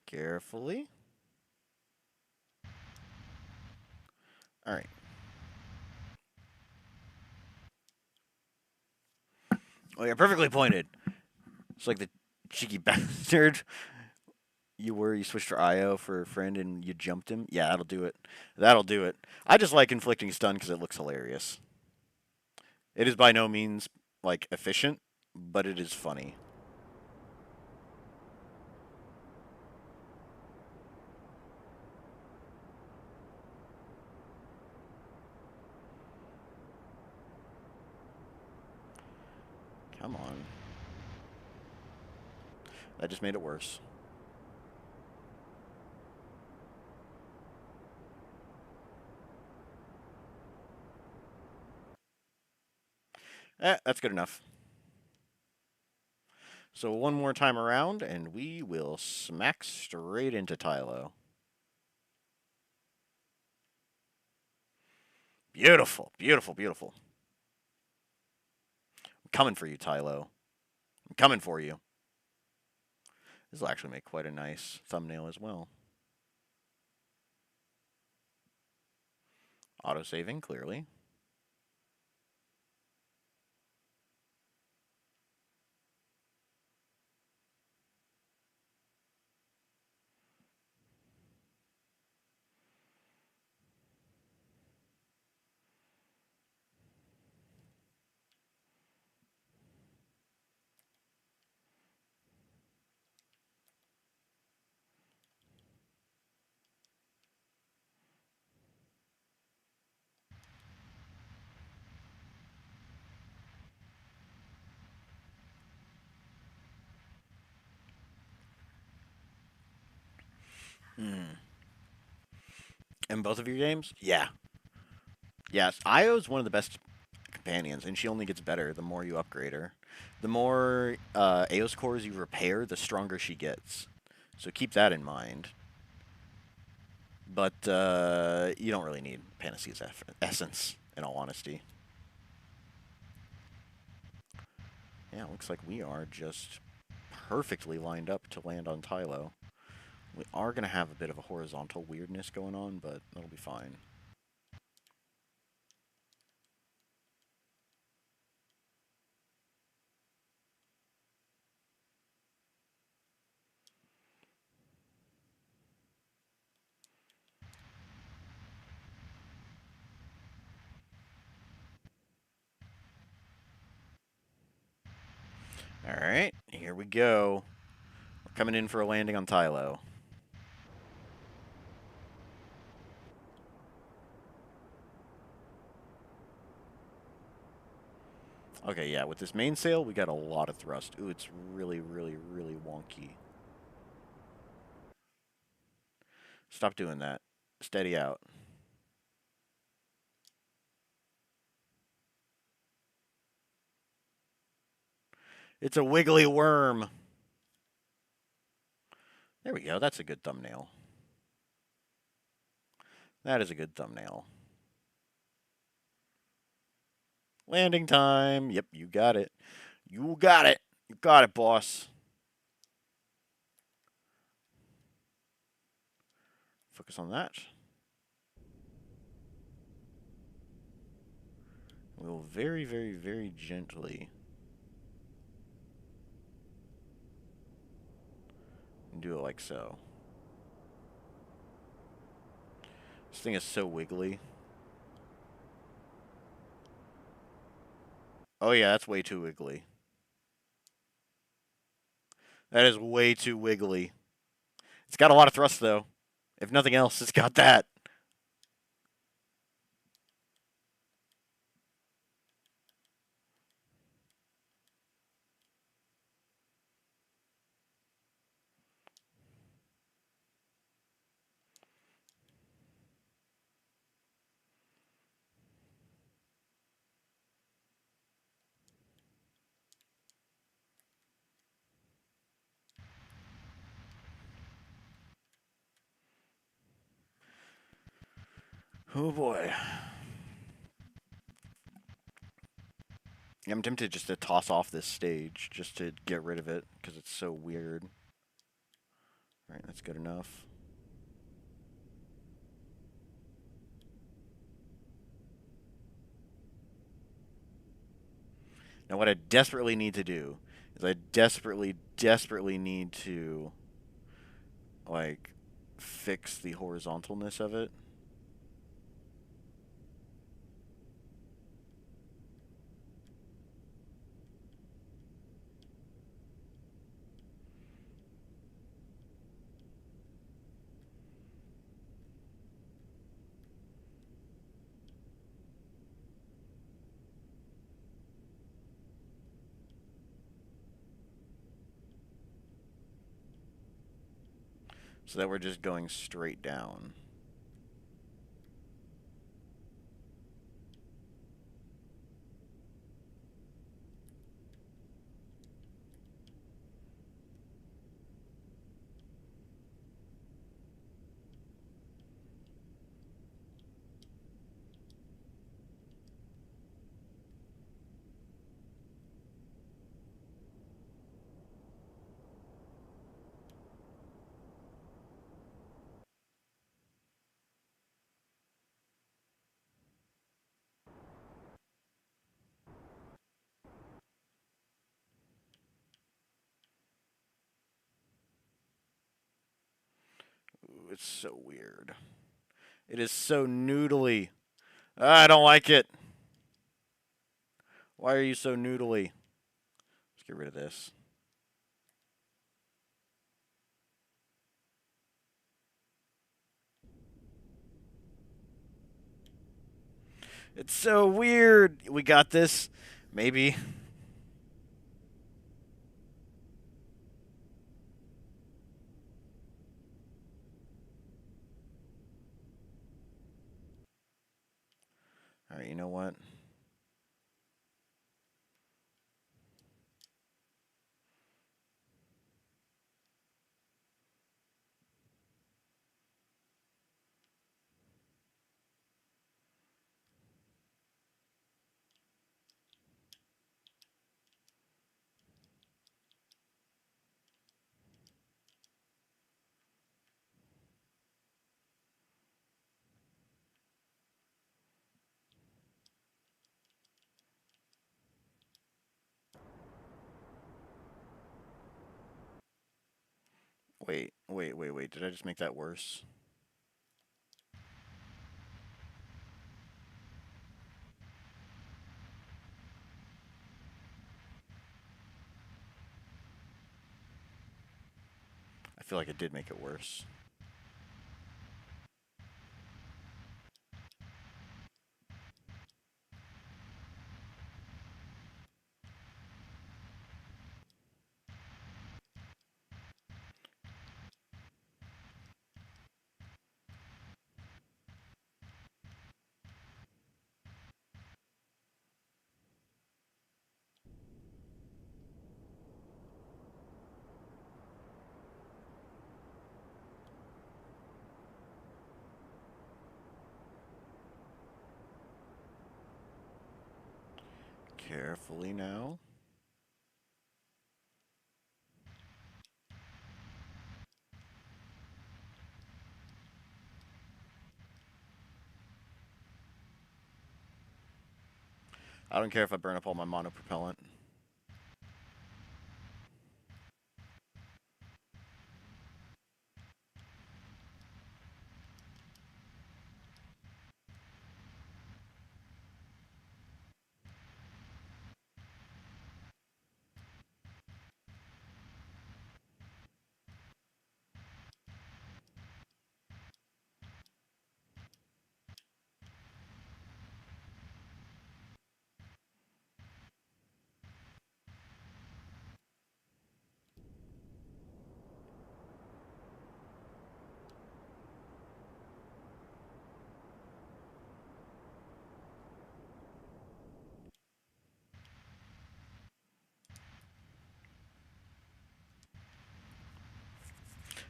Carefully. All right. Oh, yeah, perfectly pointed. It's like the cheeky bastard. you switched your IO for a friend and you jumped him? Yeah, that'll do it. That'll do it. I just like inflicting stun because it looks hilarious. It is by no means like efficient, but it is funny. Come on. That just made it worse. That's good enough. So one more time around, and we will smack straight into Tylo. Beautiful, beautiful, beautiful. I'm coming for you, Tylo. I'm coming for you. This will actually make quite a nice thumbnail as well. Auto-saving, clearly. Hmm. In both of your games? Yeah. Yes, Io's one of the best companions, and she only gets better the more you upgrade her. The more Eos cores you repair, the stronger she gets. So keep that in mind. But you don't really need Panacea's essence, in all honesty. Yeah, looks like we are just perfectly lined up to land on Tylo. We are going to have a bit of a horizontal weirdness going on, but that'll be fine. Alright, here we go. We're coming in for a landing on Tylo. Okay, yeah, with this mainsail, we got a lot of thrust. Ooh, it's really, really, really wonky. Stop doing that. Steady out. It's a wiggly worm. There we go. That's a good thumbnail. That is a good thumbnail. Landing time. Yep, you got it. You got it. You got it, boss. Focus on that. We will very, very, very gently do it like so. This thing is so wiggly. Oh yeah, that's way too wiggly. That is way too wiggly. It's got a lot of thrust, though. If nothing else, it's got that. Oh boy. I'm tempted just to toss off this stage just to get rid of it because it's so weird. Alright, that's good enough. Now what I desperately need to do is I desperately, desperately need to like, fix the horizontalness of it. So that we're just going straight down. Ooh, it's so weird. It is so noodly. I don't like it. Why are you so noodly? Let's get rid of this. It's so weird. We got this. Maybe. Alright, you know what? Wait. Did I just make that worse? I feel like it did make it worse. Carefully now. I don't care if I burn up all my monopropellant.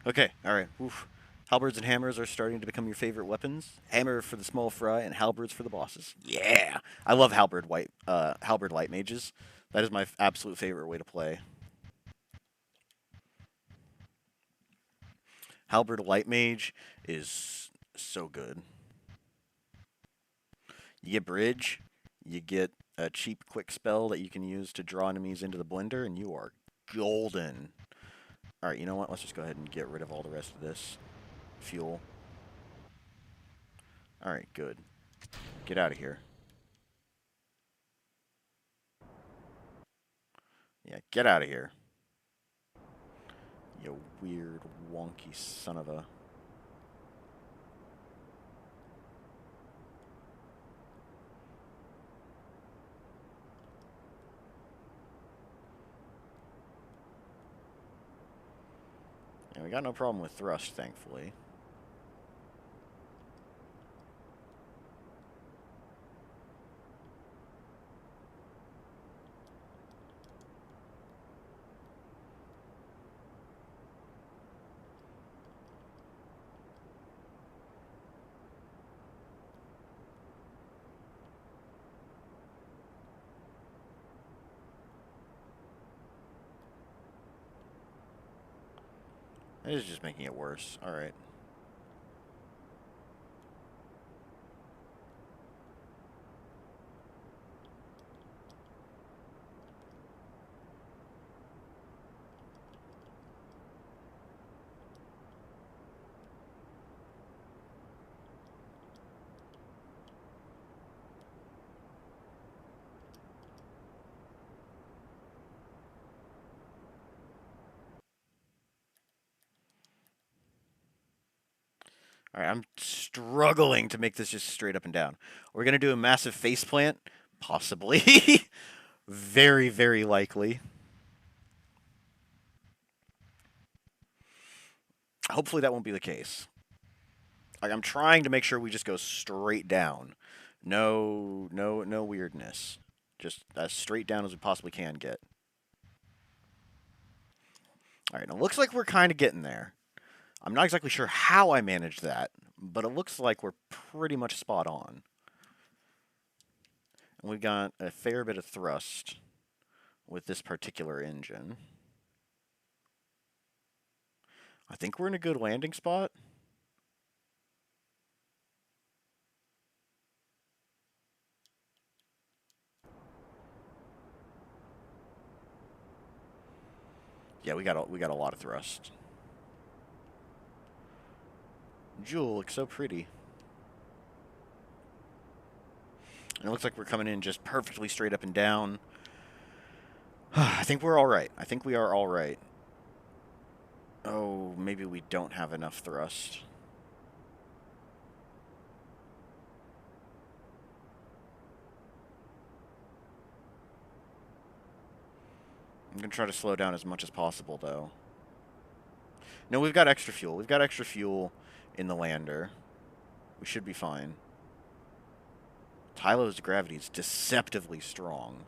Okay, alright. Oof. Halberds and hammers are starting to become your favorite weapons. Hammer for the small fry and halberds for the bosses. Yeah! I love halberd light mages. That is my absolute favorite way to play. Halberd light mage is so good. You get bridge, you get a cheap quick spell that you can use to draw enemies into the blender, and you are golden. Alright, you know what? Let's just go ahead and get rid of all the rest of this fuel. Alright, good. Get out of here. Yeah, get out of here. You weird, wonky son of a... Yeah, we got no problem with thrust, thankfully. It is just making it worse. Alright. Alright, I'm struggling to make this just straight up and down. We're going to do a massive faceplant? Possibly. Very, very likely. Hopefully that won't be the case. Like, I'm trying to make sure we just go straight down. No weirdness. Just as straight down as we possibly can get. Alright, it looks like we're kind of getting there. I'm not exactly sure how I managed that, but it looks like we're pretty much spot on. And we've got a fair bit of thrust with this particular engine. I think we're in a good landing spot. Yeah, we got a lot of thrust. Jool looks so pretty. And it looks like we're coming in just perfectly straight up and down. I think we're all right. I think we are all right. Oh, maybe we don't have enough thrust. I'm going to try to slow down as much as possible, though. No, we've got extra fuel. We've got extra fuel in the lander. We should be fine. Tylo's gravity is deceptively strong.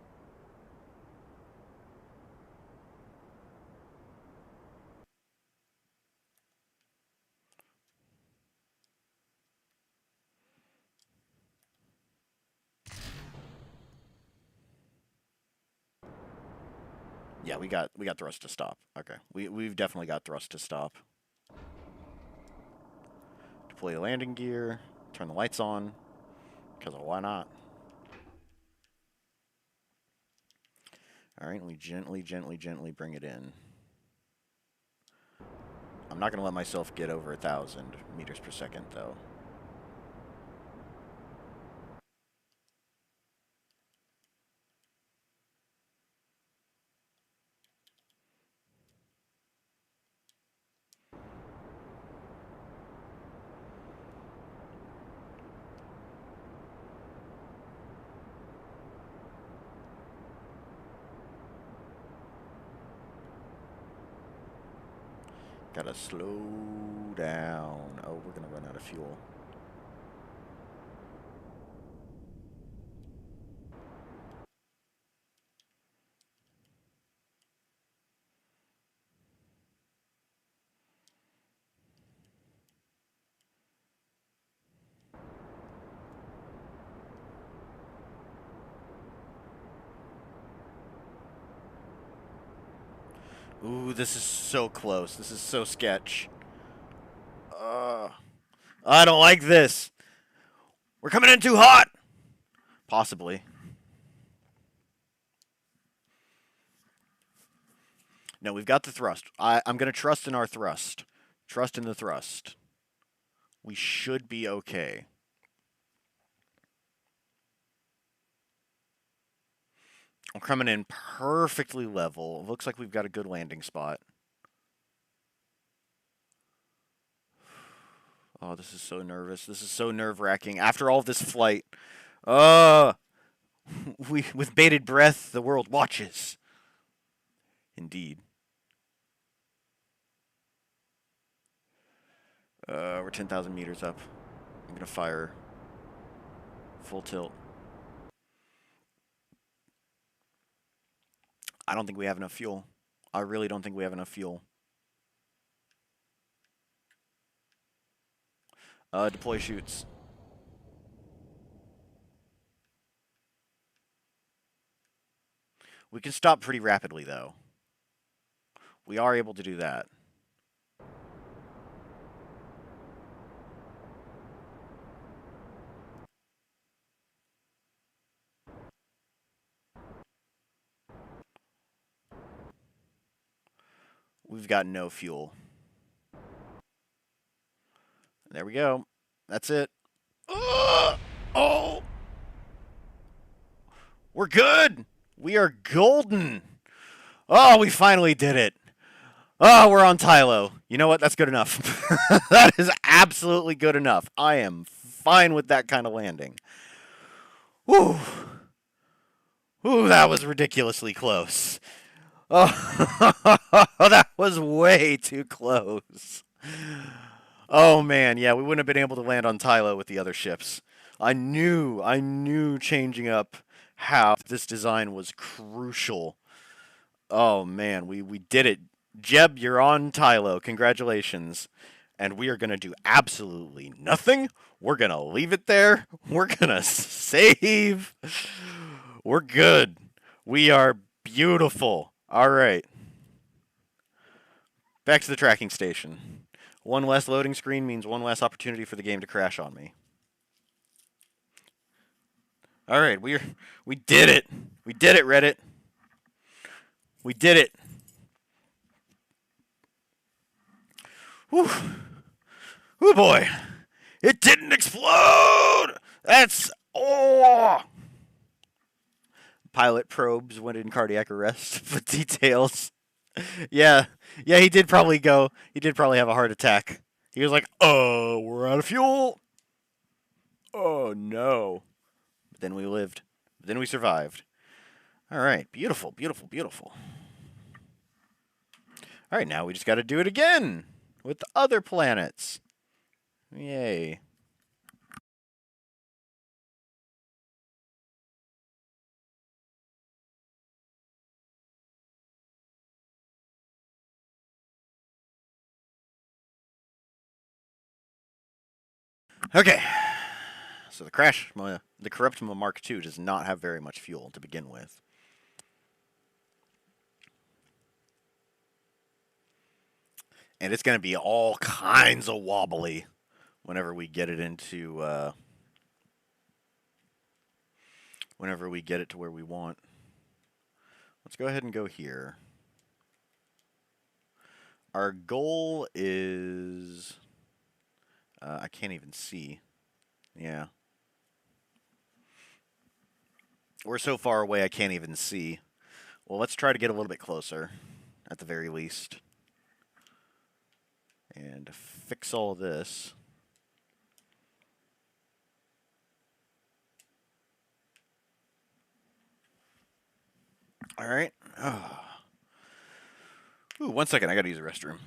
Yeah, we got thrust to stop. Okay. We've definitely got thrust to stop. Deploy the landing gear, turn the lights on, because why not? Alright, we gently bring it in. I'm not going to let myself get over 1,000 meters per second, though. Gotta slow down. Oh, we're gonna run out of fuel. Ooh, this is so close. This is so sketch. I don't like this. We're coming in too hot. Possibly. No, we've got the thrust. I'm going to trust in our thrust. Trust in the thrust. We should be okay. We're coming in perfectly level. Looks like we've got a good landing spot. Oh, this is so nervous. This is so nerve-wracking. After all this flight, with bated breath, the world watches. Indeed. We're 10,000 meters up. I'm gonna fire full tilt. I don't think we have enough fuel. I really don't think we have enough fuel. Deploy chutes. We can stop pretty rapidly, though. We are able to do that. We've got no fuel. There we go. That's it. Oh! We're good! We are golden! Oh, we finally did it! Oh, we're on Tylo. You know what? That's good enough. That is absolutely good enough. I am fine with that kind of landing. Whew. Ooh, that was ridiculously close. Oh, that was way too close. Oh man, yeah, we wouldn't have been able to land on Tylo with the other ships. I knew changing up how this design was crucial. Oh man, we did it. Jeb, you're on Tylo. Congratulations. And we are going to do absolutely nothing. We're going to leave it there. We're going to save. We're good. We are beautiful. All right. Back to the tracking station. One less loading screen means one less opportunity for the game to crash on me. All right, we did it. We did it, Reddit. We did it. Whew. Oh boy. It didn't explode. That's Pilot probes went in cardiac arrest for details. Yeah. Yeah, he did probably go. He did probably have a heart attack. He was like, "Oh, we're out of fuel." Oh no. But then we lived. But then we survived. All right. Beautiful, beautiful, beautiful. All right, now we just got to do it again with the other planets. Yay. Okay. So the Corruptima Mark II does not have very much fuel to begin with. And it's going to be all kinds of wobbly whenever we get it whenever we get it to where we want. Let's go ahead and go here. Our goal is... I can't even see. Yeah. We're so far away I can't even see. Well, let's try to get a little bit closer, at the very least. And fix all this. All right. Oh. Ooh, 1 second. I gotta use the restroom.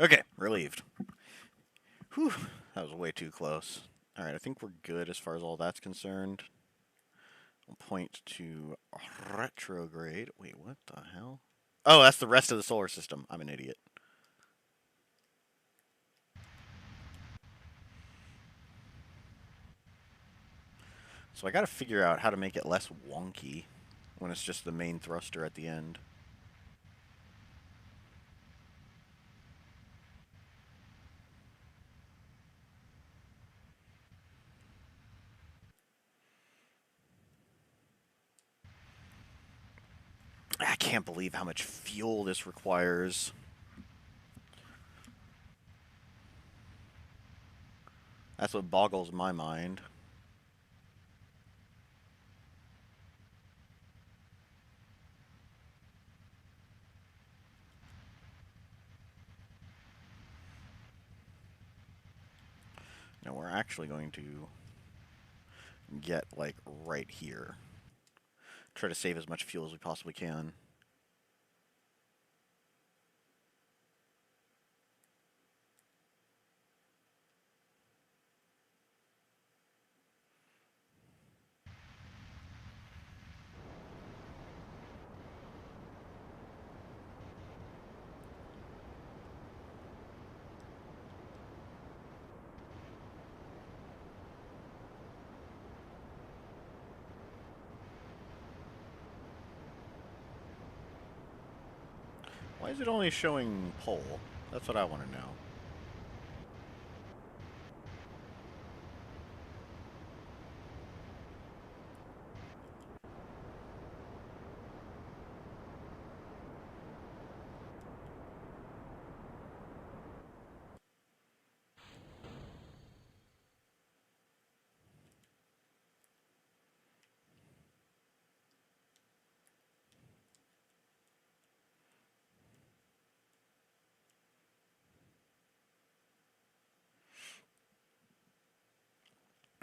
Okay, relieved. Whew, that was way too close. Alright, I think we're good as far as all that's concerned. I'll point to retrograde. Wait, what the hell? Oh, that's the rest of the solar system. I'm an idiot. So I gotta figure out how to make it less wonky when it's just the main thruster at the end. I can't believe how much fuel this requires. That's what boggles my mind. Now we're actually going to get, like, right here. Try to save as much fuel as we possibly can. Why is it only showing pole? That's what I want to know.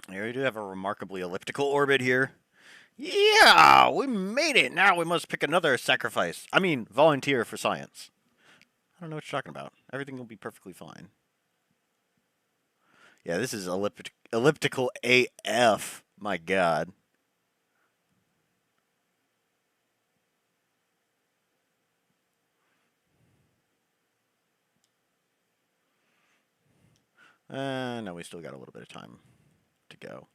Here we do have a remarkably elliptical orbit here. Yeah, we made it. Now we must pick another sacrifice. I mean, volunteer for science. I don't know what you're talking about. Everything will be perfectly fine. Yeah, this is elliptical AF. My God. No, we still got a little bit of time to go.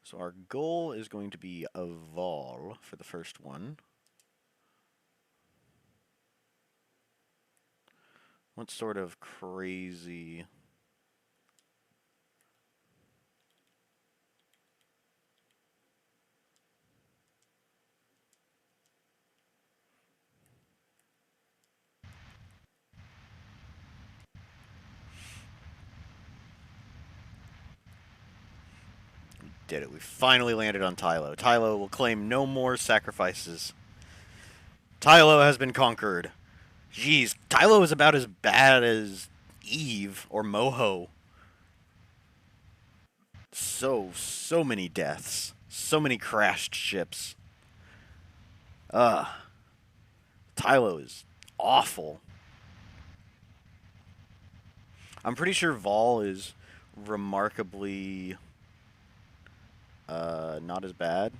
So our goal is going to be a vol for the first one. What sort of crazy... Did it. We finally landed on Tylo. Tylo will claim no more sacrifices. Tylo has been conquered. Jeez, Tylo is about as bad as Eve or Moho. So many deaths. So many crashed ships. Tylo is awful. I'm pretty sure Vol is remarkably not as bad.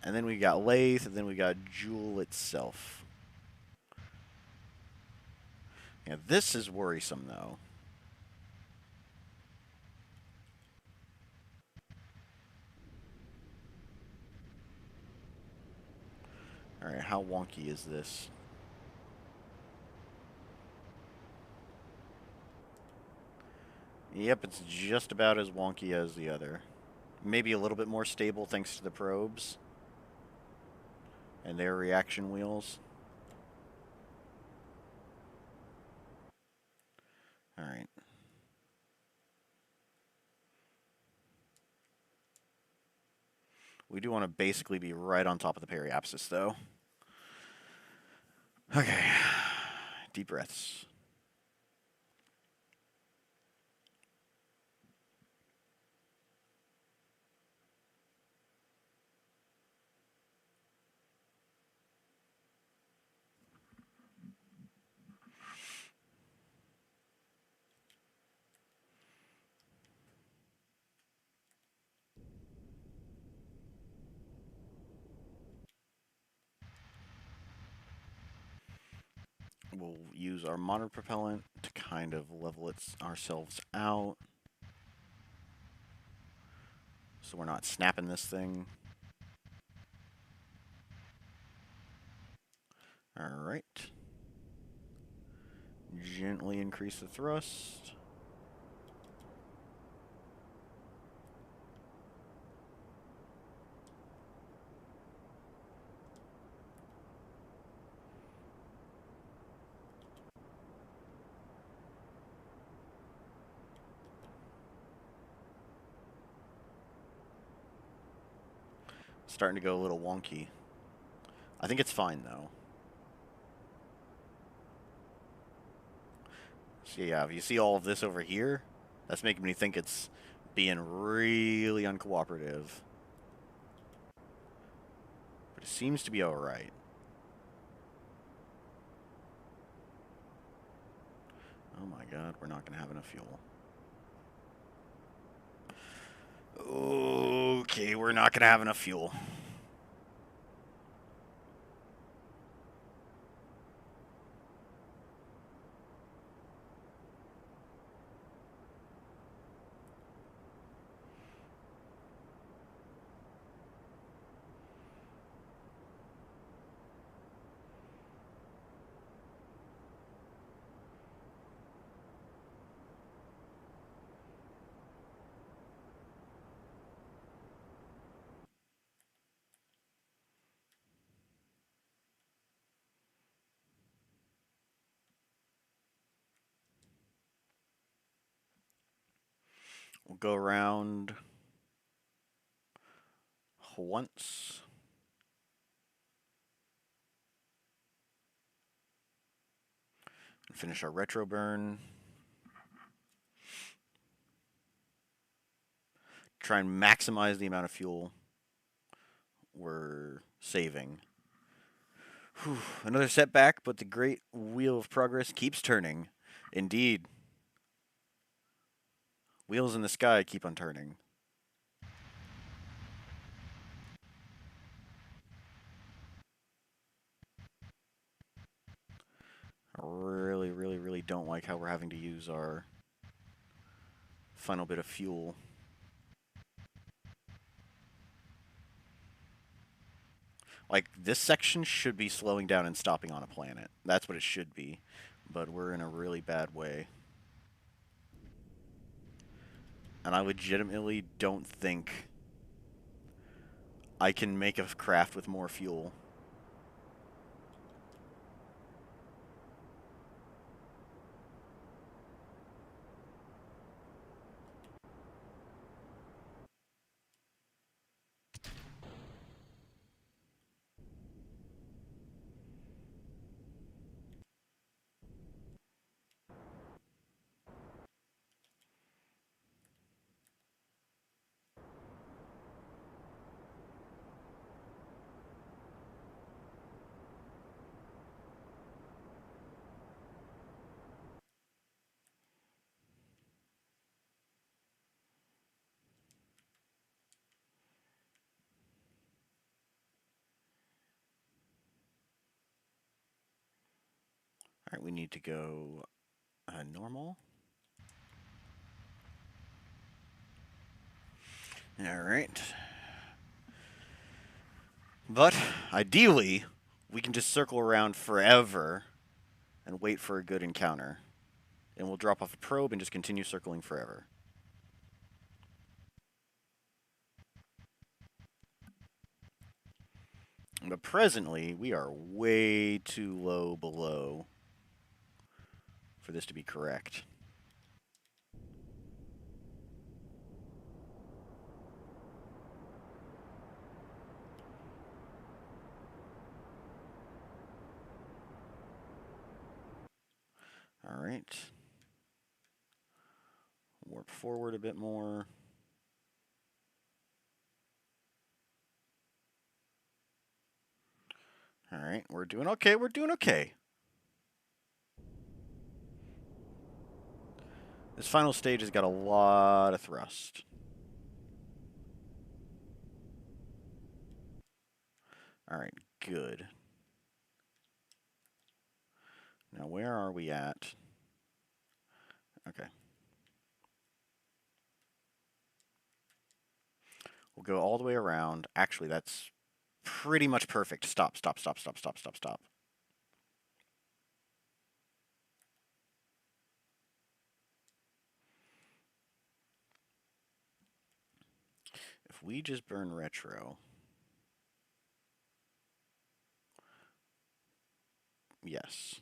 And then we got Lathe, and then we got Jool itself. Yeah, this is worrisome, though. Alright, how wonky is this? Yep, it's just about as wonky as the other. Maybe a little bit more stable thanks to the probes and their reaction wheels. Alright. We do want to basically be right on top of the periapsis, though. Okay. Deep breaths. use our modern propellant to kind of level ourselves out. So we're not snapping this thing. Alright. Gently increase the thrust. Starting to go a little wonky. I think it's fine, though. So yeah, if you see all of this over here, that's making me think it's being really uncooperative. But it seems to be alright. Oh my god, we're not going to have enough fuel. Okay, we're not going to have enough fuel. We'll go around once. And finish our retro burn. Try and maximize the amount of fuel we're saving. Whew, another setback, but the great wheel of progress keeps turning. Indeed. Wheels in the sky keep on turning. I really don't like how we're having to use our final bit of fuel. Like, this section should be slowing down and stopping on a planet. That's what it should be. But we're in a really bad way. And I legitimately don't think I can make a craft with more fuel. Alright, we need to go normal. Alright. But, ideally, we can just circle around forever and wait for a good encounter. And we'll drop off a probe and just continue circling forever. But presently, we are way too low below for this to be correct. Alright. Warp forward a bit more. Alright, we're doing okay, we're doing okay. This final stage has got a lot of thrust. Alright, good. Now, where are we at? Okay. We'll go all the way around. Actually, that's pretty much perfect. Stop, stop, stop, stop, stop, stop, stop. If we just burn retro, yes.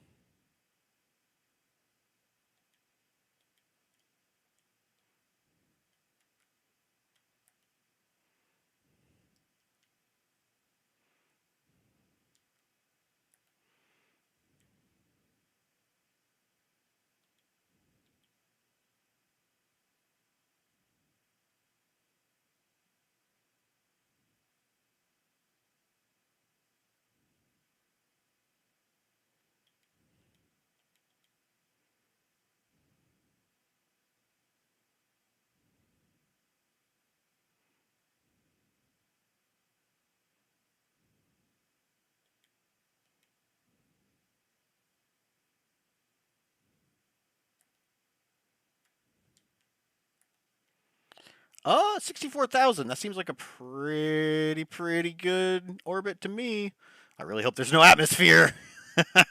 Oh, 64,000. That seems like a pretty good orbit to me. I really hope there's no atmosphere,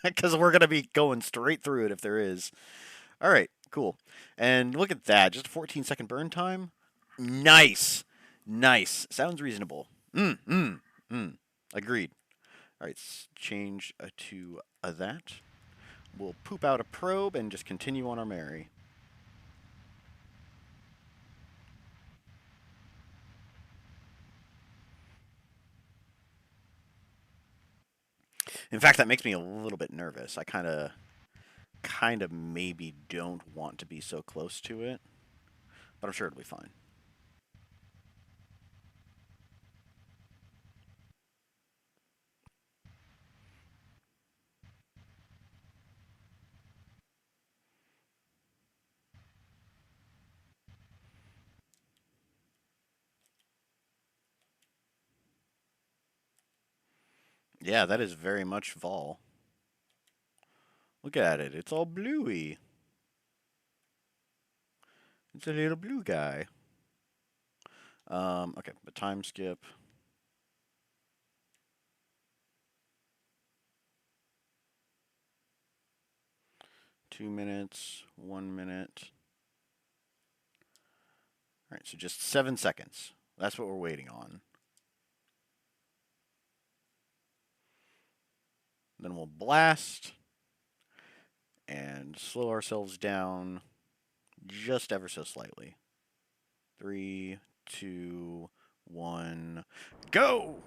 because we're going to be going straight through it if there is. All right, cool. And look at that. Just a 14-second burn time. Nice. Nice. Sounds reasonable. Agreed. All right, change to that. We'll poop out a probe and just continue on our merry. In fact, that makes me a little bit nervous. I kind of maybe don't want to be so close to it, but I'm sure it'll be fine. Yeah, that is very much Vol. Look at it. It's all bluey. It's a little blue guy. Okay, but time skip. Two minutes, 1 minute. All right, so just 7 seconds. That's what we're waiting on. Then we'll blast and slow ourselves down just ever so slightly. 3, 2, 1, go!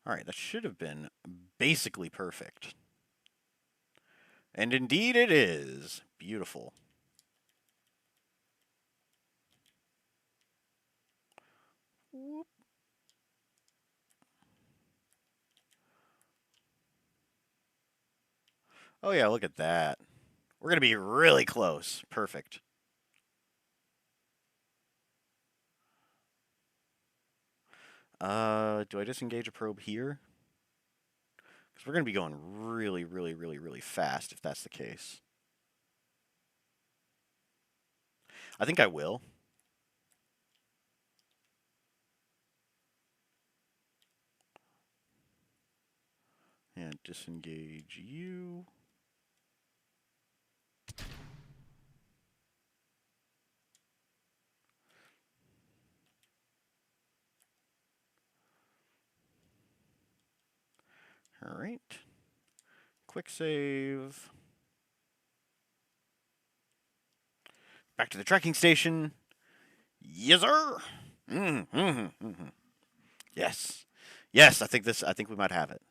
All right, that should have been basically perfect. And indeed it is. Beautiful. Whoop. Oh yeah, look at that. We're going to be really close. Perfect. Do I disengage a probe here? Because we're going to be going really, really, really, really fast if that's the case. I think I will. And disengage you. All right. Quick save. Back to the tracking station. Yes, sir. Yes. Yes, I think we might have it.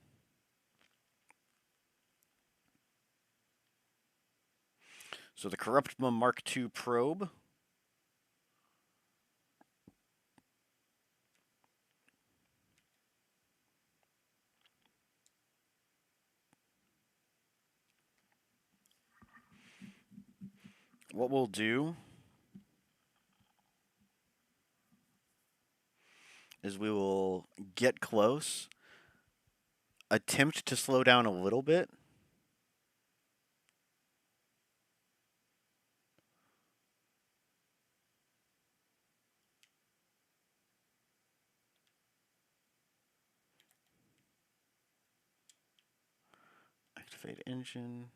So the Corruptma Mark II probe. What we'll do is we will get close, attempt to slow down a little bit. Activate engine.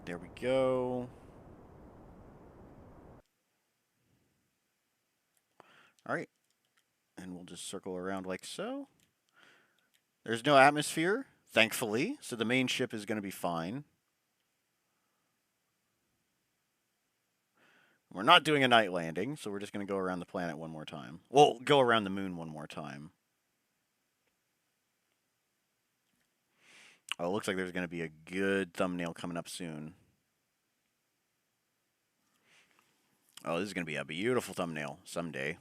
There we go. All right. And we'll just circle around like so. There's no atmosphere, thankfully, so the main ship is going to be fine. We're not doing a night landing, so we're just going to go around the planet one more time. Well, go around the moon one more time. Oh, it looks like there's going to be a good thumbnail coming up soon. Oh, this is going to be a beautiful thumbnail someday.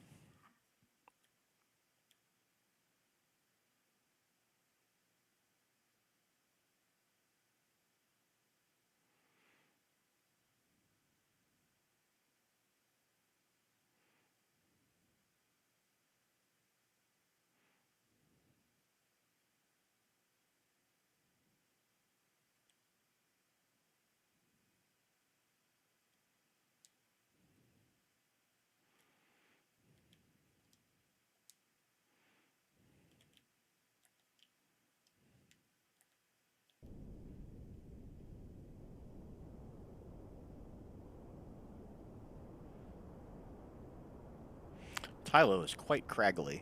Tylo is quite craggly.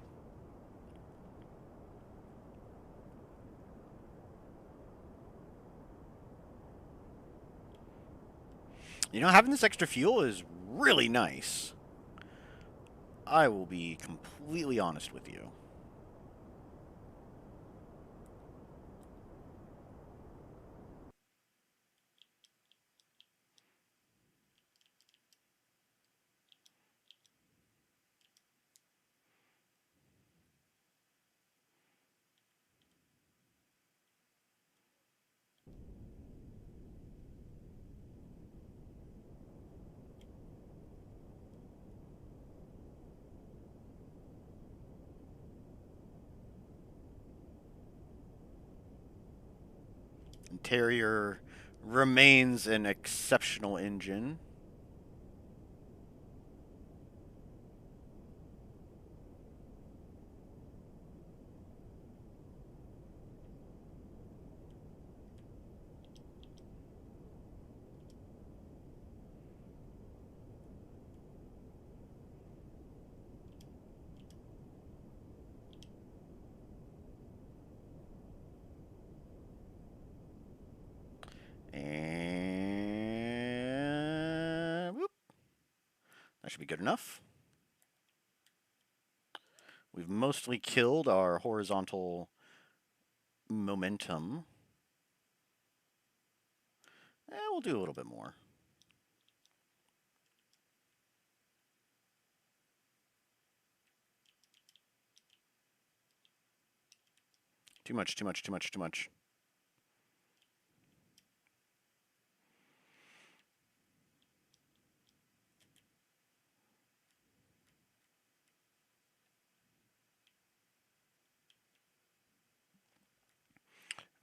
You know, having this extra fuel is really nice. I will be completely honest with you. Interior remains an exceptional engine. And whoop, that should be good enough. We've mostly killed our horizontal momentum. We'll do a little bit more. Too much, too much, too much, too much.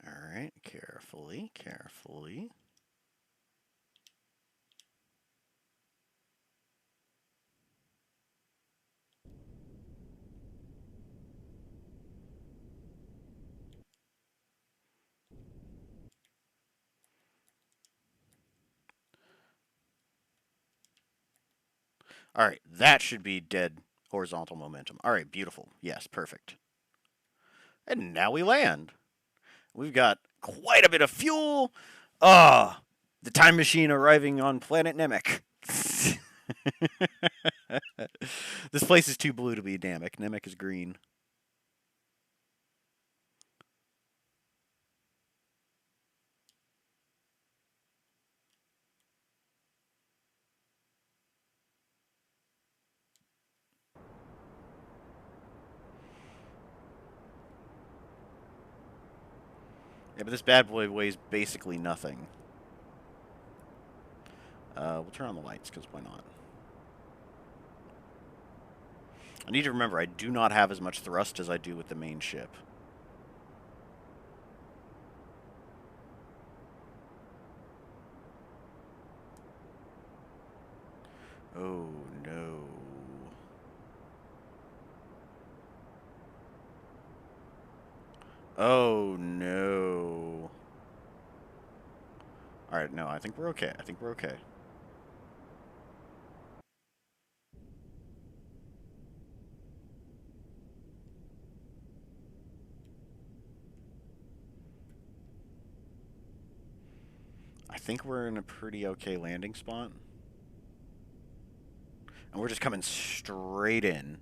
All right, carefully, carefully. All right, that should be dead horizontal momentum. All right, beautiful. Yes, perfect. And now we land. We've got Quite a bit of fuel. Ah, the time machine arriving on planet Namek. This place is too blue to be Namek. Namek is green. Yeah, but this bad boy weighs basically nothing. We'll turn on the lights, because why not? I need to remember, I do not have as much thrust as I do with the main ship. Oh, no. Oh, no. Alright, no, I think we're okay. I think we're okay. I think we're in a pretty okay landing spot. And we're just coming straight in.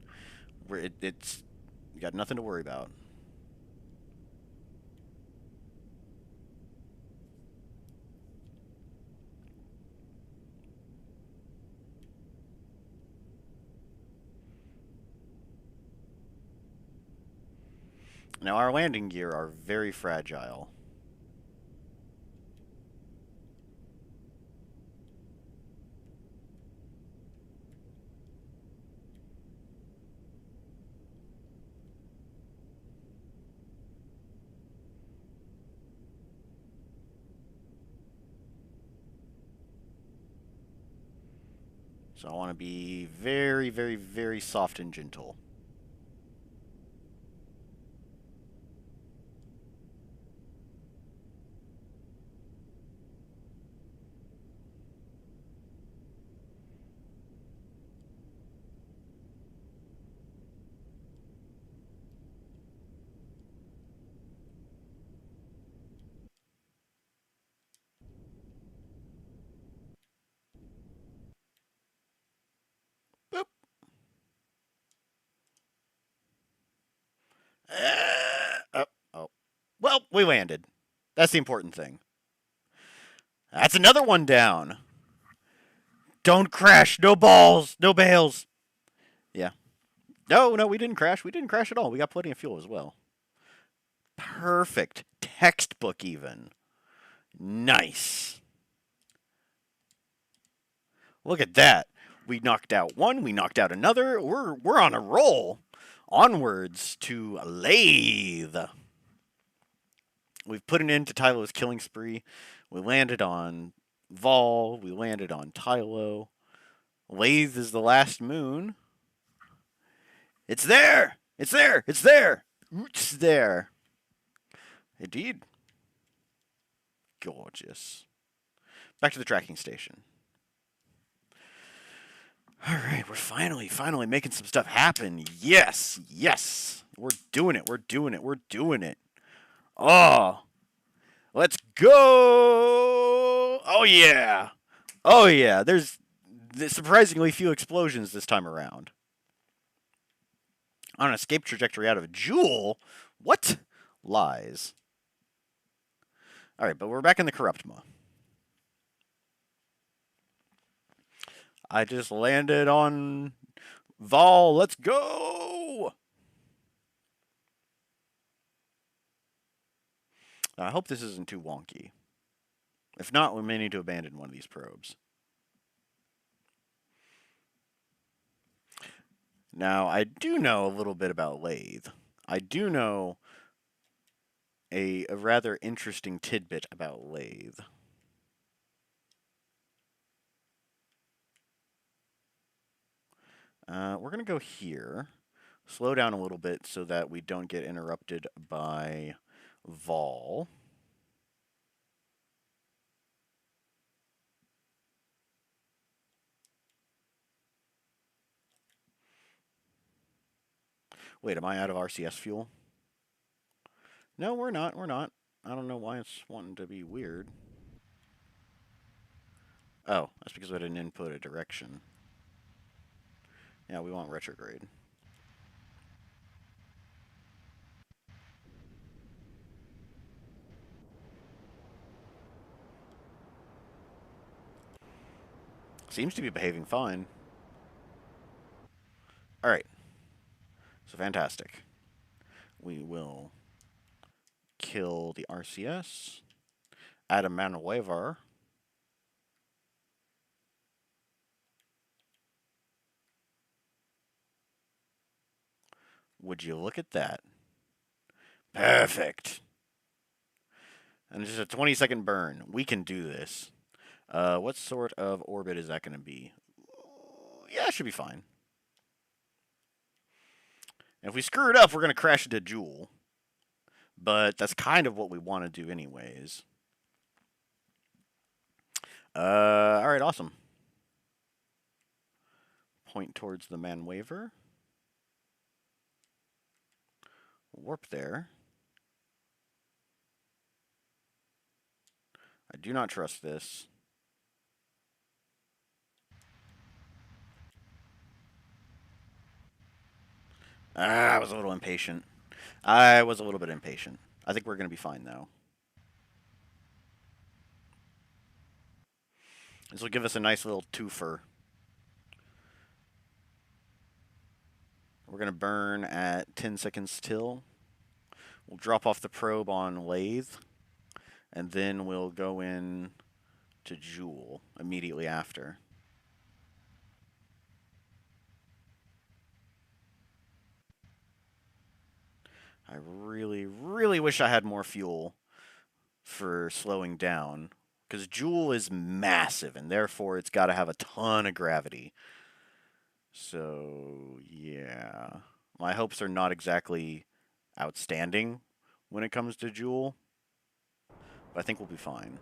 It's... You got nothing to worry about. Now, our landing gear are very fragile. So I want to be very, very, very soft and gentle. Boop. Oh. Well, we landed. That's the important thing. That's another one down. Don't crash. No balls. No bails. Yeah. No, no, we didn't crash. We didn't crash at all. We got plenty of fuel as well. Perfect. Textbook even. Nice. Look at that. We knocked out one. We knocked out another. We're on a roll. Onwards to Lathe. We've put an end to Tylo's killing spree. We landed on Vol. We landed on Tylo. Lathe is the last moon. It's there! It's there! It's there! It's there. Indeed. Gorgeous. Back to the tracking station. Alright, we're finally making some stuff happen. Yes! Yes! We're doing it. We're doing it. We're doing it. Oh! Let's go! Oh, yeah! Oh, yeah. There's surprisingly few explosions this time around. On an escape trajectory out of a Jool? What? Lies. Alright, but we're back in the Corruptma. I just landed on Vol. Let's go! I hope this isn't too wonky. If not, we may need to abandon one of these probes. Now, I do know a little bit about Lathe. I do know a rather interesting tidbit about Lathe. We're going to go here. Slow down a little bit so that we don't get interrupted by Vol. Wait, am I out of RCS fuel? No, we're not. We're not. I don't know why it's wanting to be weird. Oh, that's because I didn't input a direction. Yeah, we want retrograde. Seems to be behaving fine. Alright, so fantastic. We will kill the RCS, add a Manuevar. Would you look at that? Perfect. And just a 20-second burn. We can do this. What sort of orbit is that going to be? Yeah, it should be fine. And if we screw it up, we're going to crash into Jool. But that's kind of what we want to do anyways. Alright, awesome. Point towards the Manwaver. Warp there. I do not trust this. I was a little impatient. I was a little bit impatient. I think we're going to be fine, though. This will give us a nice little twofer. We're going to burn at 10 seconds till. We'll drop off the probe on Lathe. And then we'll go in to Jool immediately after. I really, really wish I had more fuel for slowing down. Because Jool is massive, and therefore it's got to have a ton of gravity. So, yeah. My hopes are not exactly outstanding when it comes to Jool. But I think we'll be fine.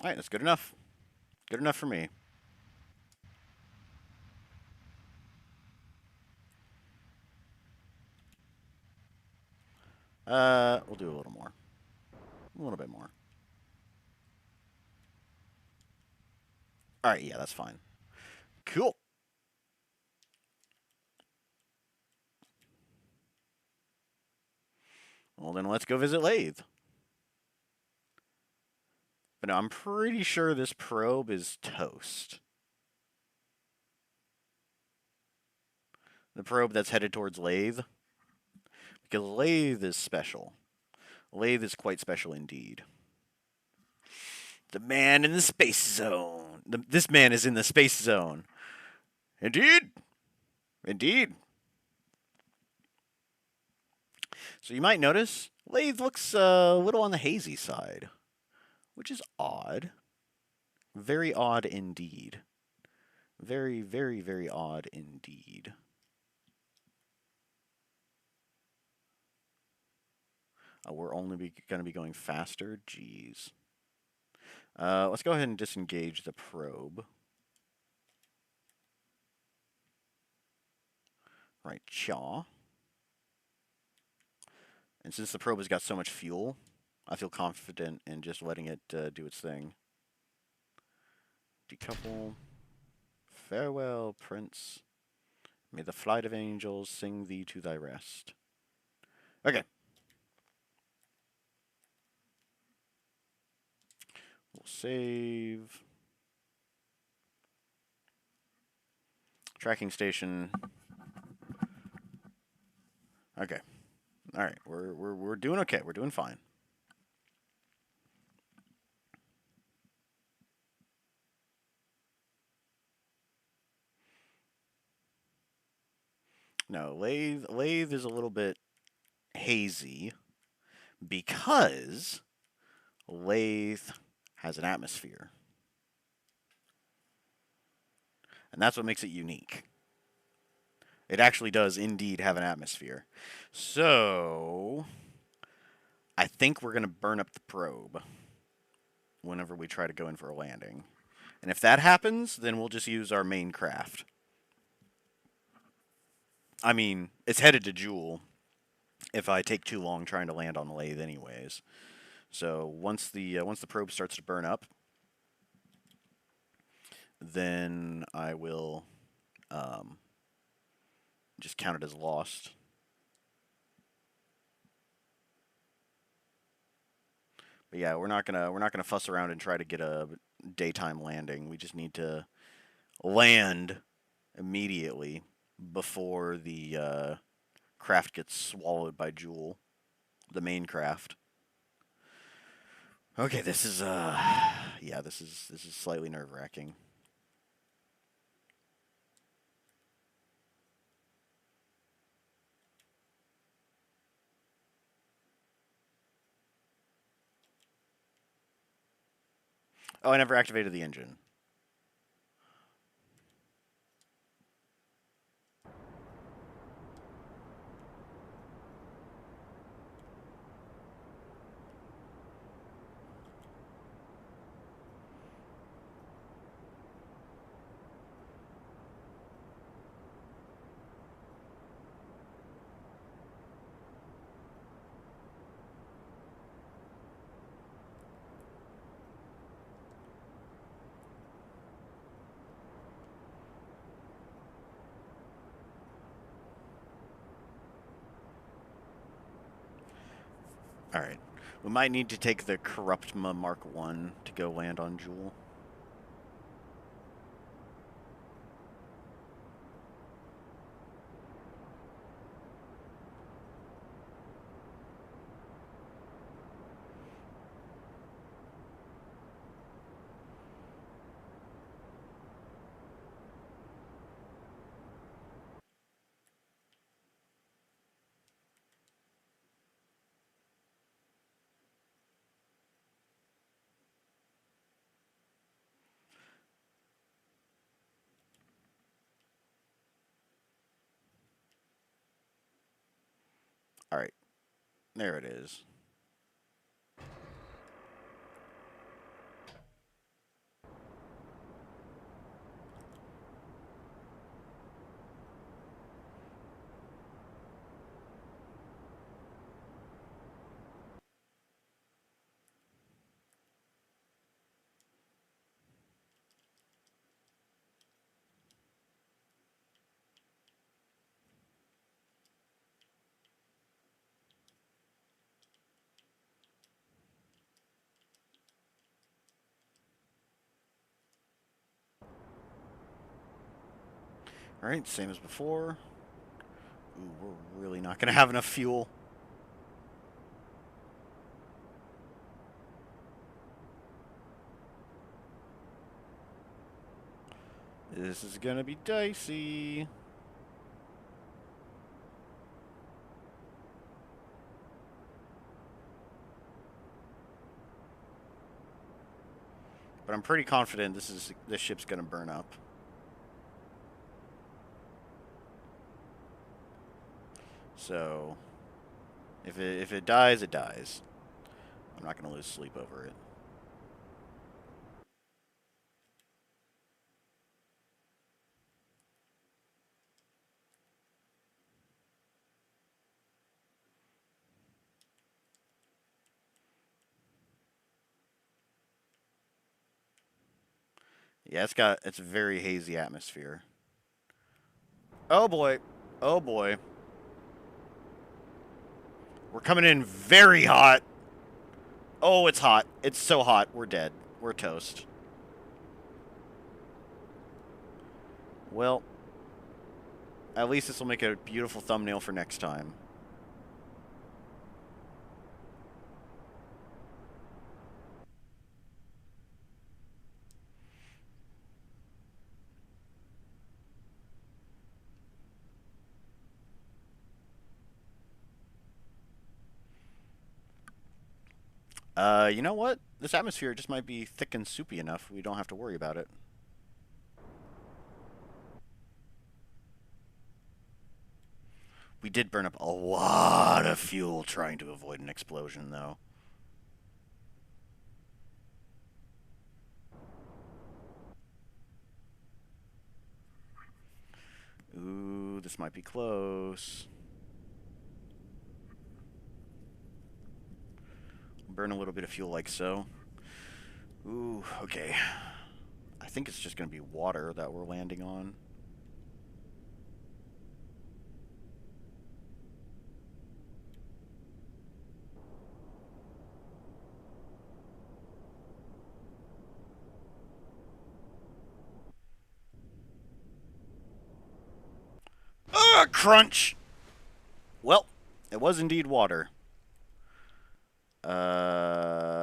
Alright, that's good enough. Good enough for me. We'll do a little more. A little bit more. Alright, yeah, that's fine. Cool. Well, then let's go visit Lathe. But no, I'm pretty sure this probe is toast. The probe that's headed towards Lathe. Because Lathe is special. Lathe is quite special indeed. The man in the space zone. This man is in the space zone. Indeed. Indeed. So you might notice Lathe looks a little on the hazy side, which is odd. Very odd indeed. Very, very, very odd indeed. We're only going to be going faster? Jeez. Let's go ahead and disengage the probe. Right, chaw. And since the probe has got so much fuel, I feel confident in just letting it do its thing. Decouple. Farewell, Prince. May the flight of angels sing thee to thy rest. Okay. We'll save. Tracking station. Okay. All right. We're doing okay. We're doing fine. No, Lathe is a little bit hazy because Lathe has an atmosphere. And that's what makes it unique. It actually does indeed have an atmosphere. So, I think we're going to burn up the probe whenever we try to go in for a landing. And if that happens, then we'll just use our main craft. I mean, it's headed to Jool if I take too long trying to land on the lathe anyways. So once the probe starts to burn up, then I will just count it as lost. But yeah, we're not gonna fuss around and try to get a daytime landing. We just need to land immediately before the craft gets swallowed by Jool, the main craft. Okay, this is yeah, this is slightly nerve-wracking. Oh, I never activated the engine. All right. We might need to take the Corruptma Mark 1 to go land on Jool. All right. There it is. All right, same as before. Ooh, we're really not going to have enough fuel. This is going to be dicey. But I'm pretty confident this ship's going to burn up. So, if it dies, it dies. I'm not going to lose sleep over it. Yeah, it's a very hazy atmosphere. Oh boy. Oh boy. We're coming in very hot. Oh, it's hot. It's so hot. We're dead. We're toast. Well, at least this will make a beautiful thumbnail for next time. You know what? This atmosphere just might be thick and soupy enough we don't have to worry about it. We did burn up a lot of fuel trying to avoid an explosion, though. Ooh, this might be close. Burn a little bit of fuel like so. Ooh, okay. I think it's just going to be water that we're landing on. Crunch! Well, it was indeed water. Well,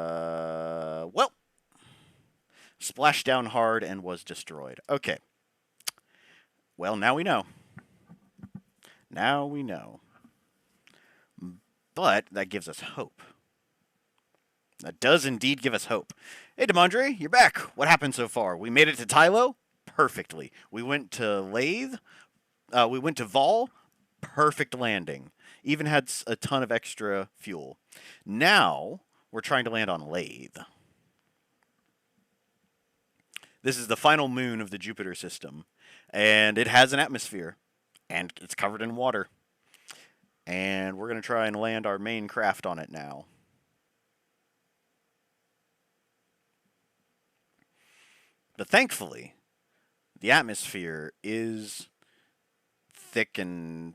splashed down hard and was destroyed. Okay. Well, now we know. Now we know. But that gives us hope. That does indeed give us hope. Hey, Demondre, you're back. What happened so far? We made it to Tylo? Perfectly. We went to Lathe. We went to Vol. Perfect landing. Even had a ton of extra fuel. Now, we're trying to land on Lathe. This is the final moon of the Jupiter system. And it has an atmosphere. And it's covered in water. And we're going to try and land our main craft on it now. But thankfully, the atmosphere is thick and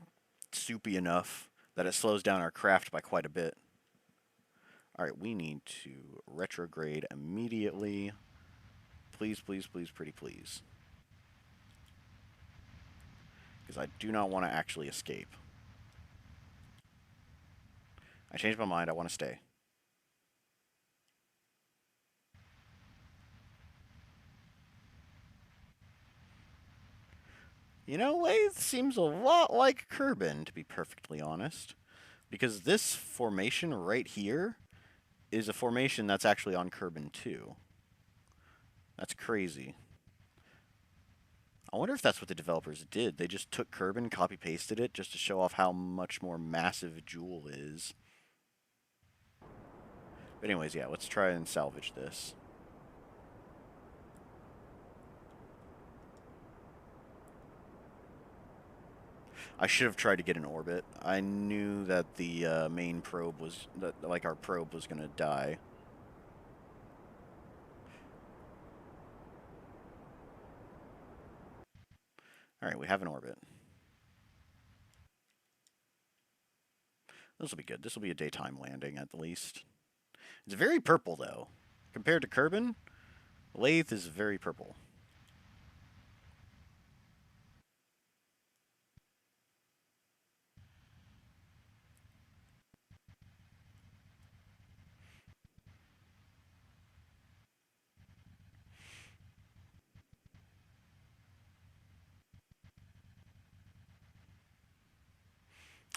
soupy enough that it slows down our craft by quite a bit. Alright, we need to retrograde immediately. Please, please, please, pretty please. Because I do not want to actually escape. I changed my mind, I want to stay. You know, Lathe seems a lot like Kerbin, to be perfectly honest. Because this formation right here is a formation that's actually on Kerbin too. That's crazy. I wonder if that's what the developers did. They just took Kerbin, copy-pasted it, just to show off how much more massive Jool is. But anyways, yeah, let's try and salvage this. I should have tried to get an orbit. I knew that the main probe was, like our probe was going to die. Alright, we have an orbit. This will be good. This will be a daytime landing, at the least. It's very purple, though. Compared to Kerbin, Lathe is very purple.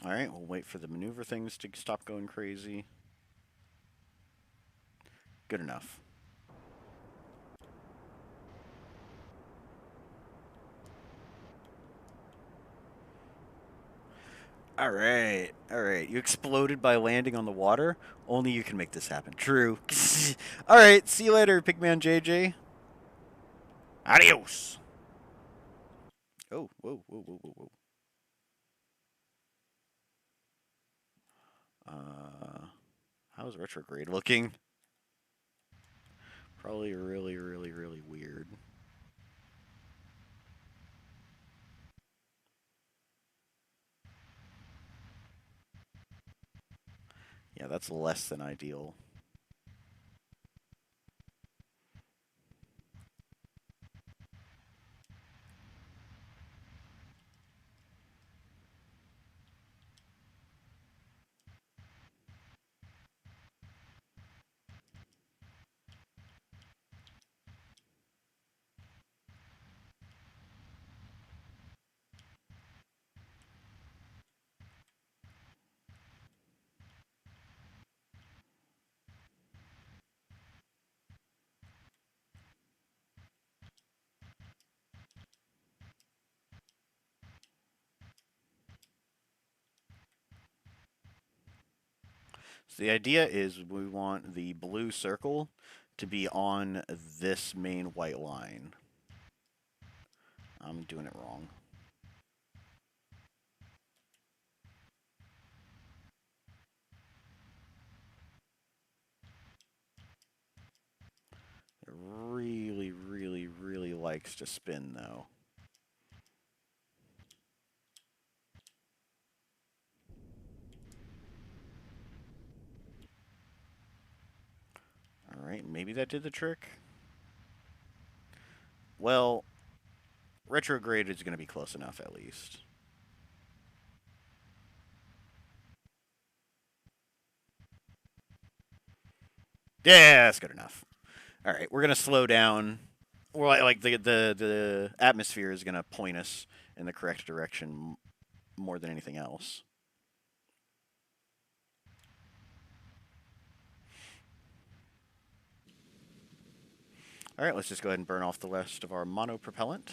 Alright, we'll wait for the maneuver things to stop going crazy. Good enough. Alright, alright. You exploded by landing on the water? Only you can make this happen. True. Alright, see you later, Pigman JJ. Adios! Oh, whoa, whoa, whoa, whoa, whoa. How's retrograde looking? Probably really, really, really weird. Yeah, that's less than ideal. So the idea is we want the blue circle to be on this main white line. I'm doing it wrong. It really, really, really likes to spin, though. Alright, maybe that did the trick. Well, retrograde is going to be close enough, at least. Yeah, that's good enough. Alright, we're going to slow down. Or like the atmosphere is going to point us in the correct direction more than anything else. Alright, let's just go ahead and burn off the rest of our monopropellant.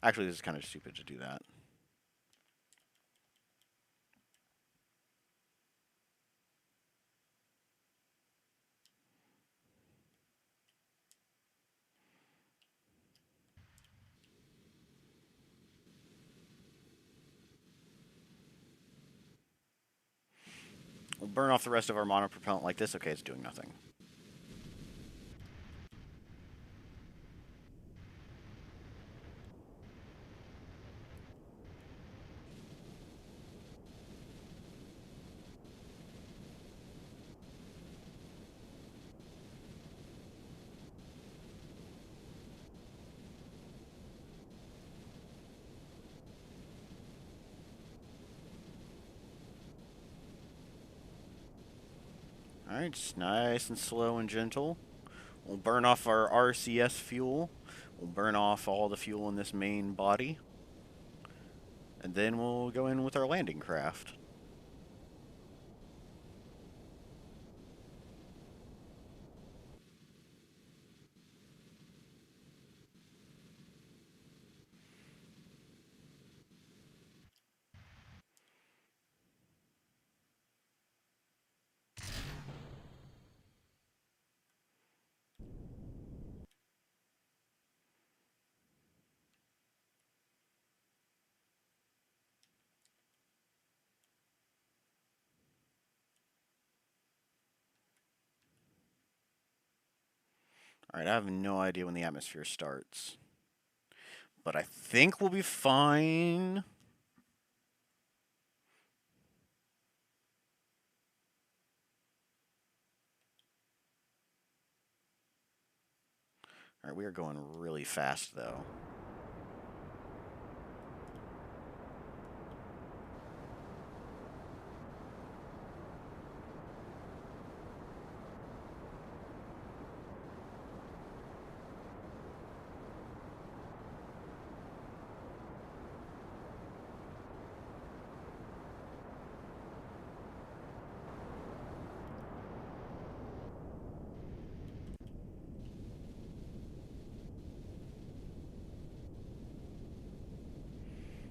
Actually, this is kind of stupid to do that. We'll burn off the rest of our monopropellant like this. Okay, it's doing nothing. Alright, just nice and slow and gentle. We'll burn off our RCS fuel. We'll burn off all the fuel in this main body. And then we'll go in with our landing craft. Alright, I have no idea when the atmosphere starts. But I think we'll be fine. Alright, we are going really fast, though.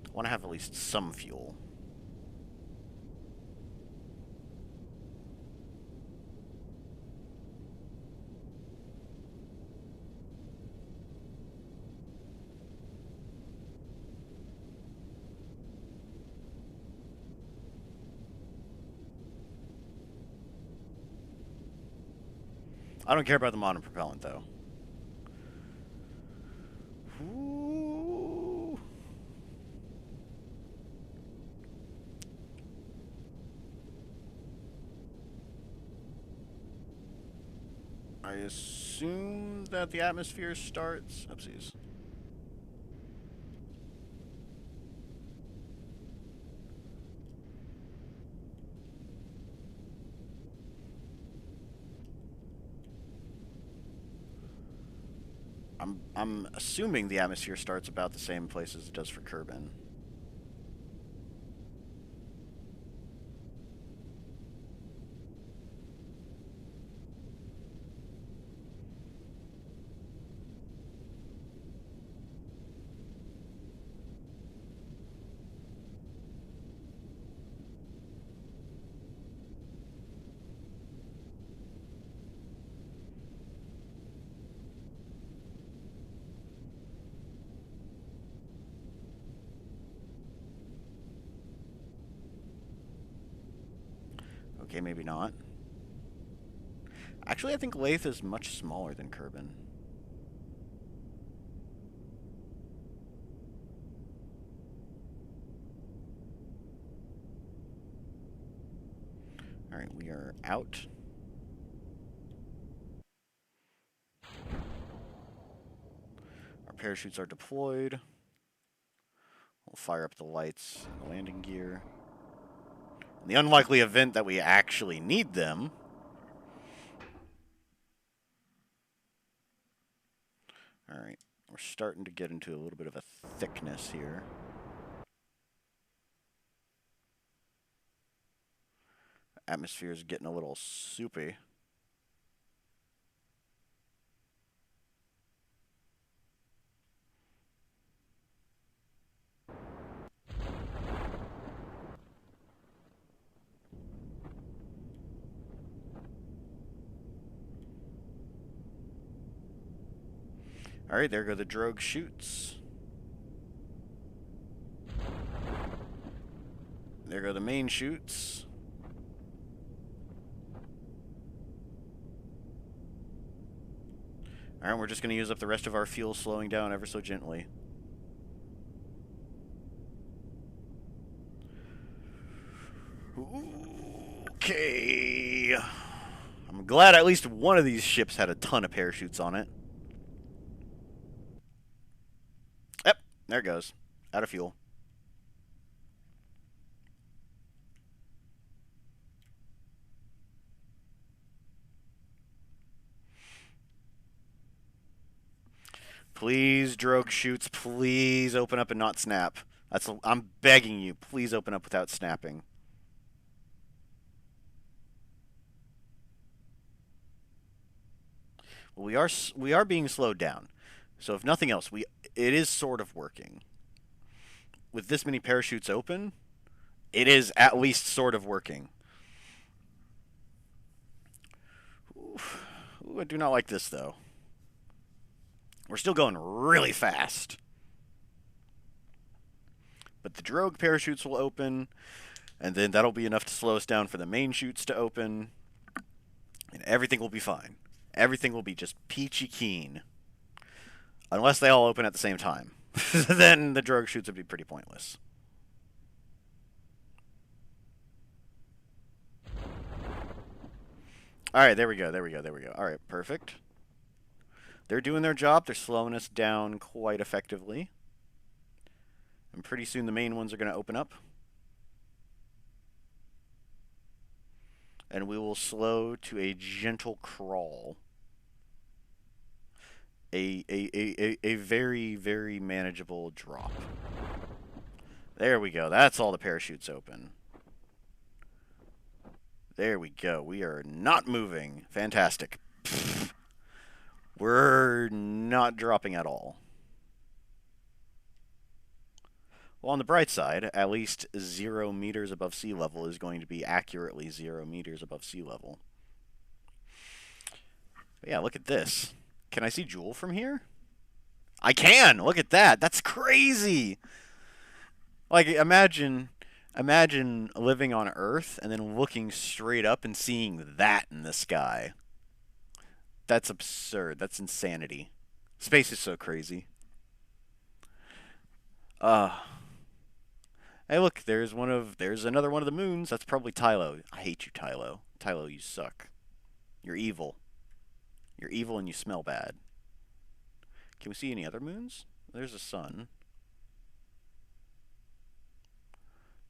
I want to have at least some fuel. I don't care about the monopropellant, though. Ooh. I assume that the atmosphere starts... Oopsies. I'm assuming the atmosphere starts about the same place as it does for Kerbin. Okay, maybe not. Actually, I think Lathe is much smaller than Kerbin. Alright, we are out. Our parachutes are deployed. We'll fire up the lights and the landing gear. In the unlikely event that we actually need them, alright, we're starting to get into a little bit of a thickness here. Atmosphere is getting a little soupy. Alright, there go the drogue chutes. There go the main chutes. Alright, we're just going to use up the rest of our fuel, slowing down ever so gently. Okay. I'm glad at least one of these ships had a ton of parachutes on it. Yep, there it goes. Out of fuel. Please, drogue chutes, please open up and not snap. I'm begging you, please open up without snapping. Well, we are being slowed down. So if nothing else, it is sort of working. With this many parachutes open, it is at least sort of working. Ooh, I do not like this, though. We're still going really fast. But the drogue parachutes will open, and then that'll be enough to slow us down for the main chutes to open, and everything will be fine. Everything will be just peachy keen. Unless they all open at the same time. Then the drogue chutes would be pretty pointless. Alright, there we go, there we go, there we go. Alright, perfect. They're doing their job. They're slowing us down quite effectively. And pretty soon the main ones are going to open up. And we will slow to a gentle crawl. A very, very manageable drop. There we go. That's all the parachutes open. There we go. We are not moving. Fantastic. We're not dropping at all. Well, on the bright side, at least 0 meters above sea level is going to be accurately 0 meters above sea level. But yeah, look at this. Can I see Jool from here? I can! Look at that! That's crazy! Like, imagine living on Earth and then looking straight up and seeing that in the sky. That's absurd. That's insanity. Space is so crazy. Hey, look, there's another one of the moons. That's probably Tylo. I hate you, Tylo. Tylo, you suck. You're evil. You're evil and you smell bad. Can we see any other moons? There's a sun.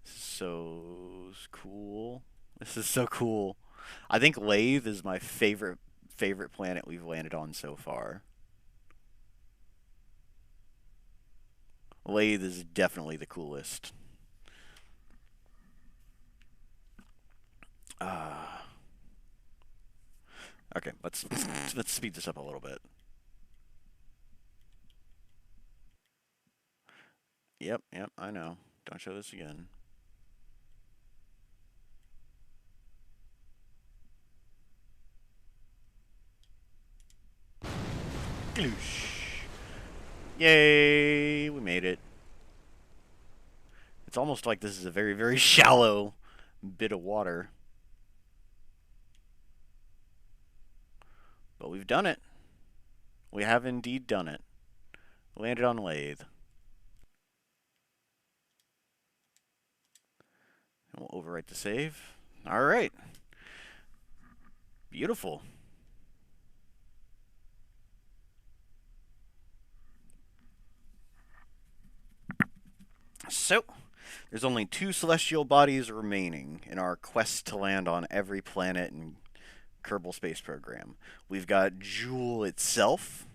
This is so cool. This is so cool. I think Lathe is my favorite planet we've landed on so far. Lathe is definitely the coolest. Okay, let's speed this up a little bit. Yep, I know. Don't show this again. Gloosh. Yay, we made it. It's almost like this is a very, very shallow bit of water. But we've done it. We have indeed done it. Landed on Lathe. And we'll overwrite the save. All right. Beautiful. So, there's only 2 celestial bodies remaining in our quest to land on every planet in Kerbal Space Program. We've got Jool itself,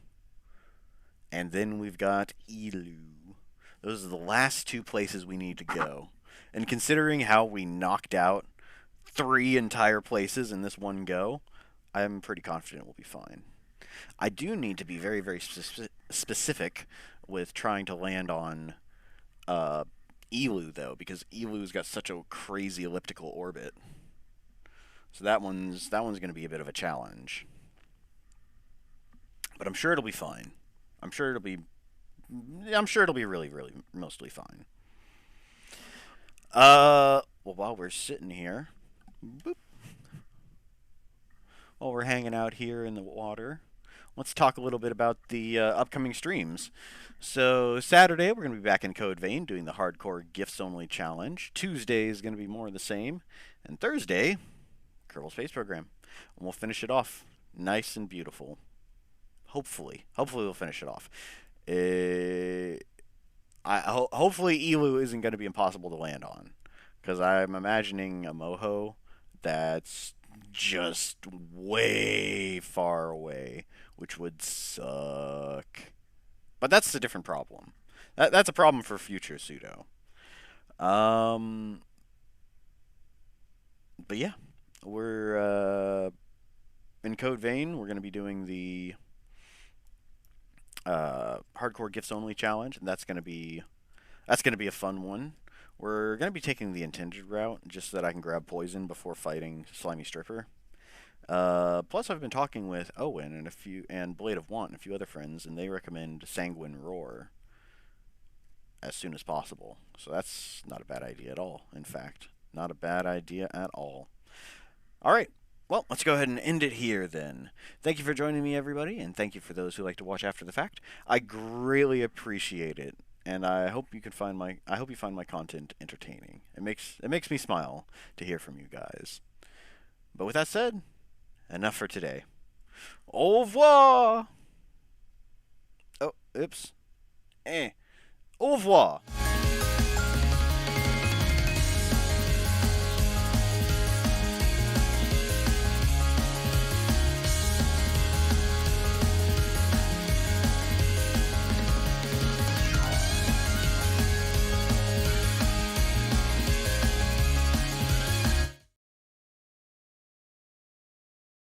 and then we've got Elu. Those are the last 2 places we need to go. And considering how we knocked out 3 entire places in this one go, I'm pretty confident we'll be fine. I do need to be very, very specific with trying to land on Elu, though, because Elu's got such a crazy elliptical orbit. So that one's going to be a bit of a challenge. But I'm sure it'll be fine. I'm sure it'll be really, really mostly fine. Well, while we're sitting here, boop, while we're hanging out here in the water, let's talk a little bit about the upcoming streams. So Saturday, we're going to be back in Code Vein doing the Hardcore Gifts Only Challenge. Tuesday is going to be more of the same. And Thursday, Kerbal Space Program. And we'll finish it off nice and beautiful. Hopefully we'll finish it off. Hopefully Elu isn't going to be impossible to land on. Because I'm imagining a Moho that's just way far away, which would suck. But that's a different problem. That's a problem for future pseudo. But yeah, we're in Code Vein. We're going to be doing the Hardcore Gifts Only Challenge, and that's going to be a fun one. We're going to be taking the intended route, just so that I can grab poison before fighting Slimy Stripper. Plus, I've been talking with Owen and Blade of Want and a few other friends, and they recommend Sanguine Roar as soon as possible. So that's not a bad idea at all. In fact, not a bad idea at all. All right. Well, let's go ahead and end it here then. Thank you for joining me, everybody, and thank you for those who like to watch after the fact. I greatly appreciate it, and I hope you find my content entertaining. It makes me smile to hear from you guys. But with that said, enough for today. Au revoir! Oh, oops. Au revoir!